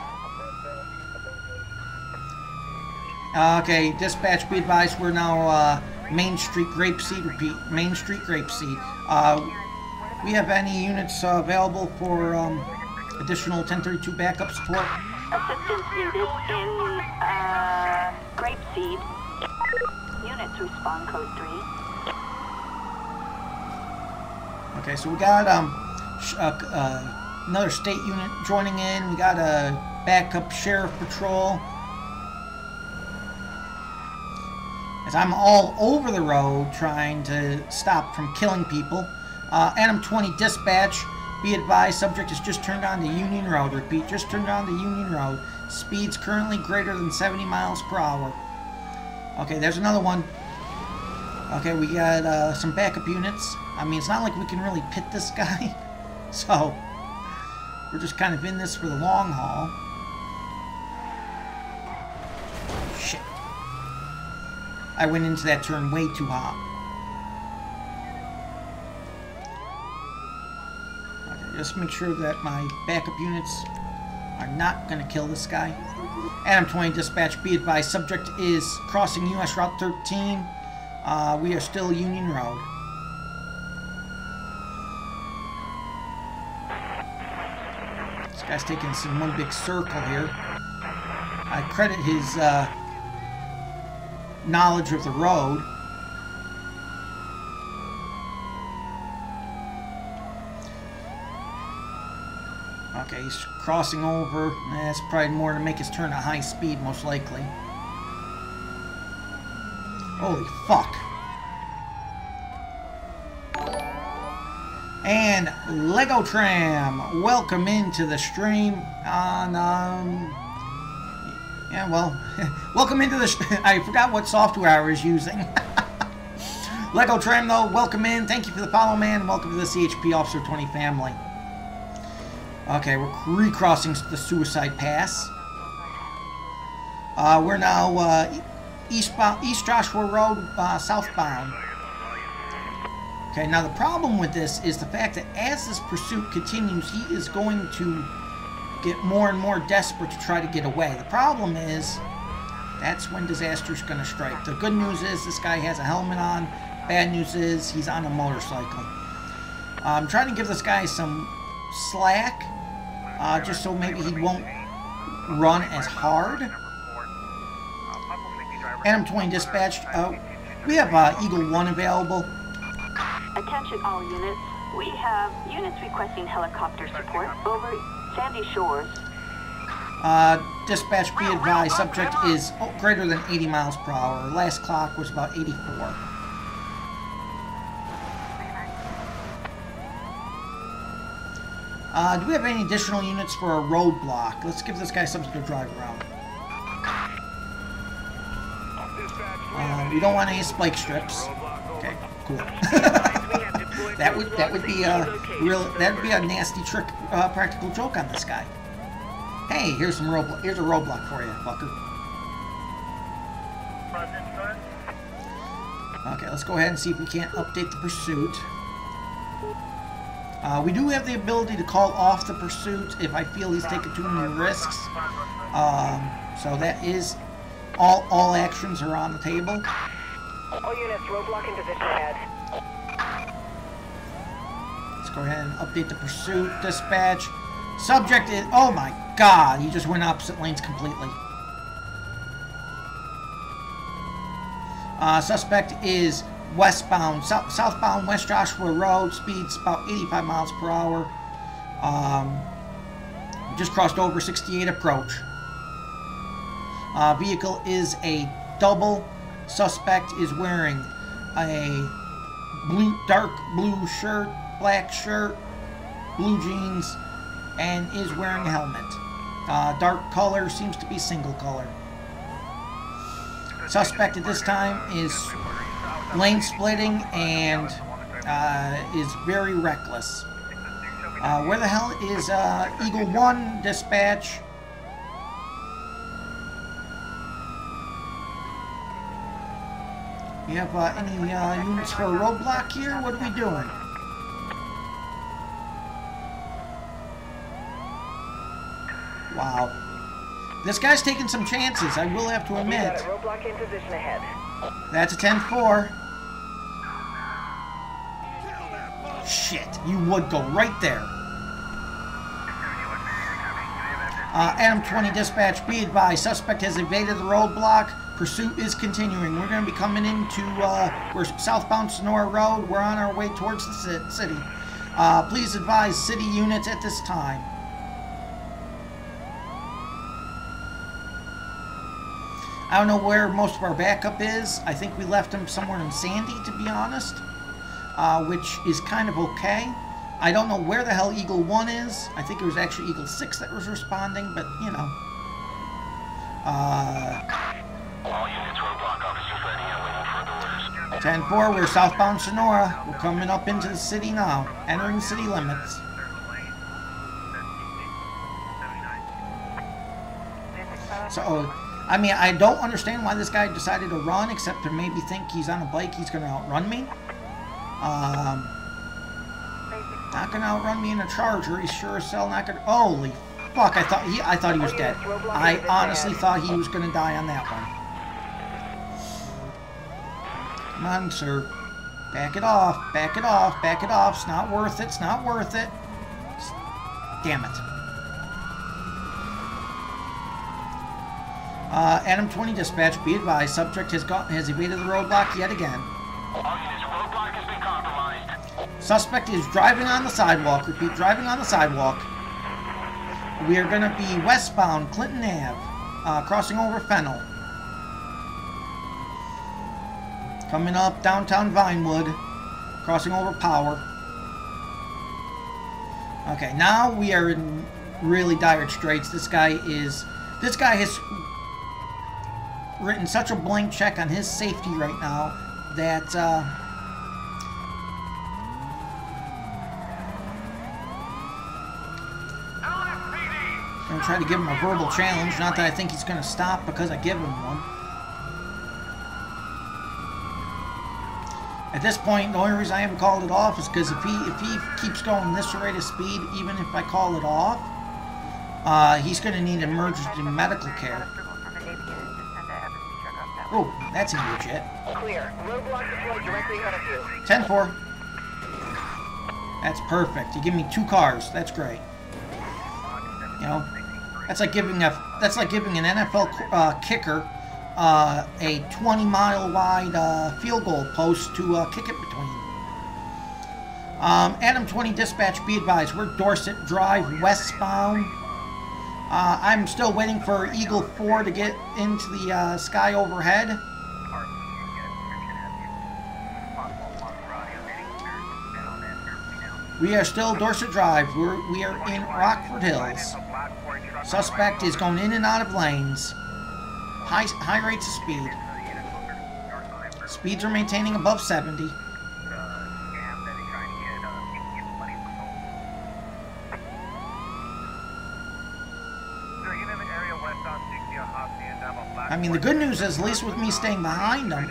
Okay, dispatch, be advised, we're now Main Street Grapeseed. Repeat, Main Street Grapeseed. We have any units available for additional 1032 backup support? Assistance needed in Grapeseed. Units respond code 3. Okay, so we got another state unit joining in. We got a backup sheriff patrol. As I'm all over the road trying to stop from killing people. Adam 20 dispatch, be advised, subject has just turned on to Union Road. Repeat, just turned on to Union Road. Speeds currently greater than 70 miles per hour. Okay, there's another one. Okay, we got some backup units. I mean, it's not like we can really pit this guy. So, we're just kind of in this for the long haul. Shit. I went into that turn way too hot. Just make sure that my backup units are not going to kill this guy. Adam 20 dispatch, be advised, subject is crossing US Route 13. We are still Union Road. This guy's taking us in one big circle here. I credit his knowledge of the road. Okay, he's crossing over. That's probably more to make his turn at high speed, most likely. Holy fuck. And Lego Tram, welcome into the stream on, yeah, well, welcome into the, I forgot what software I was using. Lego Tram, though, welcome in. Thank you for the follow, man. Welcome to the CHP Officer 20 family. Okay, we're recrossing the Suicide Pass. We're now East Joshua Road, southbound. Okay, now the problem with this is the fact that as this pursuit continues, he is going to get more and more desperate to try to get away. The problem is, that's when disaster's going to strike. The good news is this guy has a helmet on. Bad news is he's on a motorcycle. I'm trying to give this guy some slack, just so maybe he won't run as hard. Adam 20 dispatched. We have Eagle 1 available. Attention all units. We have units requesting helicopter support over Sandy Shores. Dispatch, be advised, subject is greater than 80 miles per hour. Last clock was about 84. Do we have any additional units for a roadblock? Let's give this guy something to drive around. We don't want any spike strips. Okay, cool. that would be a nasty trick, practical joke on this guy. Hey, here's a roadblock for you, fucker. Okay, let's go ahead and see if we can't update the pursuit. We do have the ability to call off the pursuit if I feel he's taking too many risks. So that is all actions are on the table. All units, roadblock in position ahead. Let's go ahead and update the pursuit. Dispatch. Subject is, oh my god, he just went opposite lanes completely. Suspect is westbound, southbound West Joshua Road, speeds about 85 miles per hour. Just crossed over 68 approach. Vehicle is a double. Suspect is wearing a dark blue shirt, black shirt, blue jeans, and is wearing a helmet. Dark color seems to be single color. Suspect at this time is lane splitting and is very reckless. Where the hell is Eagle 1 dispatch? You have any units for a roadblock here? What are we doing? Wow. This guy's taking some chances, I will have to admit. Roadblock in position ahead. That's a 10-4. Shit, you would go right there. Adam 20 dispatch, be advised, suspect has evaded the roadblock. Pursuit is continuing. We're going to be coming into, we're southbound Sonora Road. We're on our way towards the city. Please advise city units at this time. I don't know where most of our backup is. I think we left him somewhere in Sandy, to be honest, which is kind of okay. I don't know where the hell Eagle 1 is. I think it was actually Eagle 6 that was responding, but, you know. All units, roadblock officers ready and waiting further orders. 10-4, we're southbound Sonora. We're coming up into the city now, entering city limits. So, I mean, I don't understand why this guy decided to run, except to maybe think he's on a bike, he's going to outrun me. Not gonna outrun me in a Charger. He's sure as hell not gonna. Holy fuck! I thought he was dead. I honestly thought he was gonna die on that one. Come on, sir. Back it off. Back it off. Back it off. It's not worth it. It's not worth it. Damn it. Adam 20 dispatch, be advised, subject has evaded the roadblock yet again. All units, roadblock has been compromised. Suspect is driving on the sidewalk. Repeat, driving on the sidewalk. We are going to be westbound Clinton Ave, crossing over Fennel. Coming up downtown Vinewood, crossing over Power. Okay, now we are in really dire straits. This guy has written such a blank check on his safety right now that I'm going to try to give him a verbal challenge. Not that I think he's going to stop because I give him one. At this point, the only reason I haven't called it off is because if he keeps going this rate of speed, even if I call it off, he's going to need emergency medical care. Oh, that's legit. Clear. Roadblock deployed directly ahead of you. 10-4. That's perfect. You give me 2 cars. That's great. You know, that's like giving an NFL kicker a 20-mile wide field goal post to kick it between. Adam 20 dispatch, be advised, we're Dorset Drive westbound. I'm still waiting for Eagle 4 to get into the sky overhead. We are still Dorset Drive. We are in Rockford Hills. Suspect is going in and out of lanes. High rates of speed. Speeds are maintaining above 70. I mean, the good news is, at least with me staying behind them,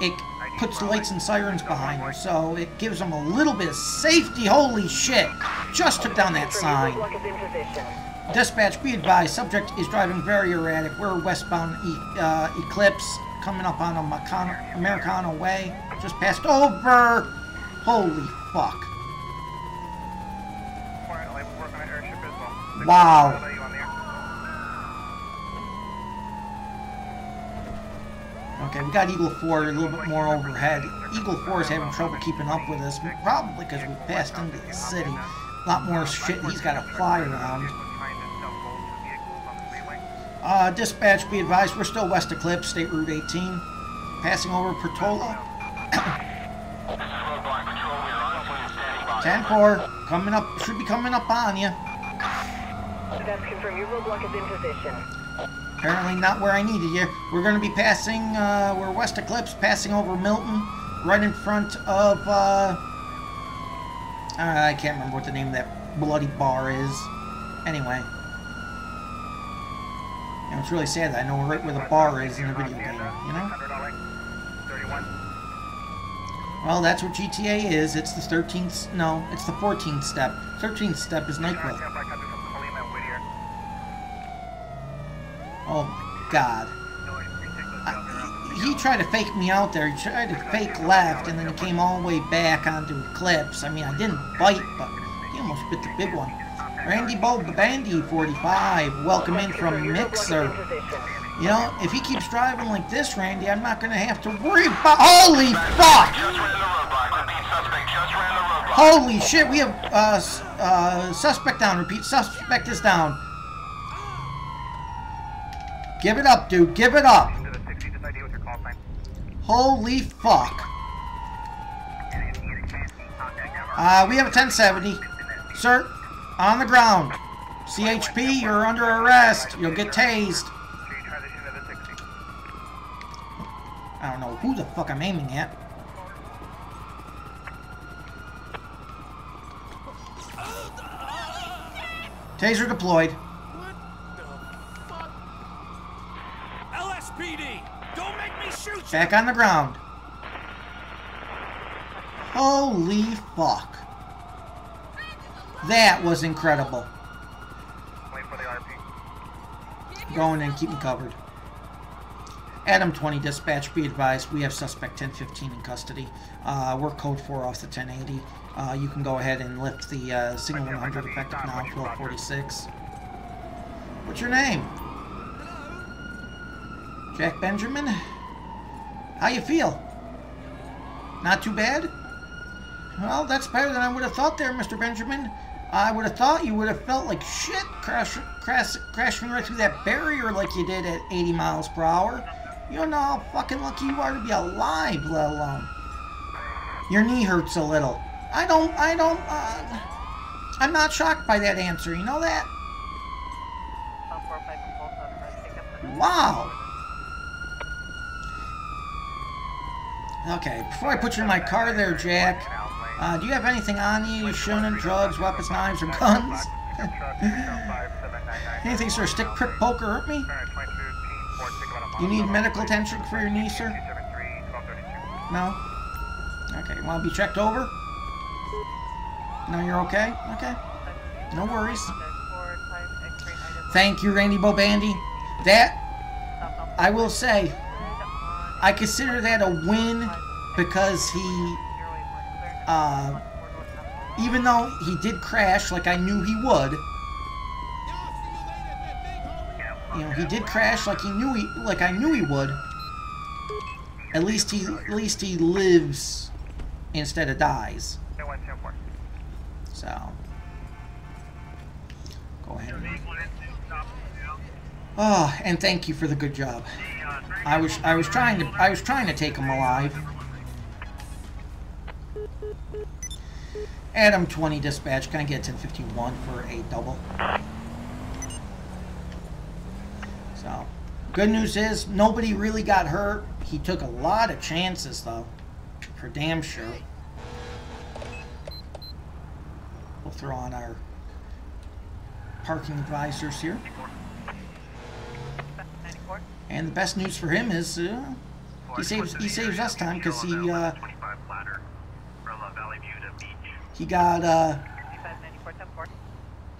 it puts the lights and sirens behind them, so it gives them a little bit of safety. Holy shit! Just took down that sign. Dispatch, be advised, subject is driving very erratic. We're westbound Eclipse, coming up on Americana Way. Just passed over. Holy fuck. Wow. Okay, we got Eagle 4 a little bit more overhead. Eagle 4 is having trouble keeping up with us, probably because we passed into the city. A lot more shit he's got to fly around. Dispatch, be advised, we're still west Eclipse, State Route 18. Passing over Portola. 10-4, coming up, should be coming up on you. That's confirmed. Your roadblock is in position. Apparently not where I needed you. We're going to be passing, we're west Eclipse, passing over Milton, right in front of, I can't remember what the name of that bloody bar is. Anyway. You know, it's really sad that I know right where the bar is in the video game, you know? Well, that's what GTA is. It's the 13th, no, it's the 14th step. 13th step is NyQuil. Oh my god. He tried to fake me out there. He tried to fake left, and then he came all the way back onto Eclipse. I mean, I didn't bite, but he almost bit the big one. Randy Bob the Bandy 45, welcome in from Mixer. You know, if he keeps driving like this, Randy, I'm not going to have to worry about... Holy fuck! Holy shit, we have suspect down. Repeat, suspect is down. Give it up, dude. Give it up. Holy fuck. We have a 1070. Sir, on the ground. CHP, you're under arrest. You'll get tased. I don't know who the fuck I'm aiming at. Taser deployed. LSPD, don't make me shoot you. Back on the ground. Holy fuck. That was incredible. Wait for the RP. Go in and keep me covered. Adam 20, dispatch, be advised, we have suspect 1015 in custody. We're code 4 off the 1080. You can go ahead and lift the signal 100 effective now, 1246. What's your name? Jack Benjamin? How you feel? Not too bad? Well, that's better than I would have thought there, Mr. Benjamin. I would have thought you would have felt like shit crashing right through that barrier like you did at 80 miles per hour. You don't know how fucking lucky you are to be alive, let alone. Your knee hurts a little. I'm not shocked by that answer, you know that? Wow. Okay, before I put you in my car there, Jack, do you have anything on you? Shooting, drugs, weapons, knives, or guns? Anything, sir? Stick, prick, poke, or hurt me? You need medical attention for your knee, sir? No? Okay, you want to be checked over? No, you're okay? Okay. No worries. Thank you, Randy Bobandy. That, I will say, I consider that a win because he, even though he did crash like I knew he would, you know, he did crash like I knew he would. At least he lives instead of dies. So go ahead. Oh, and thank you for the good job. I was trying to take him alive. Adam 20 dispatch, can I get 1051 for a double? So, good news is nobody really got hurt. He took a lot of chances though, for damn sure. We'll throw on our parking advisors here. And the best news for him is he saves us time because he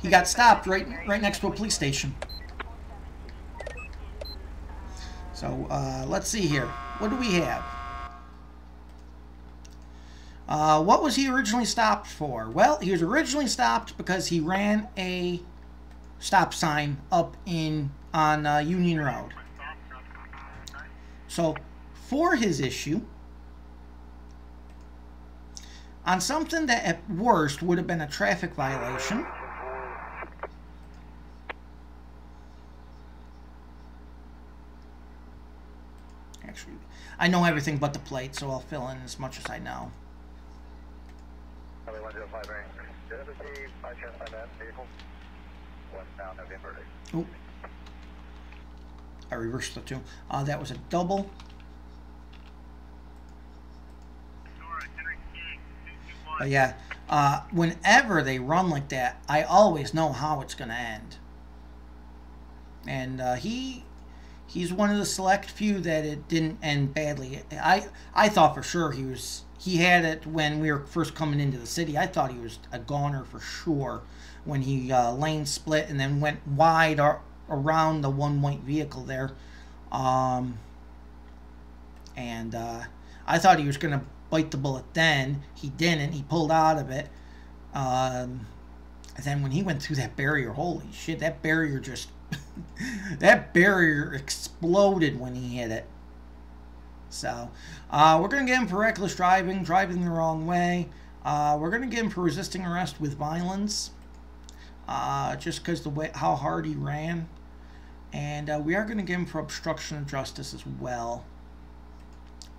got stopped right next to a police station. So let's see here. What do we have? What was he originally stopped for? Well, he was originally stopped because he ran a stop sign up on Union Road. So, for his issue, on something that at worst would have been a traffic violation, actually, I know everything but the plate, so I'll fill in as much as I know. Oh. I reversed the two. That was a double. But yeah, whenever they run like that, I always know how it's going to end. And he's one of the select few that it didn't end badly. I thought for sure he had it when we were first coming into the city. I thought he was a goner for sure when he lane split and then went wide around the one white vehicle there, and I thought he was going to bite the bullet then. He didn't. He pulled out of it, and then when he went through that barrier, holy shit, that barrier just that barrier exploded when he hit it. So we're going to get him for reckless driving the wrong way. We're going to get him for resisting arrest with violence, just because the way how hard he ran. And we are going to give him for obstruction of justice as well,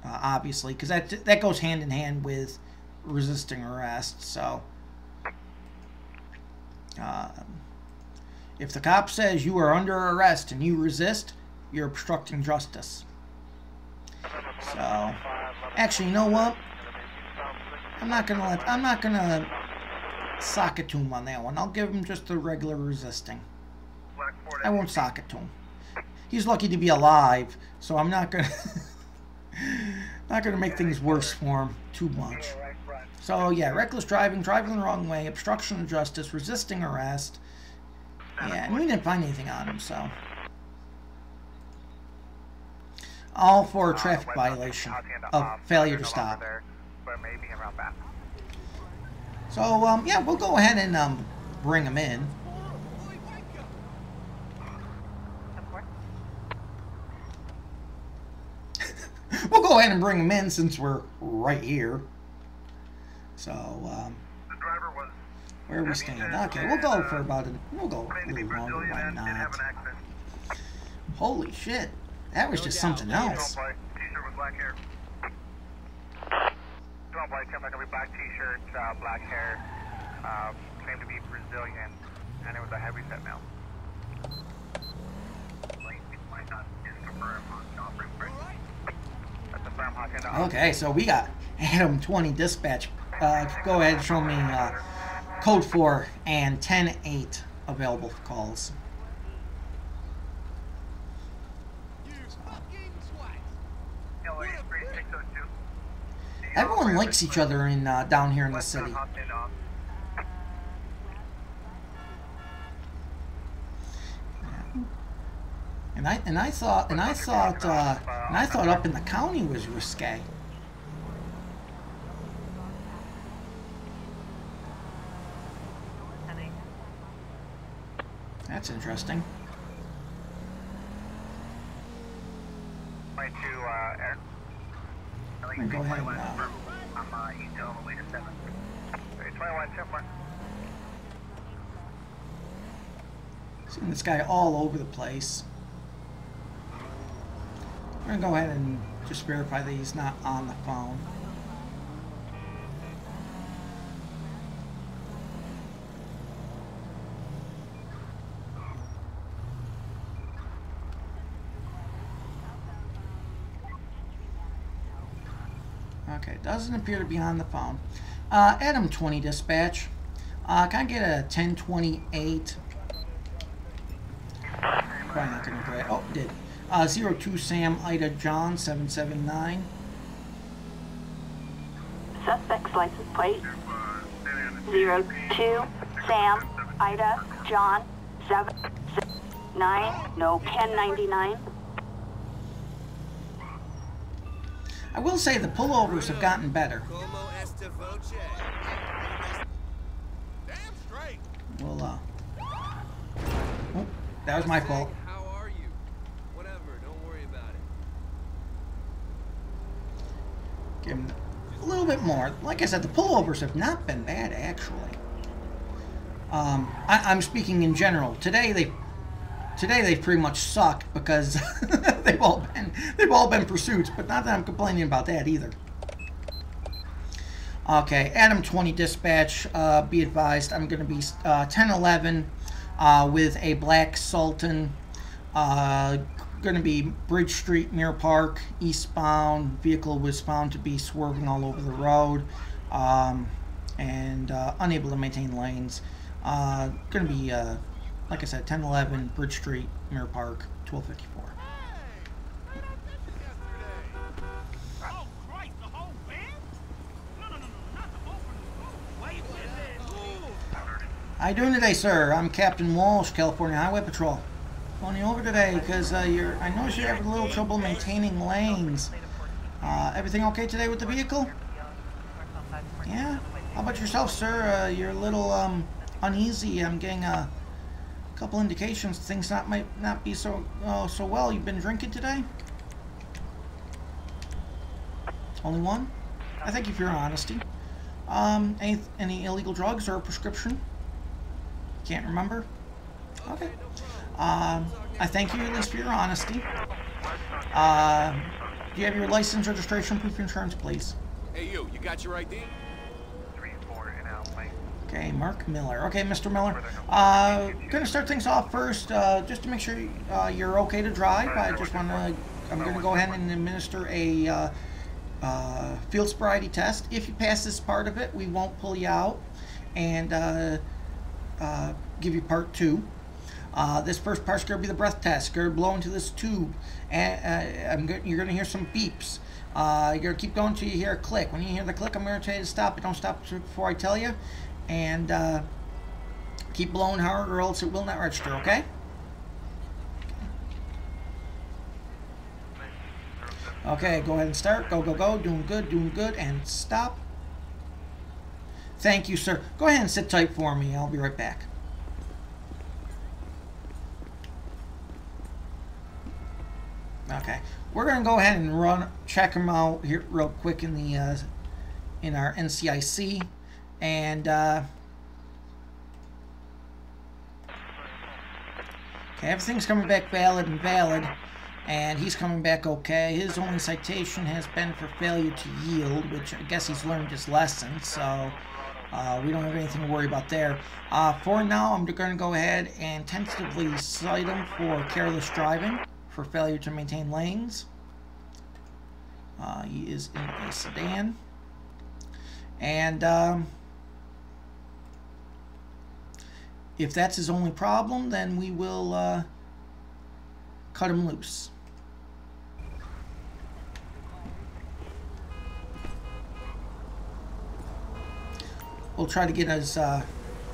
obviously, because that goes hand in hand with resisting arrest. So, if the cop says you are under arrest and you resist, you're obstructing justice. So, actually, you know what? I'm not gonna sock it to him on that one. I'll give him just the regular resisting. I won't sock it to him. He's lucky to be alive, so I'm not gonna make things worse for him too much. So yeah, reckless driving, driving the wrong way, obstruction of justice, resisting arrest. Yeah, and we didn't find anything on him, so. All for a traffic violation of failure to stop. So, yeah, we'll go ahead and bring him in. We'll go ahead and bring him in since we're right here. So, where are we staying? Okay, we'll go for about we'll go a little longer, why not? Holy shit, that was just something else. Black t-shirt, black hair, claimed to be Brazilian, and it was a heavy-set male. Okay, so we got Adam 20 dispatch. Go ahead and show me code 4 and 10-8 available for calls. Everyone likes each other in down here in the city. And I thought up in the county was risque. That's interesting. Go ahead and seeing this guy all over the place. I'm gonna go ahead and just verify that he's not on the phone. Okay, doesn't appear to be on the phone. Adam 20 dispatch. Can I get a 1028? Probably not gonna grab. Oh, did. 02 Sam Ida John 779. Suspect's license plate 02 Sam Ida John 779. No 1099. I will say the pullovers have gotten better. Well, oh, that was my fault. How are you? Whatever, don't worry about it. Give him a little bit more. Like I said, the pullovers have not been bad, actually. I'm speaking in general. Today they pretty much sucked because they've all been pursuits, but not that I'm complaining about that either. Okay, Adam 20 dispatch, be advised, I'm going to be 1011 with a black Sultan, going to be Bridge Street, Mirror Park, eastbound. Vehicle was found to be swerving all over the road and unable to maintain lanes. Going to be, like I said, 1011 Bridge Street, Mirror Park, 1254. How you doing today, sir? I'm Captain Walsh, California Highway Patrol. Pulling you over today because I noticed you're having a little trouble maintaining lanes. Everything okay today with the vehicle? Yeah? How about yourself, sir? You're a little uneasy. I'm getting a couple indications things might not be so well. You've been drinking today? Only one? I thank you for your honesty. Any illegal drugs or a prescription? Can't remember? Okay. I thank you at least for your honesty. Do you have your license, registration, proof of insurance, please? Hey you got your ID? Okay, Mark Miller. Okay, Mr. Miller. Gonna start things off first, just to make sure you're okay to drive. I'm gonna go ahead and administer a field sobriety test. If you pass this part of it, we won't pull you out and give you part 2. This first part's going to be the breath test. Going to blow into this tube, and you're going to hear some beeps. You're going to keep going until you hear a click. When you hear the click, I'm going to tell you to stop, but don't stop before I tell you. And keep blowing hard or else it will not register, okay? Okay, go ahead and start. Go, go, go. Doing good, and stop. Thank you, sir. Go ahead and sit tight for me. I'll be right back. Okay, we're going to go ahead and check them out here real quick in the in our NCIC, and okay, everything's coming back valid, and he's coming back okay. His only citation has been for failure to yield, which I guess he's learned his lesson, so we don't have anything to worry about there. For now, I'm going to go ahead and tentatively cite him for careless driving, for failure to maintain lanes. He is in a sedan. And if that's his only problem, then we will cut him loose. We'll try to get his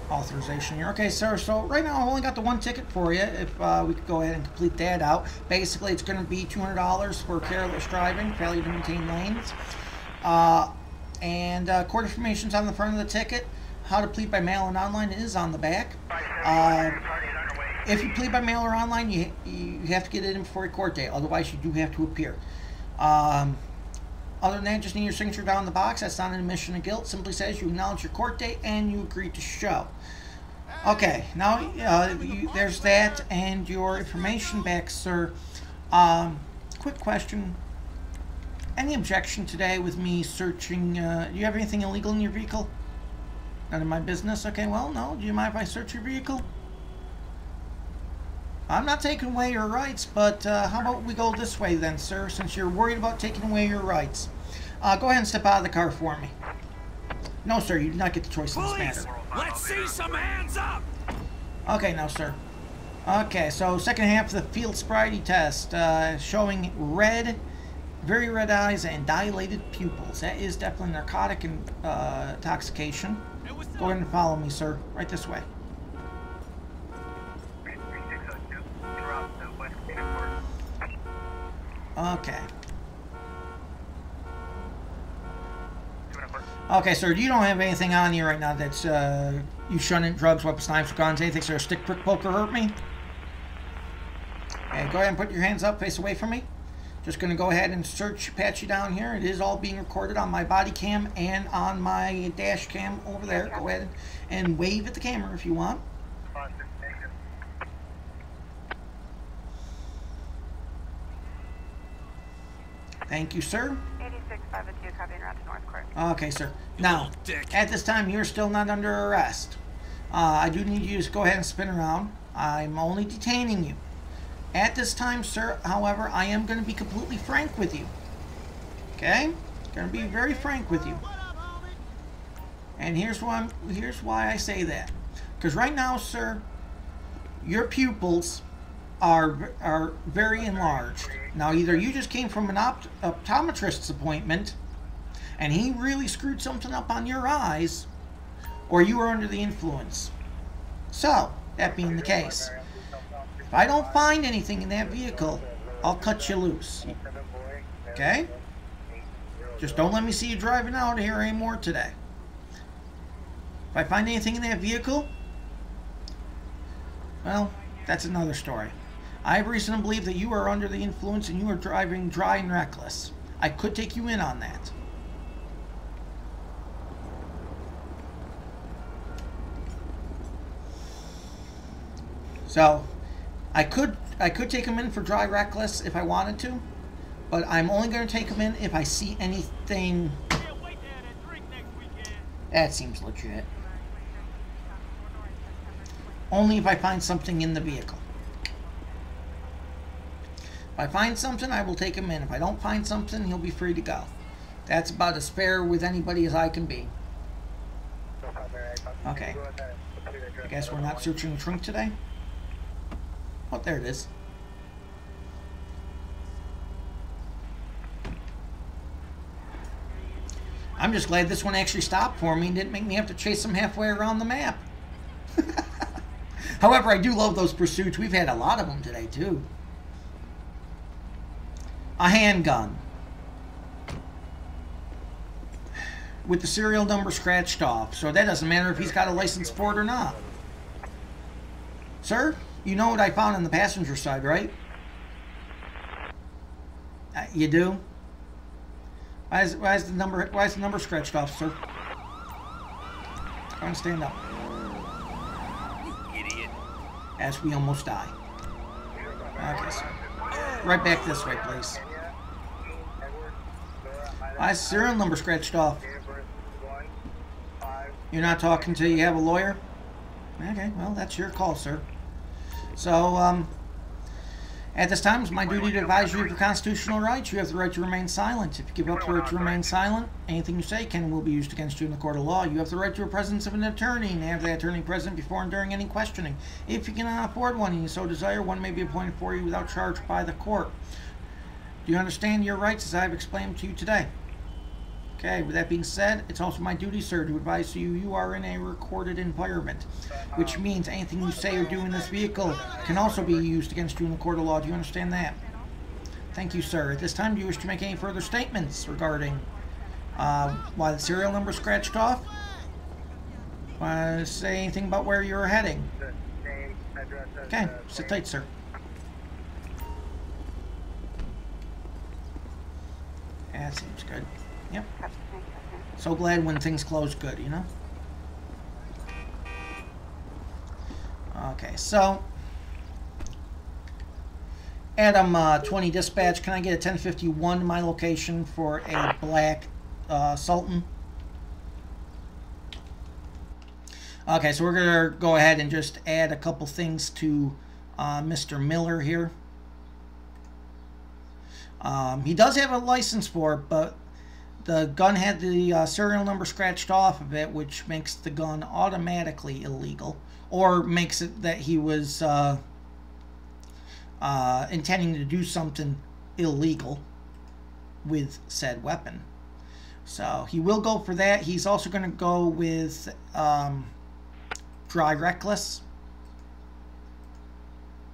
authorization here. Okay, sir, so right now I've only got the one ticket for you. If we could go ahead and complete that out. Basically, it's going to be $200 for careless driving, failure to maintain lanes. And court information's on the front of the ticket. How to plead by mail and online is on the back. If you plead by mail or online, you have to get it in before a court date. Otherwise, you do have to appear. Other than that, just need your signature down the box. That's not an admission of guilt. Simply says you acknowledge your court date and you agree to show. Okay, now there's that and your information back, sir. Quick question. Any objection today with me searching? Do you have anything illegal in your vehicle? None of my business. Okay, well, no. Do you mind if I search your vehicle? I'm not taking away your rights, but how about we go this way then, sir, since you're worried about taking away your rights. Go ahead and step out of the car for me. No, sir, you do not get the choice in this matter. Let's see some hands up! Okay, no, sir. Okay, so second half of the field sobriety test, showing red, very red eyes and dilated pupils. That is definitely narcotic and intoxication. Go ahead and follow me, sir. Right this way. Okay. Okay, sir, you don't have anything on you right now that's you shunning drugs, weapons, knives, guns, anything, sir. Stick, prick, poke, or hurt me? Okay, go ahead and put your hands up, face away from me. Just going to go ahead and search, pat you down here. It is all being recorded on my body cam and on my dash cam over there. Go ahead and wave at the camera if you want. Thank you, sir. 8652, copy en route to North Court. Okay, sir. Now, at this time, you're still not under arrest. I do need you to go ahead and spin around. I'm only detaining you. At this time, sir, however, I am going to be completely frank with you. Okay? Going to be very frank with you. And here's why I say that. Because right now, sir, your pupils are very enlarged. Now, either you just came from an optometrist's appointment and he really screwed something up on your eyes, or you were under the influence. So, that being the case, if I don't find anything in that vehicle, I'll cut you loose. Okay? Just don't let me see you driving out of here anymore today. If I find anything in that vehicle, well, that's another story. I have reason to believe that you are under the influence and you are driving dry and reckless. I could take you in on that. So, I could take him in for dry reckless if I wanted to, but I'm only going to take him in if I see anything that seems legit. Only if I find something in the vehicle. If I find something, I will take him in. If I don't find something, he'll be free to go. That's about as fair with anybody as I can be. Okay. I guess we're not searching the trunk today? Oh, there it is. I'm just glad this one actually stopped for me and didn't make me have to chase him halfway around the map. However, I do love those pursuits. We've had a lot of them today, too. A handgun. With the serial number scratched off. So that doesn't matter if he's got a license for it or not. Sir, you know what I found on the passenger side, right? You do? Why is the number scratched off, sir? Go and stand up. You idiot. As we almost die. Okay, sir. Right back this way, please. Why is the serial number scratched off? You're not talking till you have a lawyer? Okay, well, that's your call, sir. So, at this time, it's my duty to advise you of your constitutional rights. You have the right to remain silent. If you give up the right to remain silent, anything you say can and will be used against you in the court of law. You have the right to a presence of an attorney and have that attorney present before and during any questioning. If you cannot afford one and you so desire, one may be appointed for you without charge by the court. Do you understand your rights as I have explained to you today? Okay, with that being said, it's also my duty, sir, to advise you are in a recorded environment, which means anything you say or do in this vehicle can also be used against you in the court of law. Do you understand that? Thank you, sir. At this time, do you wish to make any further statements regarding why the serial number scratched off? Want to say anything about where you're heading? Okay, sit tight, sir. That seems good. Yep. So glad when things close good, you know? Okay, so Adam 20 dispatch, can I get a 1051 to my location for a black Sultan? Okay, so we're going to go ahead and just add a couple things to Mr. Miller here. He does have a license for it, but the gun had the serial number scratched off of it, which makes the gun automatically illegal, or makes it that he was intending to do something illegal with said weapon. So he will go for that. He's also going to go with dry reckless.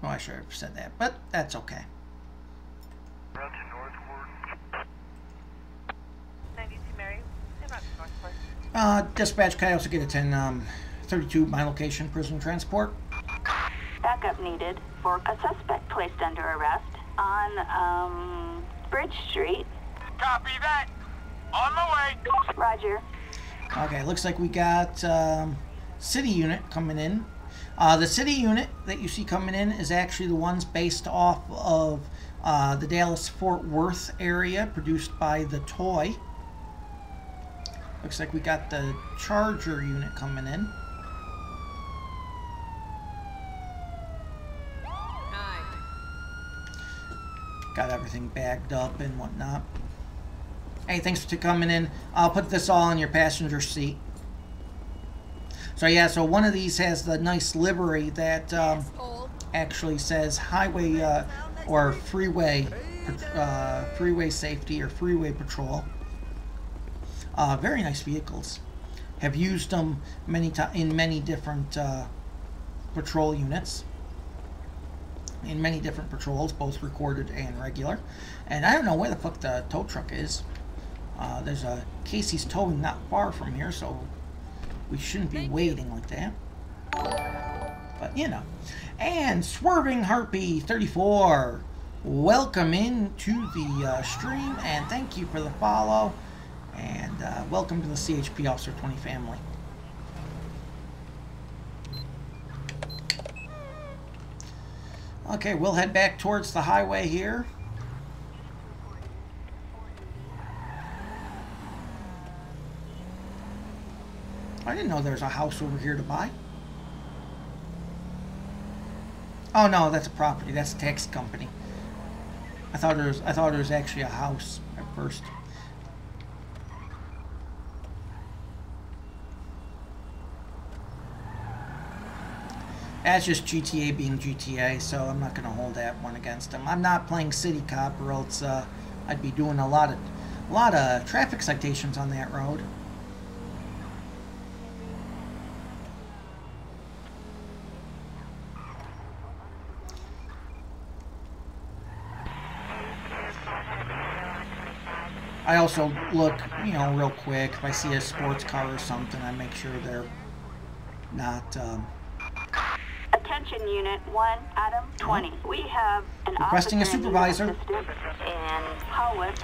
Oh, I should have said that, but that's okay. 92 Mary, about northward. Dispatch, can I also get a 1032 my location, prison transport? Backup needed for a suspect placed under arrest on Bridge Street. Copy that. On my way. Roger. Okay, looks like we got city unit coming in. The city unit that you see coming in is actually the ones based off of the Dallas-Fort Worth area, produced by the Toy. Looks like we got the Charger unit coming in. Got everything bagged up and whatnot. Hey, thanks for coming in. I'll put this all in your passenger seat. So yeah, so one of these has the nice livery that actually says highway or freeway safety or freeway patrol. Very nice vehicles. Have used them in many different patrol units. In many different patrols, both recorded and regular. And I don't know where the fuck the tow truck is. There's a Casey's Towing not far from here, so we shouldn't be waiting like that. But, you know. And Swerving Harpy 34, welcome into the stream, and thank you for the follow. And welcome to the CHP Officer 20 family. Okay, we'll head back towards the highway here. I didn't know there was a house over here to buy. Oh no, that's a property. That's a taxi company. I thought it was actually a house at first. That's just GTA being GTA, so I'm not going to hold that one against them. I'm not playing City Cop, or else I'd be doing a lot A lot of traffic citations on that road. I also look, you know, real quick. If I see a sports car or something, I make sure they're not... Attention Unit 1, Adam 20. We have an requesting a supervisor. And Howard.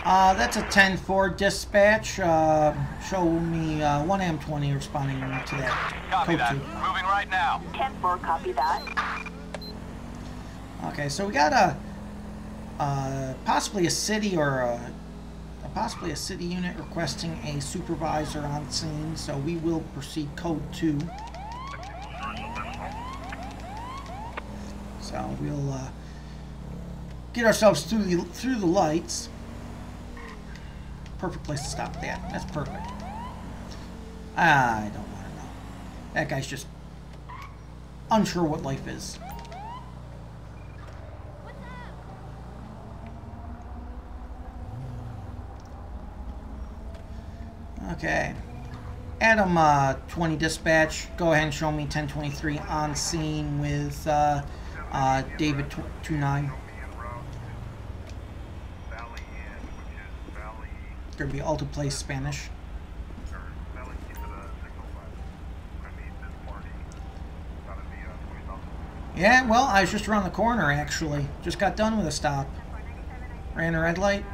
That's a 10-4 dispatch. Show me 1 AM20 responding to that. Copy that. 2. Moving right now. 10-4, copy that. Okay, so we got a possibly a city or possibly a city unit requesting a supervisor on scene. So we will proceed code 2. So we'll get ourselves through the lights. Perfect place to stop that. That's perfect. I don't want to know. That guy's just unsure what life is. Okay. Adam 20 dispatch. Go ahead and show me 1023 on scene with David 29. Gonna be Alta Place Spanish. Yeah, well, I was just around the corner actually. Just got done with a stop. Ran a red light.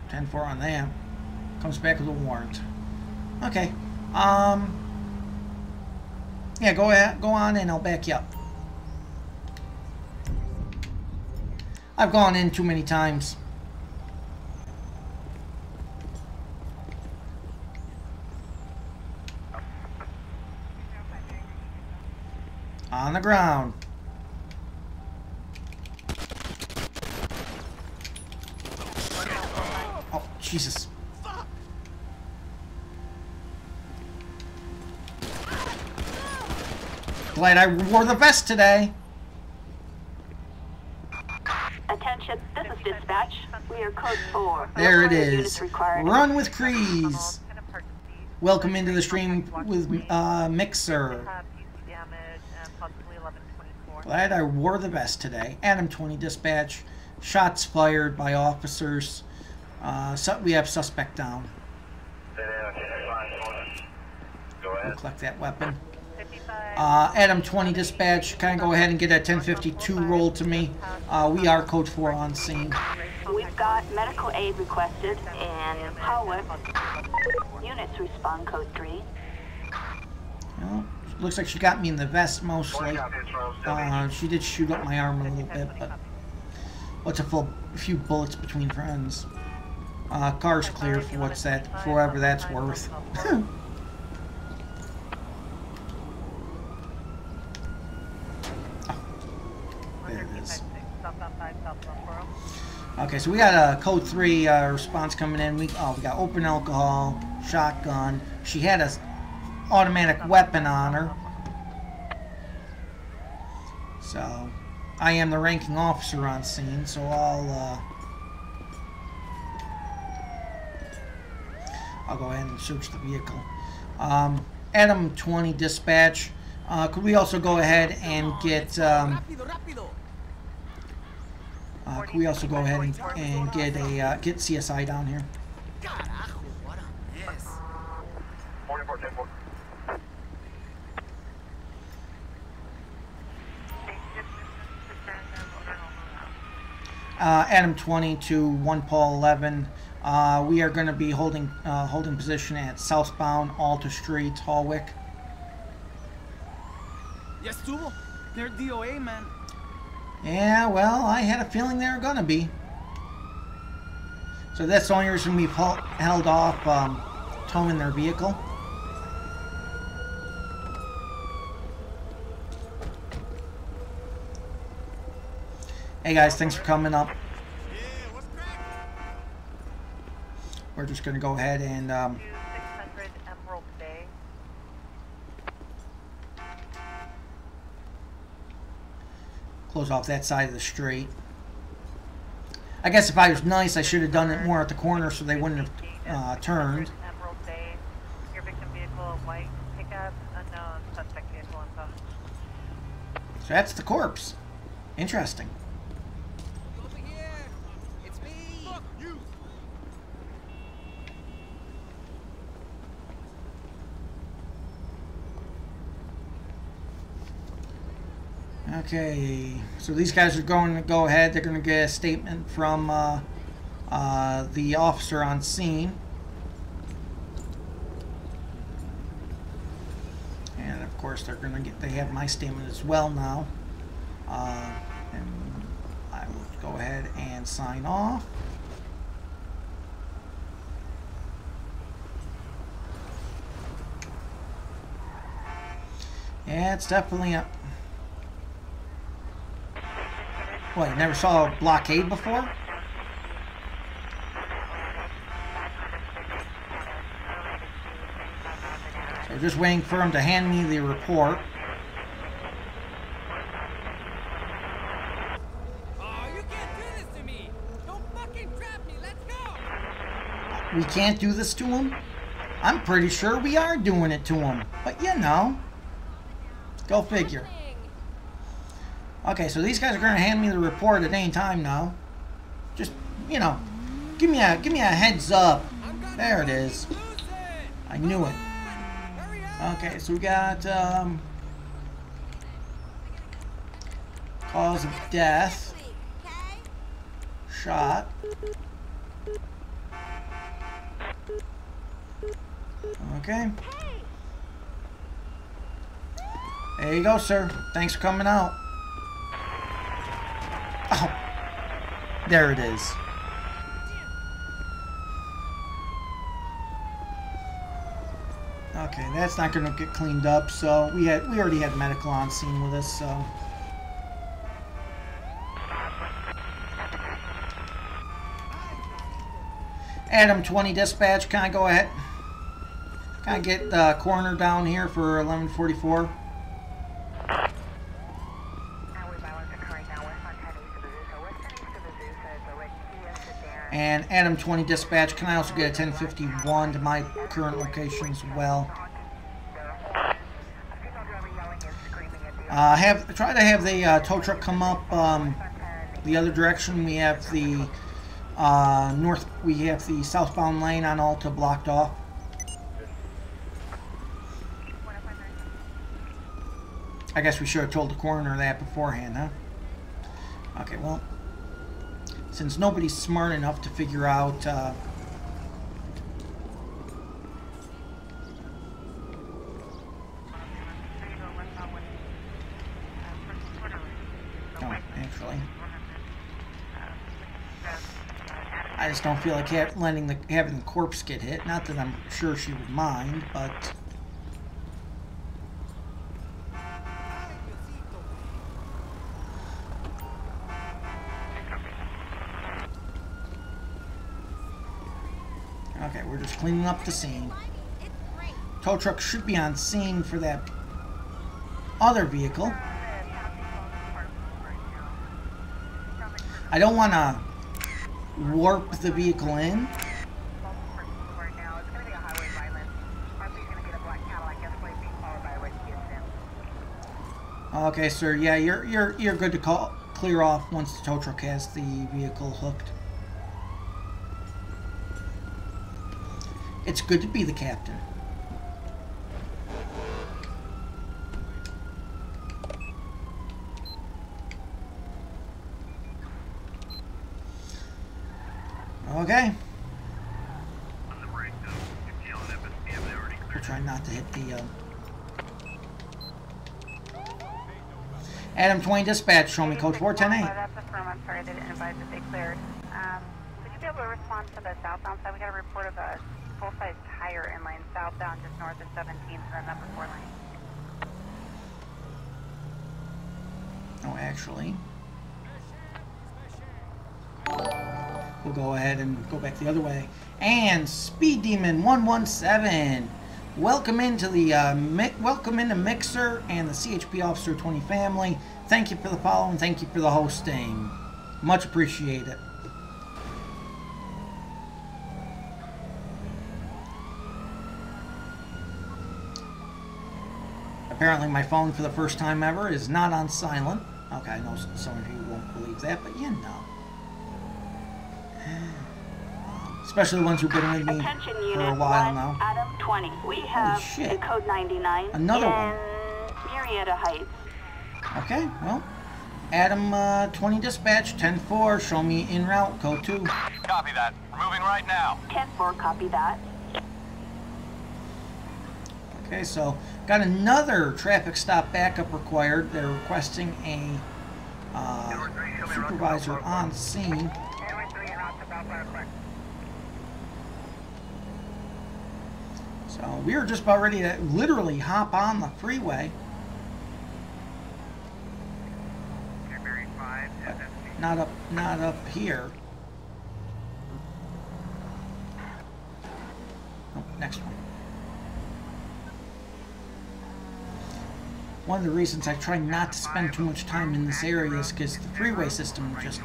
10-4 on that. Comes back with a warrant. Okay. Yeah, go on and I'll back you up. I've gone in too many times. On the ground. Oh, Jesus. Glad I wore the vest today. Attention, this is dispatch. We are code 4. There it is. Run with Crease. Welcome into the stream with Mixer. Glad I wore the vest today. Adam 20 dispatch. Shots fired by officers. We have suspect down. We'll collect that weapon. Adam 20 dispatch, kind of go ahead and get a 1052 roll to me. We are code 4 on scene. We've got medical aid requested and Howard. Units respond code 3. Well, looks like she got me in the vest mostly. She did shoot up my arm a little bit, but what's a few bullets between friends? Car's clear for whatever that's worth. Okay, so we got a code 3 response coming in. We got open alcohol, shotgun. She had a automatic weapon on her. So I am the ranking officer on scene, so I'll go ahead and search the vehicle. Adam 20 dispatch. Could we also go ahead and get could we also go ahead and get a get CSI down here? Adam 20 to 1 Paul 11. We are going to be holding position at southbound Alta Street, Hallwick. Yes, estuvo. They're DOA, man. Yeah, well, I had a feeling they were going to be. So that's the only reason we've held off towing their vehicle. Hey guys, thanks for coming up. We're just going to go ahead and 600 Emerald Bay. close off that side of the street. I guess if I was nice, I should have done it more at the corner so they wouldn't have turned. Emerald Bay. Your victim vehicle, white pickup, unknown suspect vehicle info. So that's the corpse. Interesting. Over here. It's me. Fuck you. Okay, so these guys are going to go ahead. They're going to get a statement from the officer on scene. And of course they're going to get, they have my statement as well now. And I will go ahead and sign off. Yeah, it's definitely a... What, you never saw a blockade before? So just waiting for him to hand me the report. Oh, you can't do this to me. Don't fucking trap me. Let's go. We can't do this to him? I'm pretty sure we are doing it to him. But you know. Go figure. Okay, so these guys are going to hand me the report at any time now. Just, you know, give me a heads up. There it is. I knew it. Okay, so we got cause of death. Shot. Okay. There you go, sir. Thanks for coming out. Oh, there it is. Okay, that's not going to get cleaned up. So we already had medical on scene with us. So Adam 20 dispatch, can I go ahead? Can I get the coroner down here for 1144? And Adam 20 dispatch, can I also get a 1051 to my current location as well? Try to have the tow truck come up the other direction. We have the we have the southbound lane on Alta blocked off. I guess we should have told the coroner that beforehand, huh? Okay, well, since nobody's smart enough to figure out oh, actually, I just don't feel like having the corpse get hit. Not that I'm sure she would mind, but okay, we're just cleaning up the scene. Tow truck should be on scene for that other vehicle. I don't want to warp the vehicle in. Okay, sir. Yeah, you're good to clear off once the tow truck has the vehicle hooked. It's good to be the captain. Okay. We'll try not to hit the Adam 20 dispatch, show me code 410A. That's the firm. I'm sorry they didn't advise that they cleared. Would you be able to respond to the southbound side? We got a report of a full-size tire in lane southbound just north of 17th and the number 4 lane. Oh, actually, we'll go ahead and go back the other way. And Speed Demon 117, welcome into the welcome into Mixer and the CHP Officer 20 family. Thank you for the follow and thank you for the hosting. Much appreciated. Apparently my phone, for the first time ever, is not on silent. Okay, I know some of you won't believe that, but you know. Especially the ones who've been with me for a while now. Adam 20. We have a code 99 Another in one. Marietta Heights. Okay, well, Adam 20 dispatch, 10-4, show me en route, code 2. Copy that. We're moving right now. 10-4, copy that. Okay, so got another traffic stop backup required. They're requesting a supervisor on scene. So we are just about ready to literally hop on the freeway. Not up here. Oh, next one. One of the reasons I try not to spend too much time in this area is because the freeway system just,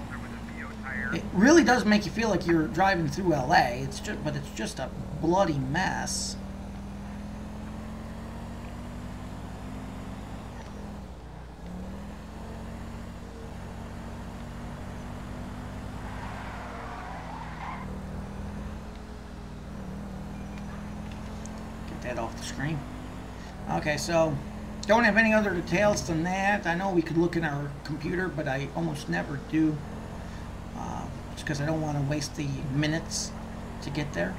it really does make you feel like you're driving through LA. But it's just a bloody mess. Get that off the screen. Okay, so don't have any other details than that. I know we could look in our computer, but I almost never do. Just because I don't want to waste the minutes to get there.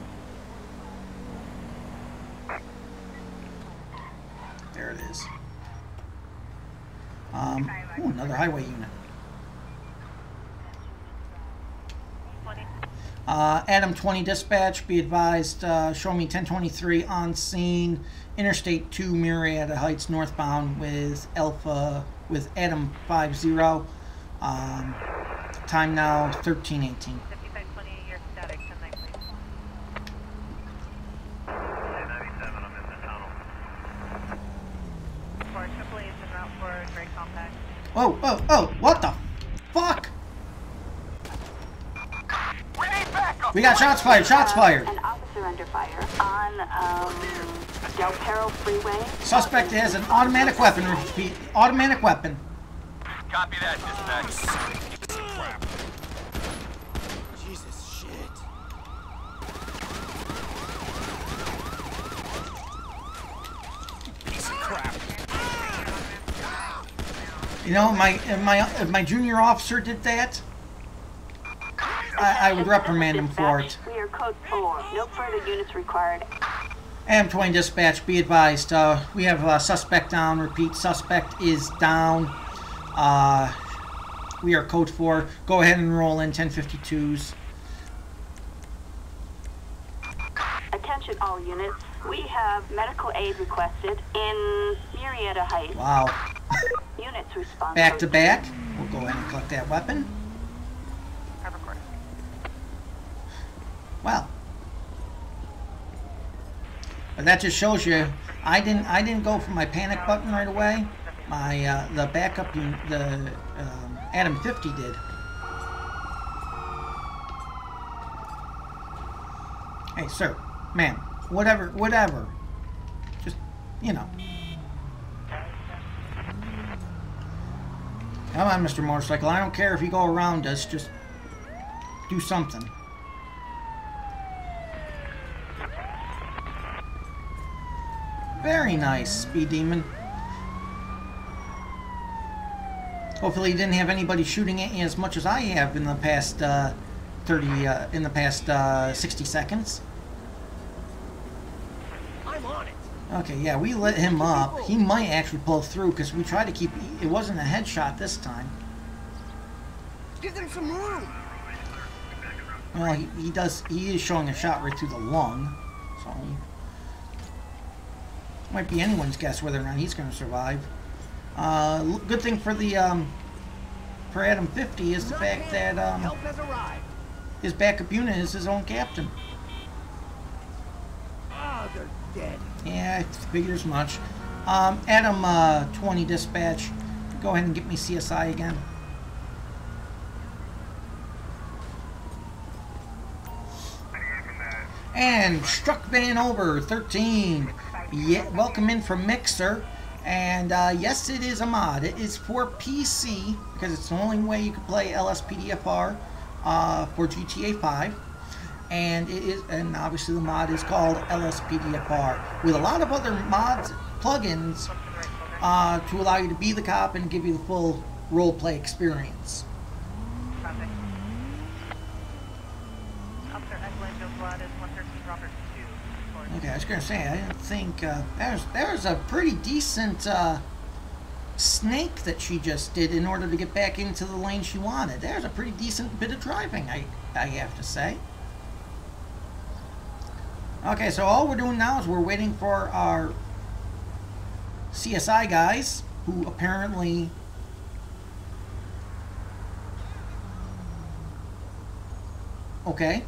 There it is. Ooh, another highway unit. Adam 20 dispatch, be advised, show me 1023 on scene, Interstate 2 Marietta Heights northbound with Adam 50. Time now 13:18. 5520, you're static, 10-9, please. 97, I'm in the tunnel. For Tripoli, it's en route for Great Compact. Oh, what the fuck? We need backup. We got shots fired. An officer under fire on Del Perro Freeway. Suspect has an automatic weapon. Repeat, automatic weapon. Copy that, dispatch. Jesus shit. Piece of crap. You know, if my junior officer did that, I would reprimand him for it. We are code 4. No further units required. Adam 20 dispatch, be advised. We have a suspect down. Repeat, suspect is down. We are code 4. Go ahead and roll in 1052s. Attention all units. We have medical aid requested in Marietta Heights. Wow. Units respond. Back to back. We'll go ahead and collect that weapon. Wow. But that just shows you, I didn't go for my panic button right away. My the backup unit, the Adam 50 did. Hey, sir, ma'am, whatever. Just, you know. Come on, Mr. Motorcycle. I don't care if you go around us. Just do something. Very nice, Speed Demon. Hopefully you didn't have anybody shooting at you as much as I have in the past 60 seconds. I'm on it. Okay, yeah, we lit him up. He might actually pull through because we tried to keep... It wasn't a headshot this time. Give them some room. Well, he is showing a shot right through the lung. So... Might be anyone's guess whether or not he's going to survive. Good thing for the for Adam 50 is the fact that Help has arrived. his backup unit is his own captain. Oh, they're dead. Yeah, I figured as much. Adam 20 dispatch, go ahead and get me CSI again. And struck van over 13. Yeah, welcome in from Mixer. And yes, it is a mod. It is for PC because it's the only way you can play LSPDFR for GTA 5. And it is, and obviously the mod is called LSPDFR with a lot of other mods, plugins to allow you to be the cop and give you the full roleplay experience. Okay, I was going to say, I didn't think, there's a pretty decent snake that she just did in order to get back into the lane she wanted. There's a pretty decent bit of driving, I have to say. Okay, so all we're doing now is we're waiting for our CSI guys, who apparently... Okay,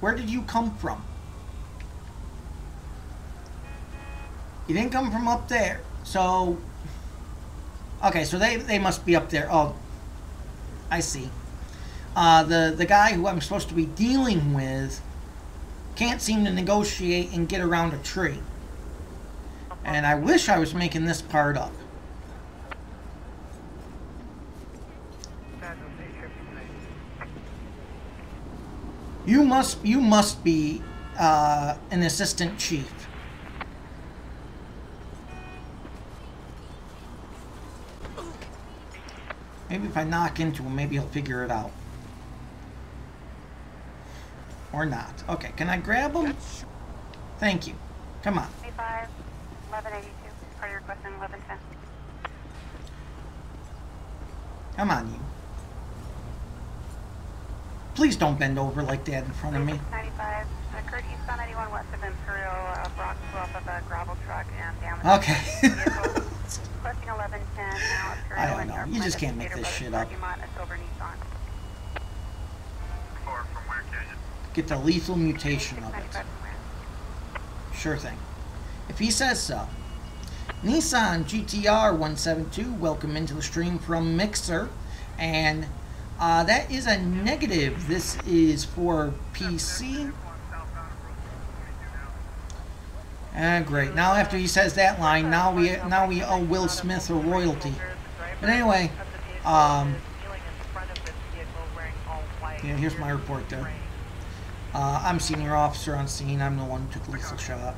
where did you come from? You didn't come from up there, so... Okay, so they must be up there. Oh, I see. The guy who I'm supposed to be dealing with can't seem to negotiate and get around a tree. And I wish I was making this part up. You must be an assistant chief. Maybe if I knock into him, maybe he'll figure it out. Or not. Okay, can I grab him? Thank you. Come on. 25, 1182. Are you requesting 1110? Come on, you. Please don't bend over like that in front of me. 95. Occurred eastbound 91 west of Imperial, Bronx, off of a gravel truck and damaged. Okay. Requesting 1110 now. I don't know. You just can't make this shit up. Get the lethal mutation of it. Sure thing. If he says so. Nissan GTR 172, welcome into the stream from Mixer. And that is a negative. This is for PC. Great. Now after he says that line, now we owe Will Smith a royalty. But anyway, yeah, here's my report there. I'm senior officer on scene. I'm the one who took the lethal shot.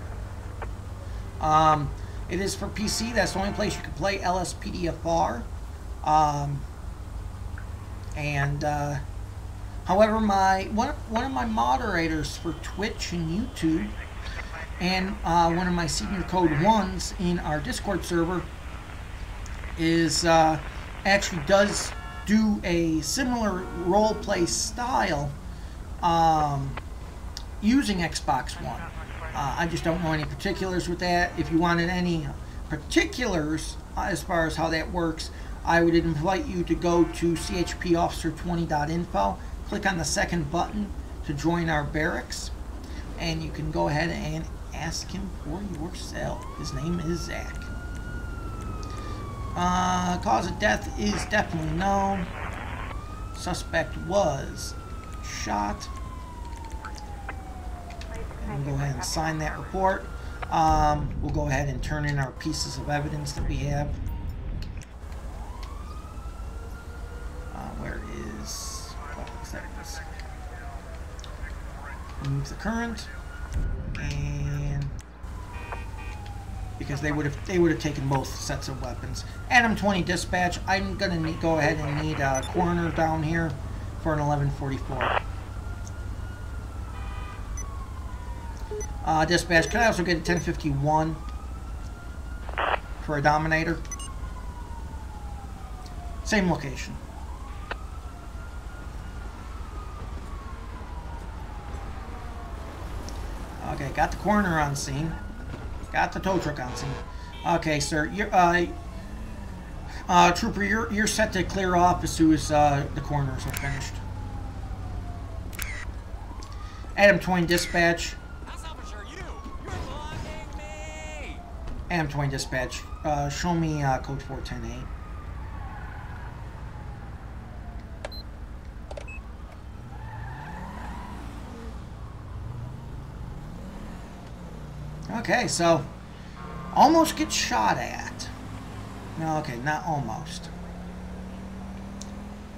It is for PC. That's the only place you can play LSPDFR. However, one of my moderators for Twitch and YouTube, and one of my senior code 1s in our Discord server is actually does do a similar roleplay style using Xbox One. I just don't know any particulars with that. If you wanted any particulars as far as how that works, I would invite you to go to chpofficer20.info, click on the second button to join our barracks, and you can go ahead and ask him for yourself. His name is Zach. Cause of death is definitely known. Suspect was shot. And we'll go ahead and sign that report. We'll go ahead and turn in our pieces of evidence that we have. Where is... Remove the current. And... because they would have taken both sets of weapons. Adam 20 dispatch. I'm gonna go ahead and need a coroner down here for an 1144. Dispatch, can I also get a 1051 for a Dominator? Same location. Okay, got the coroner on scene. Got the tow truck on scene. Okay, sir. You're, Trooper, you're set to clear off as soon as the coroners are finished. Adam 20 dispatch. Adam 20 dispatch. Show me code 4108. Okay, so almost get shot at. No, okay, not almost.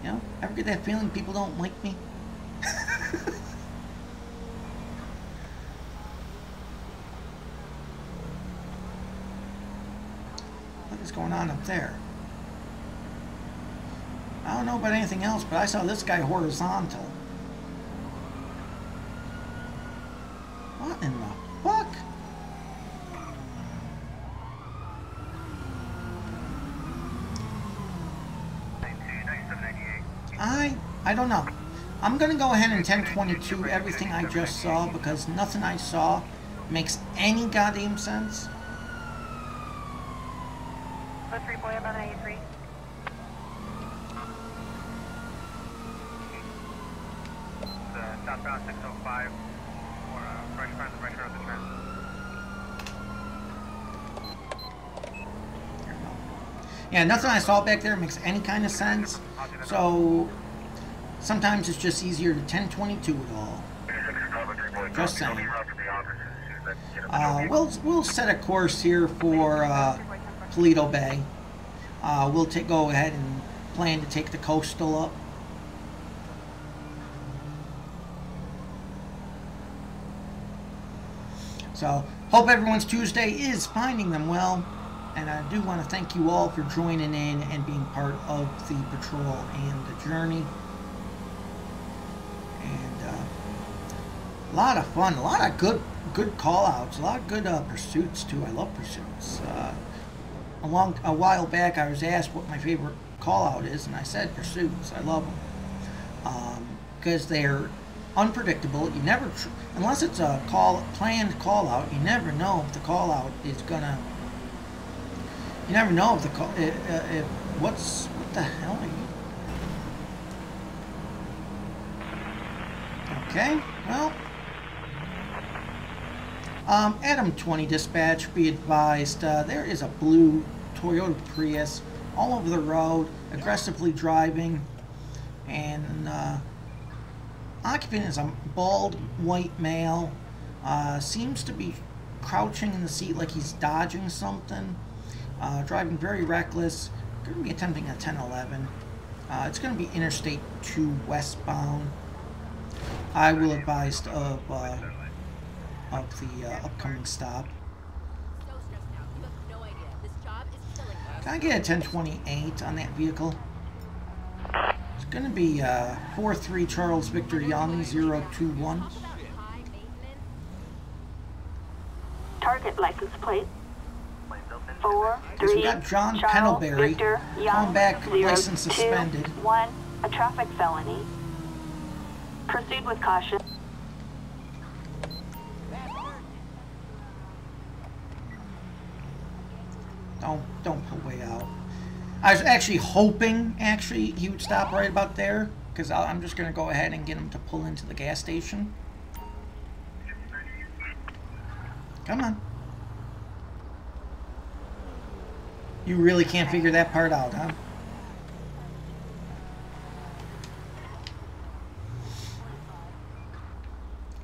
You know, ever get that feeling people don't like me? What is going on up there? I don't know about anything else, but I saw this guy horizontal. What in the fuck? I don't know. I'm going to go ahead and 1022 everything I just saw because nothing I saw makes any goddamn sense. 03 boy about 93. Southbound 605 or fresh front the pressure of the trend. Yeah, nothing I saw back there makes any kind of sense. So sometimes it's just easier to 1022 it all. Just saying. We'll set a course here for Toledo Bay. We'll go ahead and plan to take the coastal up. So, hope everyone's Tuesday is finding them well. And I do want to thank you all for joining in and being part of the patrol and the journey. And a lot of fun, a lot of good call-outs, a lot of good pursuits too. I love pursuits. A while back I was asked what my favorite call-out is, and I said pursuits. I love them because they're unpredictable. You never, unless it's a planned call-out, you never know if the call-out is gonna. You never know if the call. What the hell are you? Okay, well. Adam 20 dispatch, be advised, there is a blue Toyota Prius all over the road, aggressively driving, and occupant is a bald white male, seems to be crouching in the seat like he's dodging something, driving very reckless, going to be attempting a 1011. It's going to be Interstate 2 westbound. I will advise of the upcoming stop. Can I get a 1028 on that vehicle? It's going to be 43 Charles Victor Young 021. Target license plate 43. So we got John Pendlebury going back, license suspended. 1, a traffic felony. Proceed with caution. Don't pull way out. I was actually hoping he would stop right about there because I'm just going to go ahead and get him to pull into the gas station. Come on. You really can't figure that part out, huh?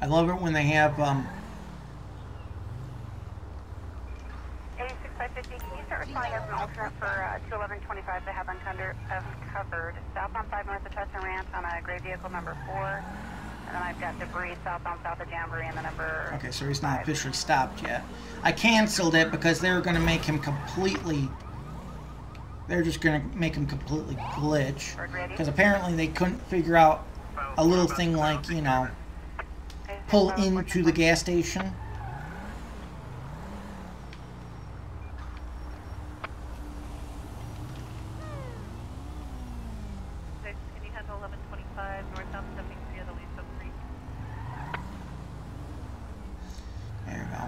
I love it when they have 86550, can you start responding as an alternate for 21125 they have uncovered southbound 5 north of Tustin Ranch on a gray vehicle number 4, and then I've got debris southbound south of Jamboree and the number. Okay, so he's not officially stopped yet. I canceled it because they were going to make him completely. They're just going to make him completely glitch because apparently they couldn't figure out a little thing like, you know, pull into the gas station. Can you handle 1125 northbound 73 of the Lisa Creek? There you go.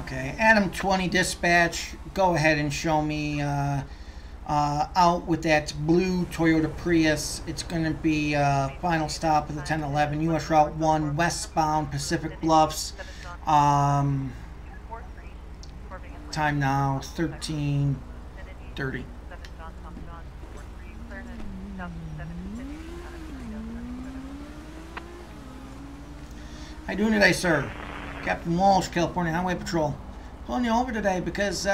Okay, Adam 20 dispatch, go ahead and show me out with that blue Toyota Prius. It's going to be final stop of the 1011, US Route 1, westbound, Pacific Bluffs. Time now, 13:30. How you doing today, sir? Captain Walsh, California Highway Patrol. Pulling you over today because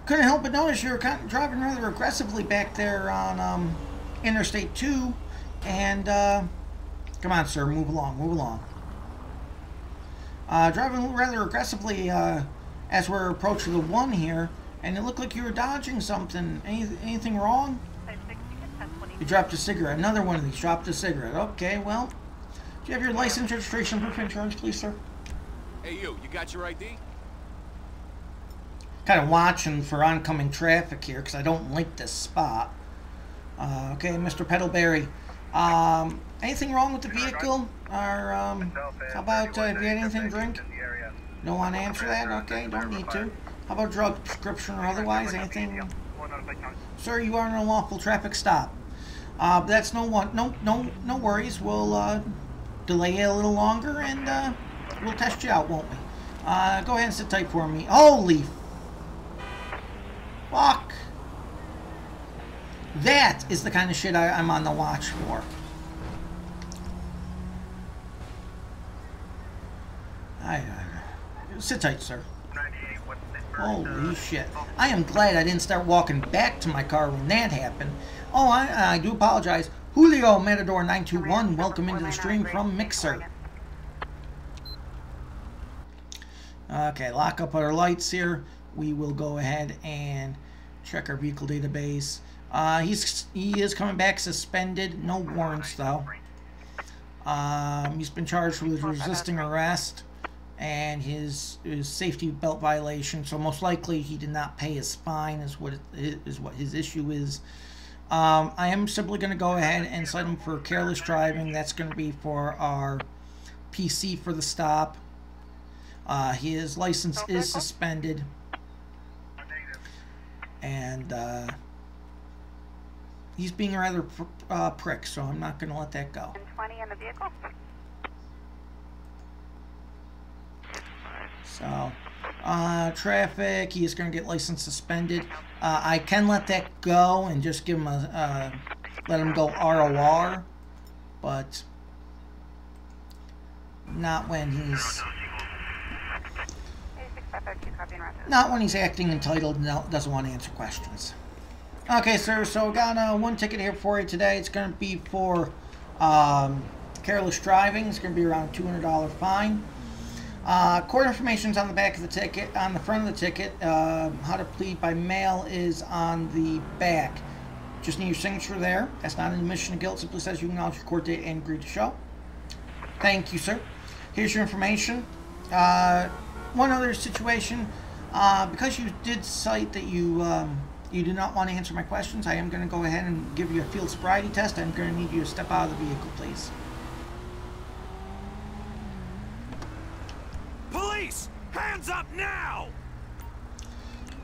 couldn't help but notice you were kind of driving rather aggressively back there on Interstate 2. And come on, sir, move along, move along. Driving rather aggressively as we're approaching the 1 here, and it looked like you were dodging something. Anything wrong? You dropped a cigarette. Another one of these dropped a cigarette. Okay, well, do you have your license, registration, proof of insurance, please, sir? Hey, you got your ID? Kind of watching for oncoming traffic here because I don't like this spot. Okay, Mr. Peddleberry. Anything wrong with the vehicle? Or, how about, have you had anything to drink? Don't want to answer that? Okay, don't need to. How about drug prescription or otherwise? Anything? Sir, you are in an unlawful traffic stop. That's no worries. We'll, delay you a little longer and, we'll test you out, won't we? Go ahead and sit tight for me. Holy fuck! That is the kind of shit I'm on the watch for. Sit tight, sir. Holy shit. I am glad I didn't start walking back to my car when that happened. Oh, I do apologize. Julio Matador 921, welcome into the stream from Mixer. Okay, lock up our lights here. We will go ahead and check our vehicle database. He is coming back suspended. No warrants, though. He's been charged with resisting arrest and his safety belt violation. So most likely he did not pay his fine is what his issue is. I am simply going to go ahead and cite him for careless driving. That's going to be for our PC for the stop. His license is suspended. And he's being a rather prick, so I'm not going to let that go. 20 in the vehicle. So, traffic, he is going to get license suspended. I can let that go and just give him let him go ROR, but not when he's acting entitled and doesn't want to answer questions. Okay, sir, so I got one ticket here for you today. It's going to be for careless driving. It's going to be around a $200 fine. Court information is on the back of the ticket. On the front of the ticket, how to plead by mail is on the back. Just need your signature there. That's not an admission of guilt. Simply says you acknowledge your court date and agree to show. Thank you, sir. Here's your information. One other situation. Because you did cite that you do not want to answer my questions, I am going to go ahead and give you a field sobriety test. I'm going to need you to step out of the vehicle, please. Police! Hands up now!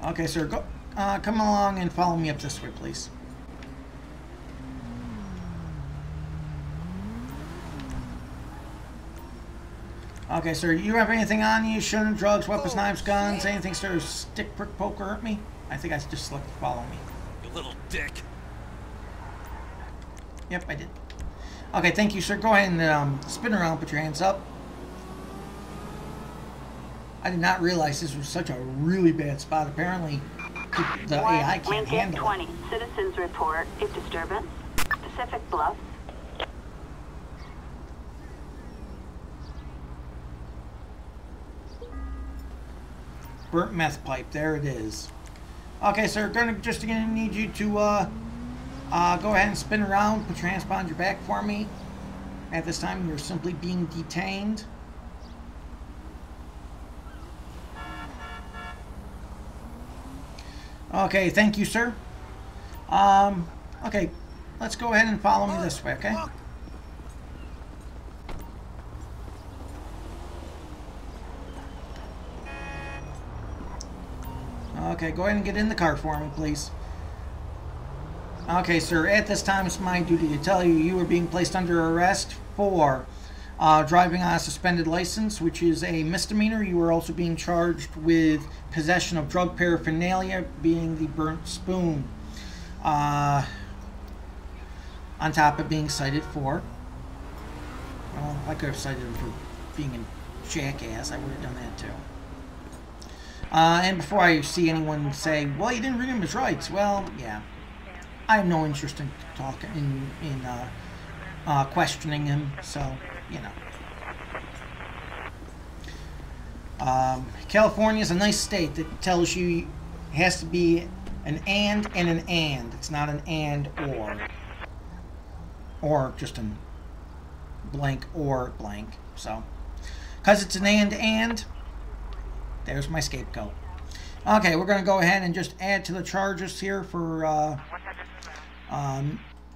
Okay, sir. Go. Come along and follow me up this way, please. Okay, sir. You have anything on you? Shooting, drugs, weapons, knives, guns, anything, sir? Stick, prick, poke, or hurt me? I think I just selected follow me. You little dick. Yep, I did. Okay, thank you, sir. Go ahead and spin around. Put your hands up. I did not realize this was such a really bad spot. Apparently, the AI can't handle 20. it. Citizens report a disturbance. Pacific Bluff. Burnt meth pipe. There it is. Okay, sir. Just gonna need you to go ahead and spin around. Put your hands behind your back for me. At this time, you're simply being detained. Okay, thank you, sir. Okay, let's go ahead and follow me this way, okay? Okay, go ahead and get in the car for me, please. Okay, sir, at this time, it's my duty to tell you you are being placed under arrest for driving on a suspended license, which is a misdemeanor. You are also being charged with possession of drug paraphernalia, being the burnt spoon. On top of being cited for, well, I could have cited him for being a jackass, I would have done that too. And before I see anyone say, well, you didn't read him his rights, well, yeah. I have no interest in talking, in questioning him, so, you know. California is a nice state that tells you it has to be an and an and. It's not an and or just a blank or blank. So, because it's an and, there's my scapegoat. Okay, we're going to go ahead and just add to the charges here for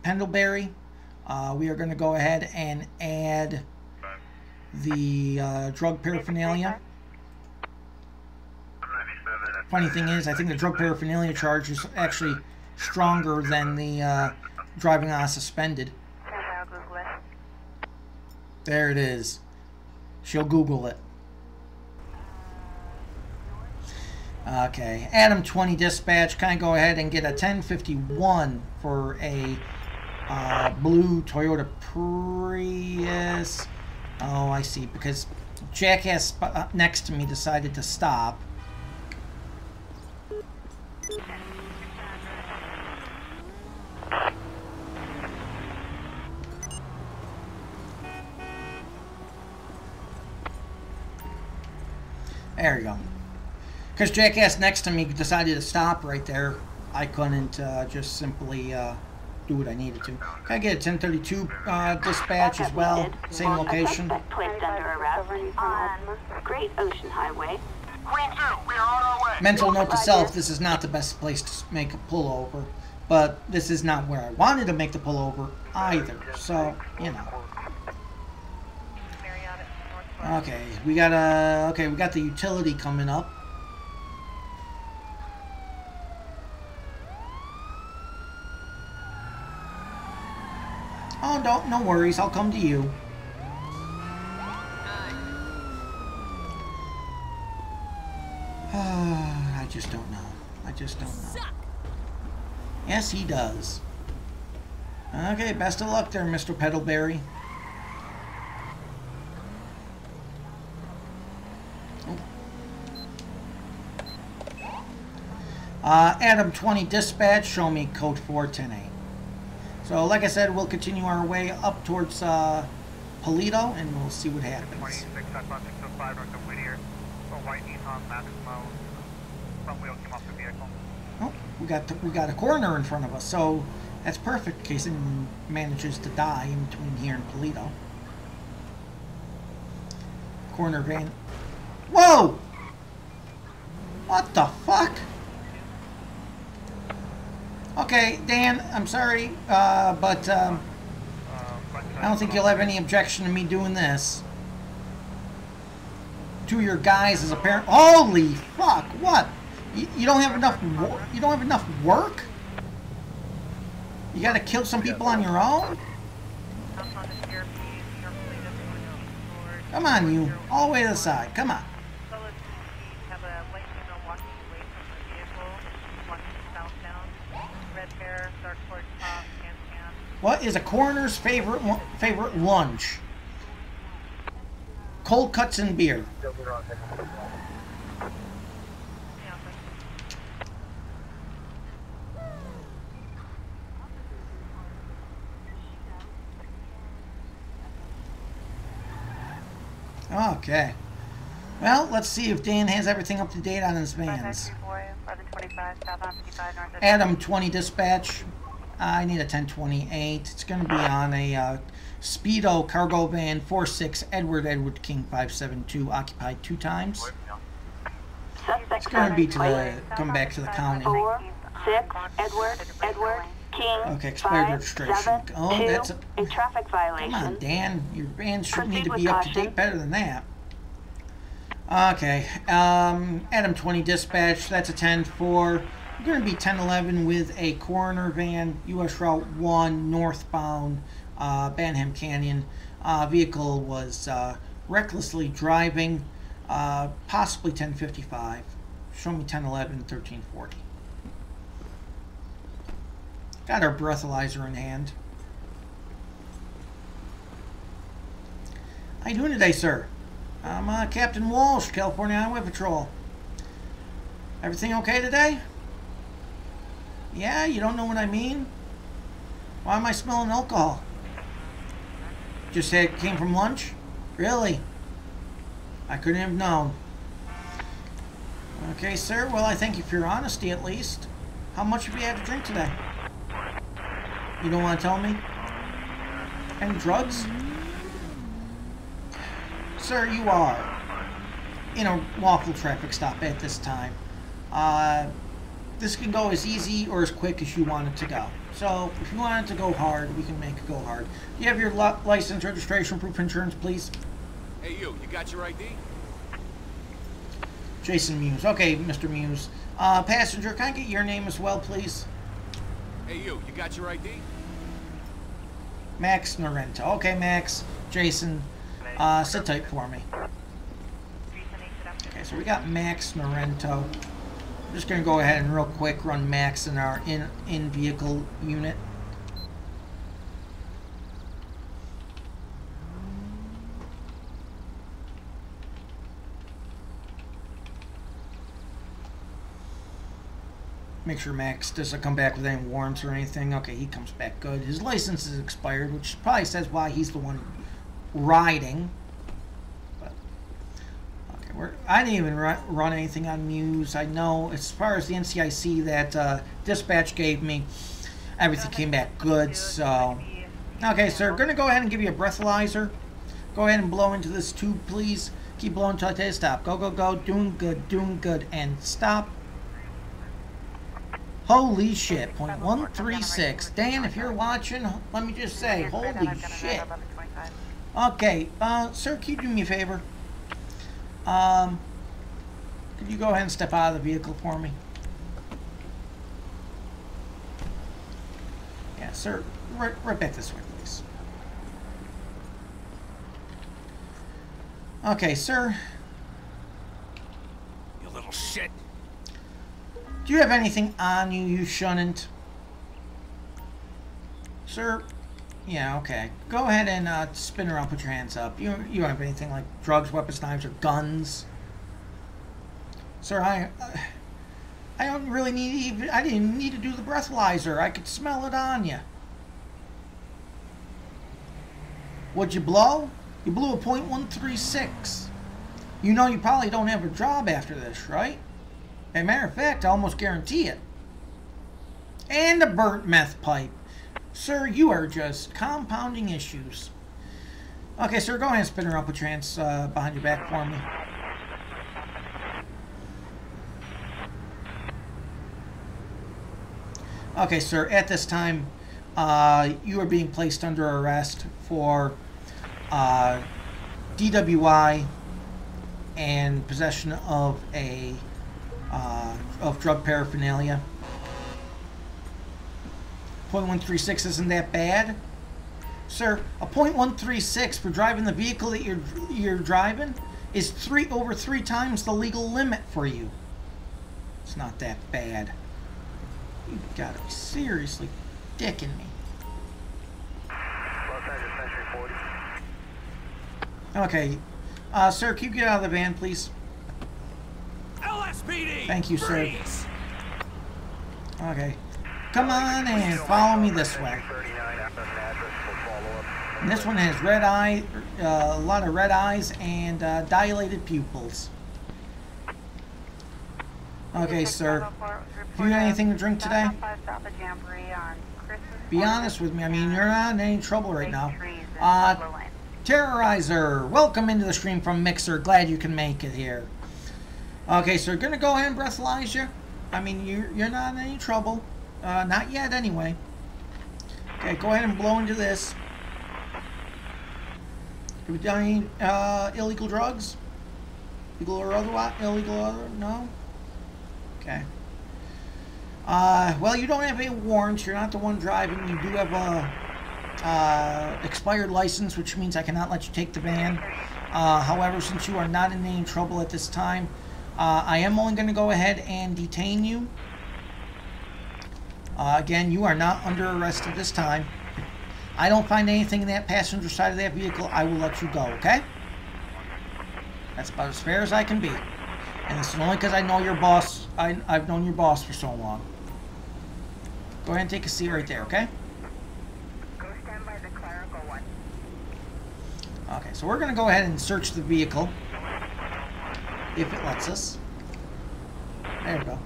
Pendlebury. We are going to go ahead and add the drug paraphernalia. Funny thing is, I think the drug paraphernalia charge is actually stronger than the driving on suspended. There it is. She'll Google it. Okay, Adam 20 dispatch. Can I go ahead and get a 1051 for a blue Toyota Prius? Oh, I see. Because jackass next to me decided to stop. There you go. Because jackass next to me decided to stop right there, I couldn't just simply do what I needed to. Can I get a 1032 dispatch as well? Same location. Placed under arrest on Great Ocean Highway. Green 2, we are on our way. Mental note to self, this is not the best place to make a pullover, but this is not where I wanted to make the pullover either, so, you know. Okay, we got the utility coming up. Oh, no worries, I'll come to you. I just don't know. I just don't know. Yes, he does. Okay, best of luck there, Mr. Pendlebury. Adam 20 dispatch, show me code 4108. So, like I said, we'll continue our way up towards Paleto, and we'll see what happens. 26, that's on 605, north of Whittier. A white Nissan Maximo. Front wheel came off the vehicle. Oh, we got a coroner in front of us, so that's perfect in case anyone manages to die in between here and Paleto. Coroner van. Whoa! What the fuck? Okay, Dan, I'm sorry, but I don't think you'll have any objection to me doing this. Two of your guys as a parent. Holy fuck! What? You don't have enough. You don't have enough work. You got to kill some people on your own. Come on, you. All the way to the side. Come on. What is a coroner's favorite lunch? Cold cuts and beer. Okay. Well, let's see if Dan has everything up to date on his vans. Adam 20 dispatch. I need a 1028. It's going to be on a Speedo cargo van 46 Edward King 572 occupied 2 times. It's going to be come back to the county. 4-6 Edward King. Okay, expired registration. Oh, that's a traffic violation. Come on, Dan. Your van should need to be up to date better than that. Okay, Adam 20 dispatch. That's a 10-4. We're going to be 1011 with a coroner van, US Route 1, northbound, Banham Canyon. Vehicle was recklessly driving, possibly 1055. Show me 1011, 1340. Got our breathalyzer in hand. How you doing today, sir? I'm Captain Walsh, California Highway Patrol. Everything okay today? Yeah, you don't know what I mean? Why am I smelling alcohol? Just said it came from lunch? Really? I couldn't have known. Okay, sir. Well, I thank you for your honesty, at least. How much have you had to drink today? You don't want to tell me? Any drugs? Sir, you are in a lawful traffic stop at this time. This can go as easy or as quick as you want it to go. So, if you want it to go hard, we can make it go hard. Do you have your license, registration, proof of insurance, please? Hey, you got your ID? Jason Muse. Okay, Mr. Muse. Passenger, can I get your name as well, please? Hey, you got your ID? Max Narento. Okay, Max. Jason, sit tight for me. Okay, so we got Max Narento. I'm just going to go ahead and real quick run Max in our in-vehicle unit. Make sure Max doesn't come back with any warrants or anything. Okay, he comes back good. His license is expired, which probably says why he's the one riding. But okay, I didn't even run anything on Muse. I know as far as the NCIC that dispatch gave me, everything came back good. So, okay, sir, going to go ahead and give you a breathalyzer. Go ahead and blow into this tube, please. Keep blowing until I tell you to stop. Go, go, go. Doing good, and stop. Holy shit, .136. Dan, if you're watching, let me just say, holy shit. Okay, sir, can you do me a favor? Could you go ahead and step out of the vehicle for me? Yeah, sir, right back this way, please. Okay, sir. You little shit. Do you have anything on you, you shouldn't? Sir? Yeah, okay. Go ahead and spin around, put your hands up. You don't have anything like drugs, weapons, knives, or guns? Sir, I don't really need I didn't need to do the breathalyzer. I could smell it on you. What'd you blow? You blew a .136. You know you probably don't have a job after this, right? As a matter of fact, I almost guarantee it. And a burnt meth pipe. Sir, you are just compounding issues. Okay, sir, go ahead and spin around. Put your hands behind your back for me. Okay, sir, at this time, you are being placed under arrest for DWI and possession of a drug paraphernalia. .136 isn't that bad, sir. A .136 for driving the vehicle that you're driving is over three times the legal limit for you. It's not that bad. You've got to be seriously dicking me. Okay, sir, can you get out of the van, please? LSPD! Thank you, sir. Okay. Come on and follow me this way. And this one has red eye, a lot of red eyes and dilated pupils. Okay, sir. Have you had anything to drink today? Be honest with me. I mean, you're not in any trouble right now. Terrorizer, welcome into the stream from Mixer. Glad you can make it here. Okay, so we're gonna go ahead and breathalyze you. I mean, you're not in any trouble. Not yet, anyway. Okay, go ahead and blow into this. Have you done any illegal drugs? Illegal or otherwise? Illegal or other? No? Okay. Well, you don't have any warrants. You're not the one driving. You do have a expired license, which means I cannot let you take the van. However, since you are not in any trouble at this time, I am only going to go ahead and detain you. Again, you are not under arrest at this time. If I don't find anything in that passenger side of that vehicle, I will let you go, okay? That's about as fair as I can be. And this is only because I know your boss. I've known your boss for so long. Go ahead and take a seat right there, okay? Go stand by the clerical one. Okay, so we're going to go ahead and search the vehicle. If it lets us. There we go.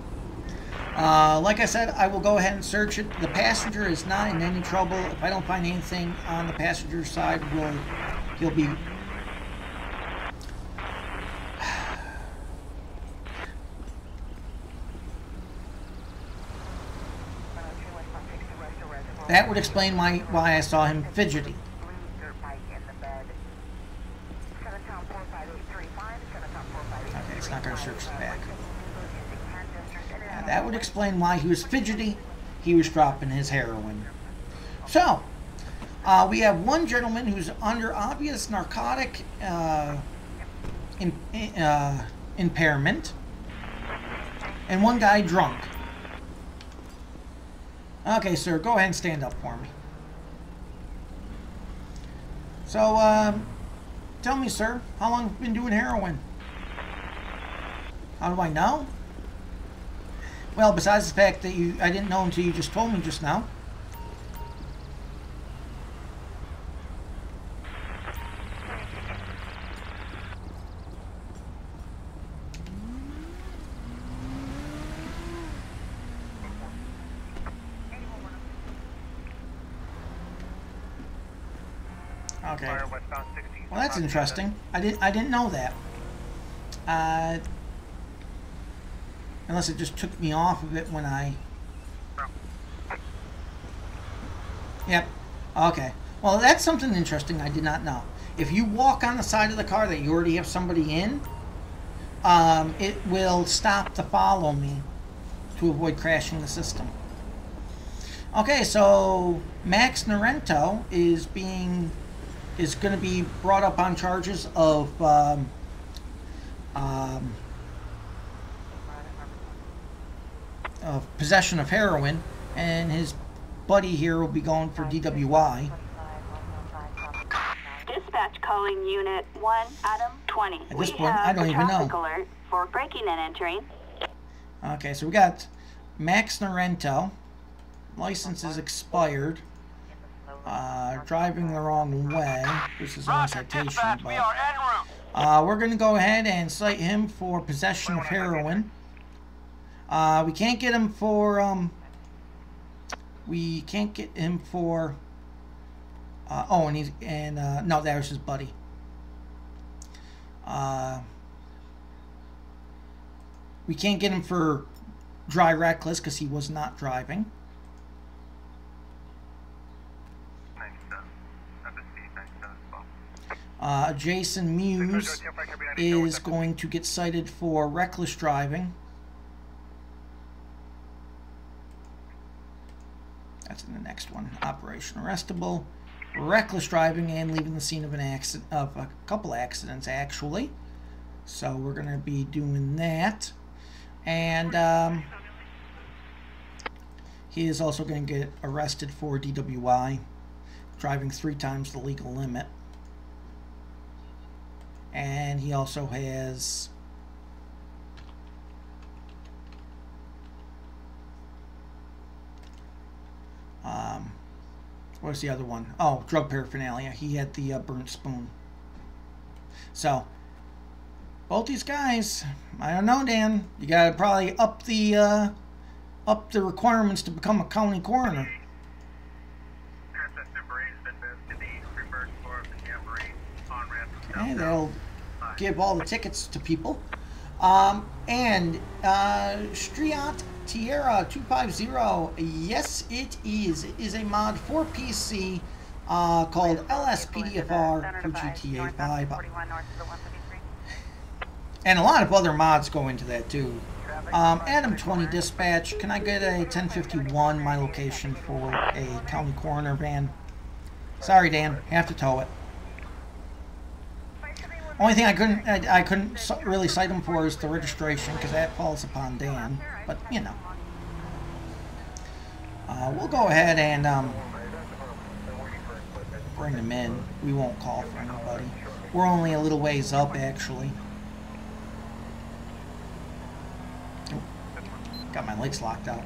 Like I said, I will go ahead and search it. The passenger is not in any trouble. If I don't find anything on the passenger side, he'll be... That would explain why I saw him fidgety. Okay, it's not going to search the back. That would explain why he was fidgety. He was dropping his heroin. So, we have one gentleman who's under obvious narcotic impairment, and one guy drunk. Okay, sir, go ahead and stand up for me. So, tell me, sir, how long have you been doing heroin? How do I know? Well, besides the fact that I didn't know until you just told me just now. Okay. Well, that's interesting. I didn't know that. Unless it just took me off of it when I... Yep. Okay. Well, that's something interesting I did not know. If you walk on the side of the car that you already have somebody in, it will stop to follow me to avoid crashing the system. Okay, so Max Narento is going to be brought up on charges of possession of heroin, and his buddy here will be going for DWI. Dispatch calling Unit 1, Adam 20. At this point, I don't even know. Alert for breaking and entering. Okay, so we got Max Narento. License is expired. Driving the wrong way. This is only citation, but we're going to go ahead and cite him for possession of heroin. We can't get him for no, that was his buddy. We can't get him for dry reckless because he was not driving. Jason Muse is going to get cited for reckless driving. That's in the next one. Operation arrestable, reckless driving, and leaving the scene of an accident, of a couple accidents actually. So we're going to be doing that, and he is also going to get arrested for DWI, driving 3 times the legal limit. And he also has what's the other one? Oh, drug paraphernalia. He had the burnt spoon. So both these guys, I don't know, Dan. You gotta probably up the requirements to become a county coroner. Okay, they'll give all the tickets to people. And Striat Tierra 250, yes it is. It is a mod for PC called LSPDFR for GTA 5. And a lot of other mods go into that too. Adam 20 dispatch, can I get a 1051 my location for a county coroner van? Sorry Dan, have to tow it. Only thing I couldn't really cite him for is the registration, because that falls upon Dan. But you know, we'll go ahead and bring him in. We won't call for anybody. We're only a little ways up, actually. Got my legs locked out.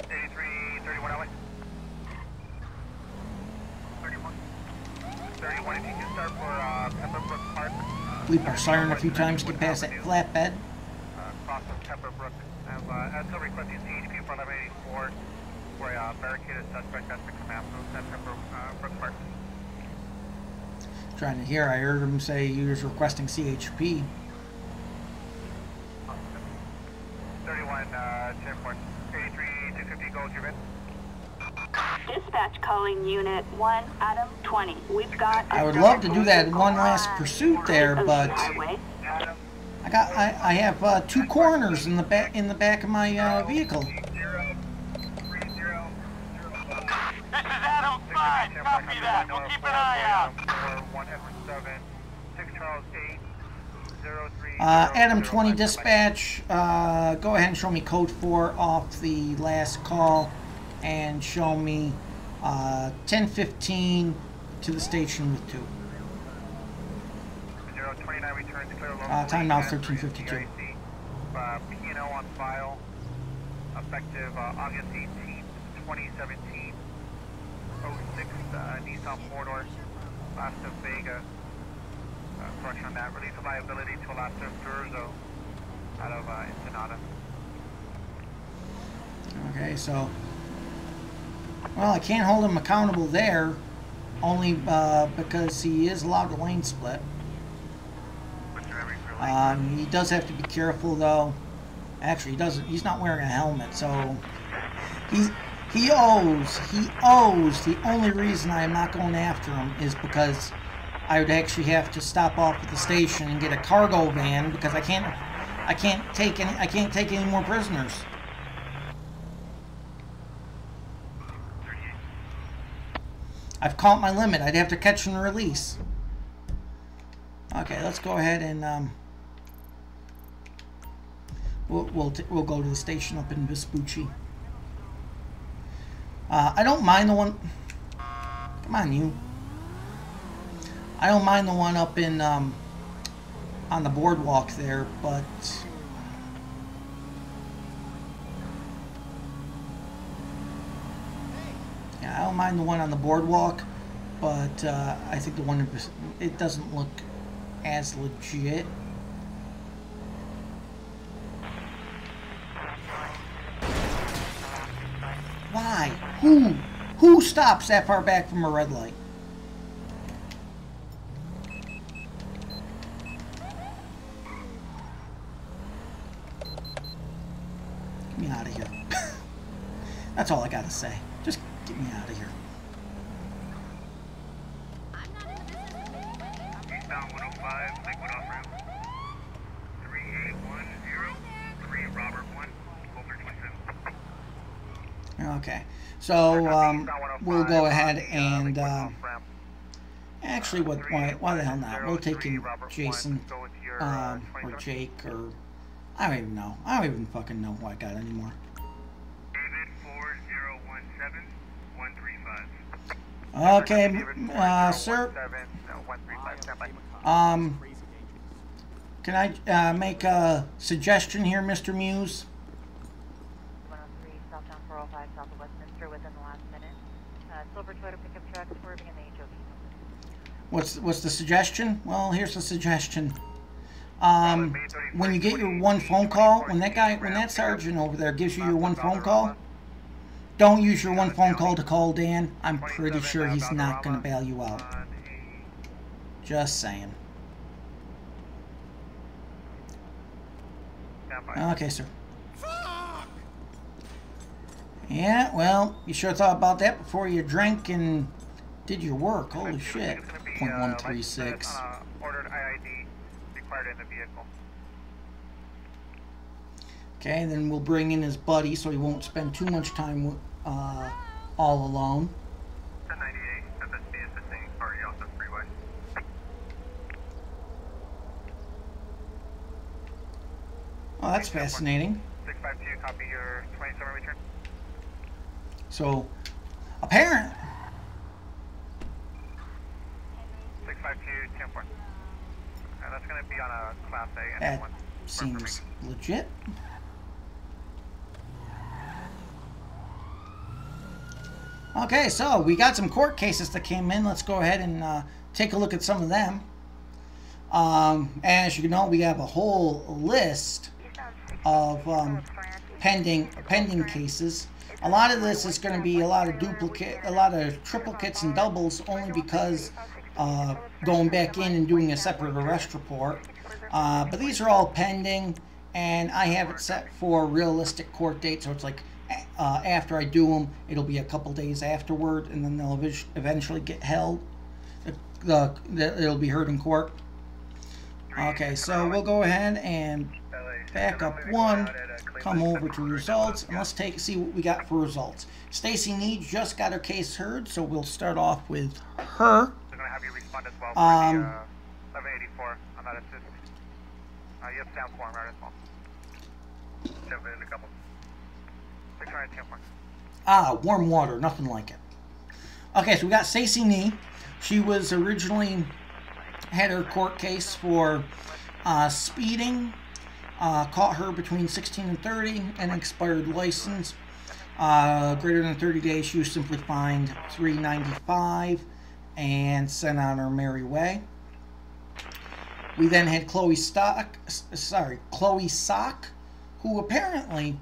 8331 LA. 31 if you can start for Pepperbrook Park. Bleep our siren a few times to get past that flatbed. Cross of Pepperbrook. As still requesting CHP for 1184 for a barricaded suspect that's been come after at Pepperbrook Park. Trying to hear, I heard him say he was requesting CHP. 31 10 83 250 goes your bid. Dispatch calling Unit 1, Adam 20. We've got. I would love to do that one last pursuit there, but I have 2 coroners in the back of my vehicle. This is Adam 5. Copy that. We'll keep an eye out. Adam 20 dispatch, go ahead and show me code 4 off the last call and show me 1015 to the station with 2. 029 returns clear local. Time now 1352. P&O on file, effective August 18th, 2017. 06 Nissan 4-door, Lasta Vega. Correction on that. Release of liability to Lasta Durzo out of Ensenada. Okay, so, well, I can't hold him accountable there, only because he is allowed to lane split. He does have to be careful, though. Actually, he doesn't. He's not wearing a helmet, so he owes. The only reason I am not going after him is because I would actually have to stop off at the station and get a cargo van because I can't take any more prisoners. I've caught my limit. I'd have to catch and release. Okay, let's go ahead and we'll go to the station up in Vespucci. I don't mind the one. Come on, you. I don't mind the one up in on the boardwalk there, but yeah, I don't mind the one on the boardwalk, but I think the one it doesn't look as legit. Why? Who stops that far back from a red light? Get me out of here. That's all I gotta say. Just get me out of here. Eastbound 105, Lakewood off ramp. 3810, 3 Robert 1, over 27. Okay, so we'll go ahead and actually, why the hell not? We'll take in Jason or Jake or I don't even know. I don't even fucking know who I got anymore. David 4017 135. Okay, sir. Can I make a suggestion here, Mr. Muse? 103 southbound 405 south of Westminster within the last minute. Silver Toyota pickup truck swerving in the HOV. What's the suggestion? Well, here's the suggestion. When you get your one phone call, when that sergeant over there gives you your one phone call, don't use your one phone call to call Dan. I'm pretty sure he's not going to bail you out. Just saying. Okay, sir. Yeah, well, you sure thought about that before you drank and did your work. Holy shit. .136. Ordered IID required in the vehicle. Okay, then we'll bring in his buddy so he won't spend too much time all alone. 1098, FSB assisting party off the freeway. Oh, that's fascinating. 652, copy your 27 return. So, apparent. 652, 10-4. That's going to be on a Class A. That seems legit. Okay, so we got some court cases that came in. Let's go ahead and take a look at some of them. As you know, we have a whole list of pending cases. A lot of this is going to be a lot of triplicates and doubles, only because going back in and doing a separate arrest report. But these are all pending, and I have it set for realistic court date, so it's like after I do them, it'll be a couple days afterward, and then they'll eventually get held. It'll be heard in court. Okay, so we'll go ahead and back up one, come over to results, and let's see what we got for results. Stacy Need just got her case heard, so we'll start off with her. They're going to have you respond as well for the 1184 on that assist. You have sound form right as well. Jump in a couple. 610 warm water, nothing like it. Okay, so we got Stacy Nee. She was originally had her court case for speeding. Caught her between 16 and 30, and expired license. Greater than 30 days, she was simply fined $395 and sent on her merry way. We then had Chloe Sock, who apparently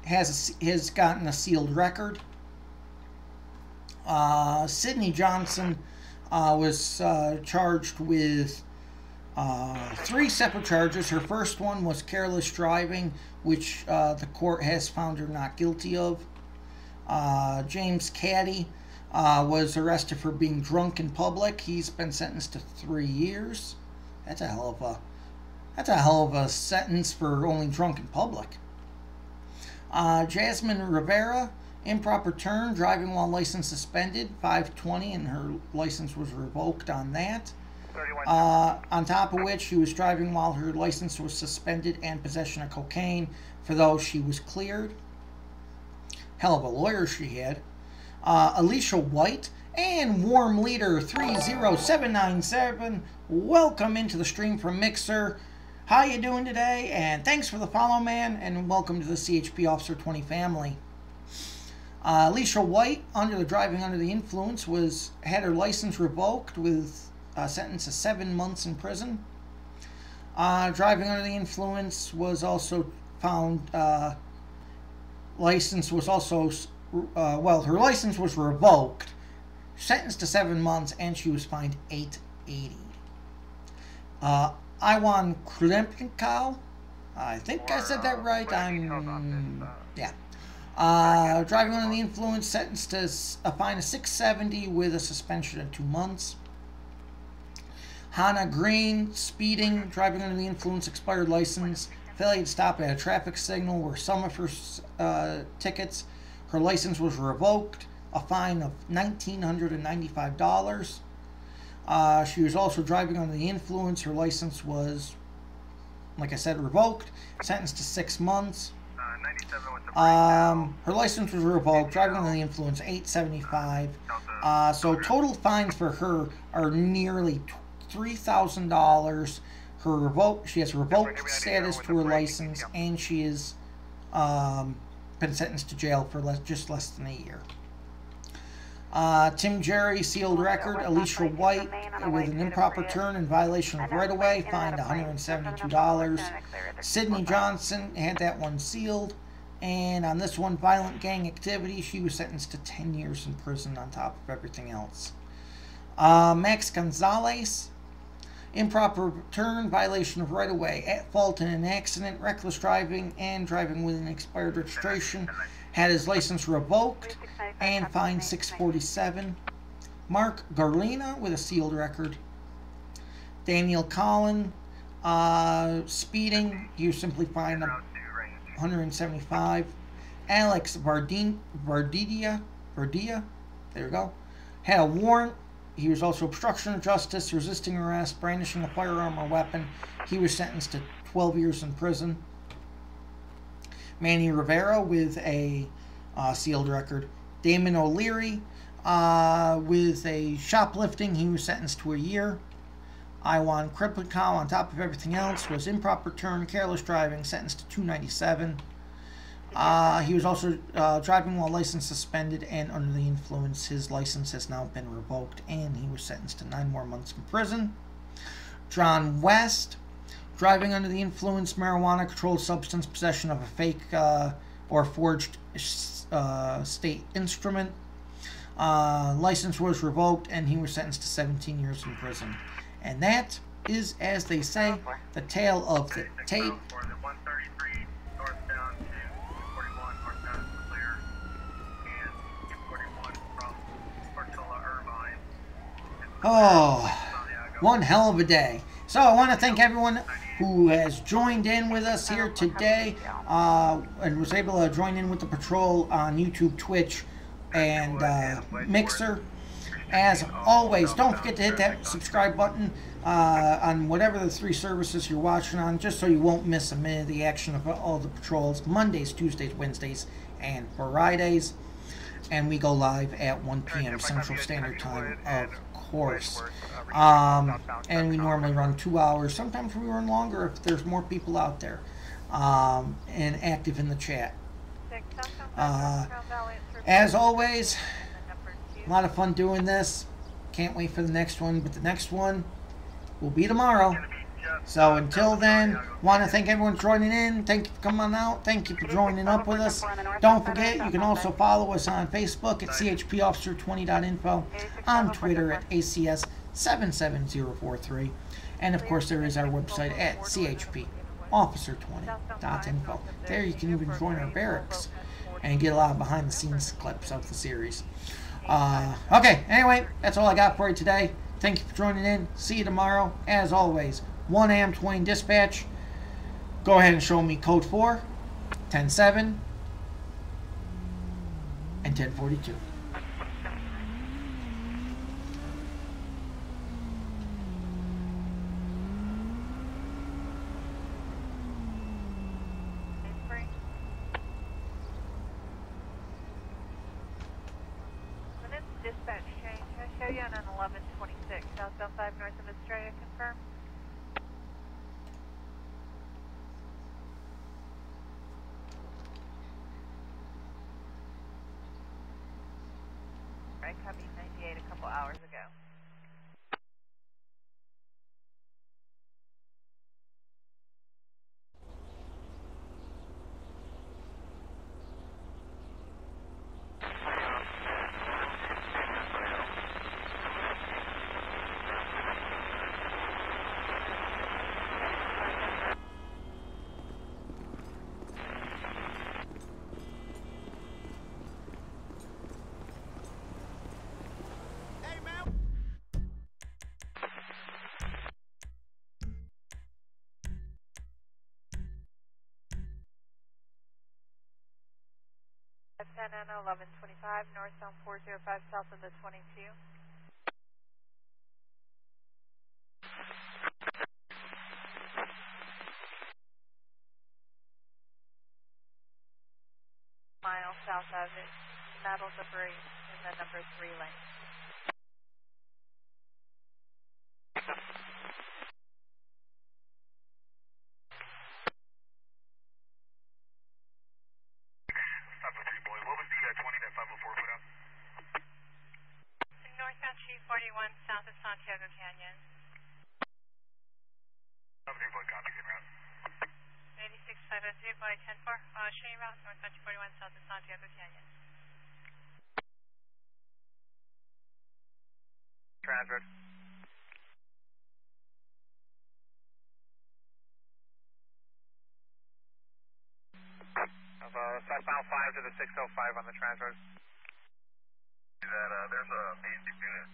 has gotten a sealed record. Sydney Johnson was charged with 3 separate charges. Her first one was careless driving, which the court has found her not guilty of. James Caddy was arrested for being drunk in public. He's been sentenced to 3 years. That's a hell of a sentence for only drunk in public. Jasmine Rivera, improper turn, driving while license suspended, 520, and her license was revoked on that. On top of which, she was driving while her license was suspended, and possession of cocaine, for those she was cleared. Hell of a lawyer she had. Alicia White and Warm Leader 30797, welcome into the stream from Mixer. How you doing today? And thanks for the follow, man, and welcome to the CHP Officer 20 family. Alicia White, under the driving under the influence, had her license revoked with a sentence of 7 months in prison. Driving under the influence was also found. License was also her license was revoked, sentenced to 7 months, and she was fined $880. Iwan Krempkow, I think I said that right. Driving under the influence, sentenced to a fine of $670 with a suspension of 2 months. Hannah Green, speeding, driving under the influence, expired license, failure to stop at a traffic signal were some of her tickets. Her license was revoked, a fine of $1,995. She was also driving under the influence. Her license was, like I said, revoked, sentenced to 6 months. Her license was revoked, driving under the influence, $875. So total fines for her are nearly $3,000. She has revoked status to her license, and she has been sentenced to jail for just less than a year. Tim Jerry, sealed record. Alicia White, with an improper turn in violation of right-of-way, fined $172. Sydney Johnson had that one sealed. And on this one, violent gang activity, she was sentenced to 10 years in prison on top of everything else. Max Gonzalez, improper turn, violation of right-of-way, at fault in an accident, reckless driving, and driving with an expired registration. Had his license revoked and fined $647. Mark Garlina with a sealed record. Daniel Collin, speeding, he was simply fined $175. Alex Vardia, there we go, had a warrant. He was also obstruction of justice, resisting arrest, brandishing a firearm or weapon. He was sentenced to 12 years in prison. Manny Rivera with a sealed record. Damon O'Leary with a shoplifting. He was sentenced to a year. Iwan Krippenkow, on top of everything else, was improper turn, careless driving, sentenced to $297. He was also driving while license suspended and under the influence. His license has now been revoked, and he was sentenced to 9 more months in prison. John West, driving under the influence, marijuana, controlled substance, possession of a fake or forged state instrument. License was revoked, and he was sentenced to 17 years in prison. And that is, as they say, the tale of the tape. Oh, one hell of a day. So I want to thank everyone who has joined in with us here today and was able to join in with the patrol on YouTube, Twitch, and Mixer. As always, don't forget to hit that subscribe button on whatever the 3 services you're watching on, just so you won't miss a minute of the action of all the patrols, Mondays, Tuesdays, Wednesdays, and Fridays. And we go live at 1 p.m. Central Standard Time, of course. And we normally run 2 hours. Sometimes we run longer if there's more people out there and active in the chat. As always, a lot of fun doing this. Can't wait for the next one, but the next one will be tomorrow. So until then, want to thank everyone for joining in. Thank you for coming out. Thank you for joining up with us. Don't forget, you can also follow us on Facebook at chpofficer20.info, on Twitter at ACS77043, and of course there is our website at chpofficer20.info. There you can even join our barracks and get a lot of behind-the-scenes clips of the series. Okay, anyway, that's all I got for you today. Thank you for joining in. See you tomorrow. As always, 1 AM Twain Dispatch. Go ahead and show me code 4, 10-7, and 10-42. Dispatch change. I show you on an 1126 southbound 5 north of Estrella. Confirm. I copied 98 a couple hours ago. That's 10 and 1125 northbound 405 south of the 22. Mile south of it, metal debris in the number 3 lane. Northbound 241 south of Santiago Canyon. 86503 by 104. Showing route northbound 241 south of Santiago Canyon. Transferred. Southbound 5 to the 605 on the transfer. That there's a basic unit,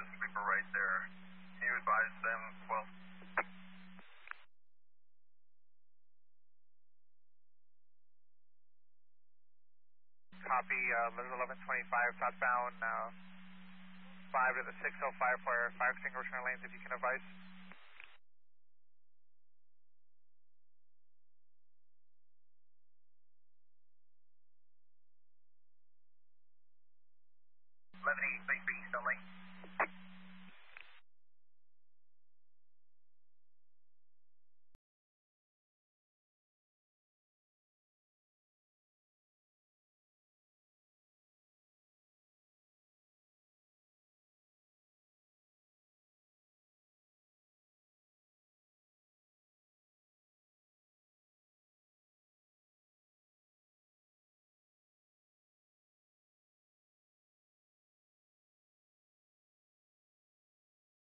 the sweeper right there. Can you advise them? Well, copy. There's 1125 southbound 5 to the 605 for fire extinguisher lanes. If you can advise.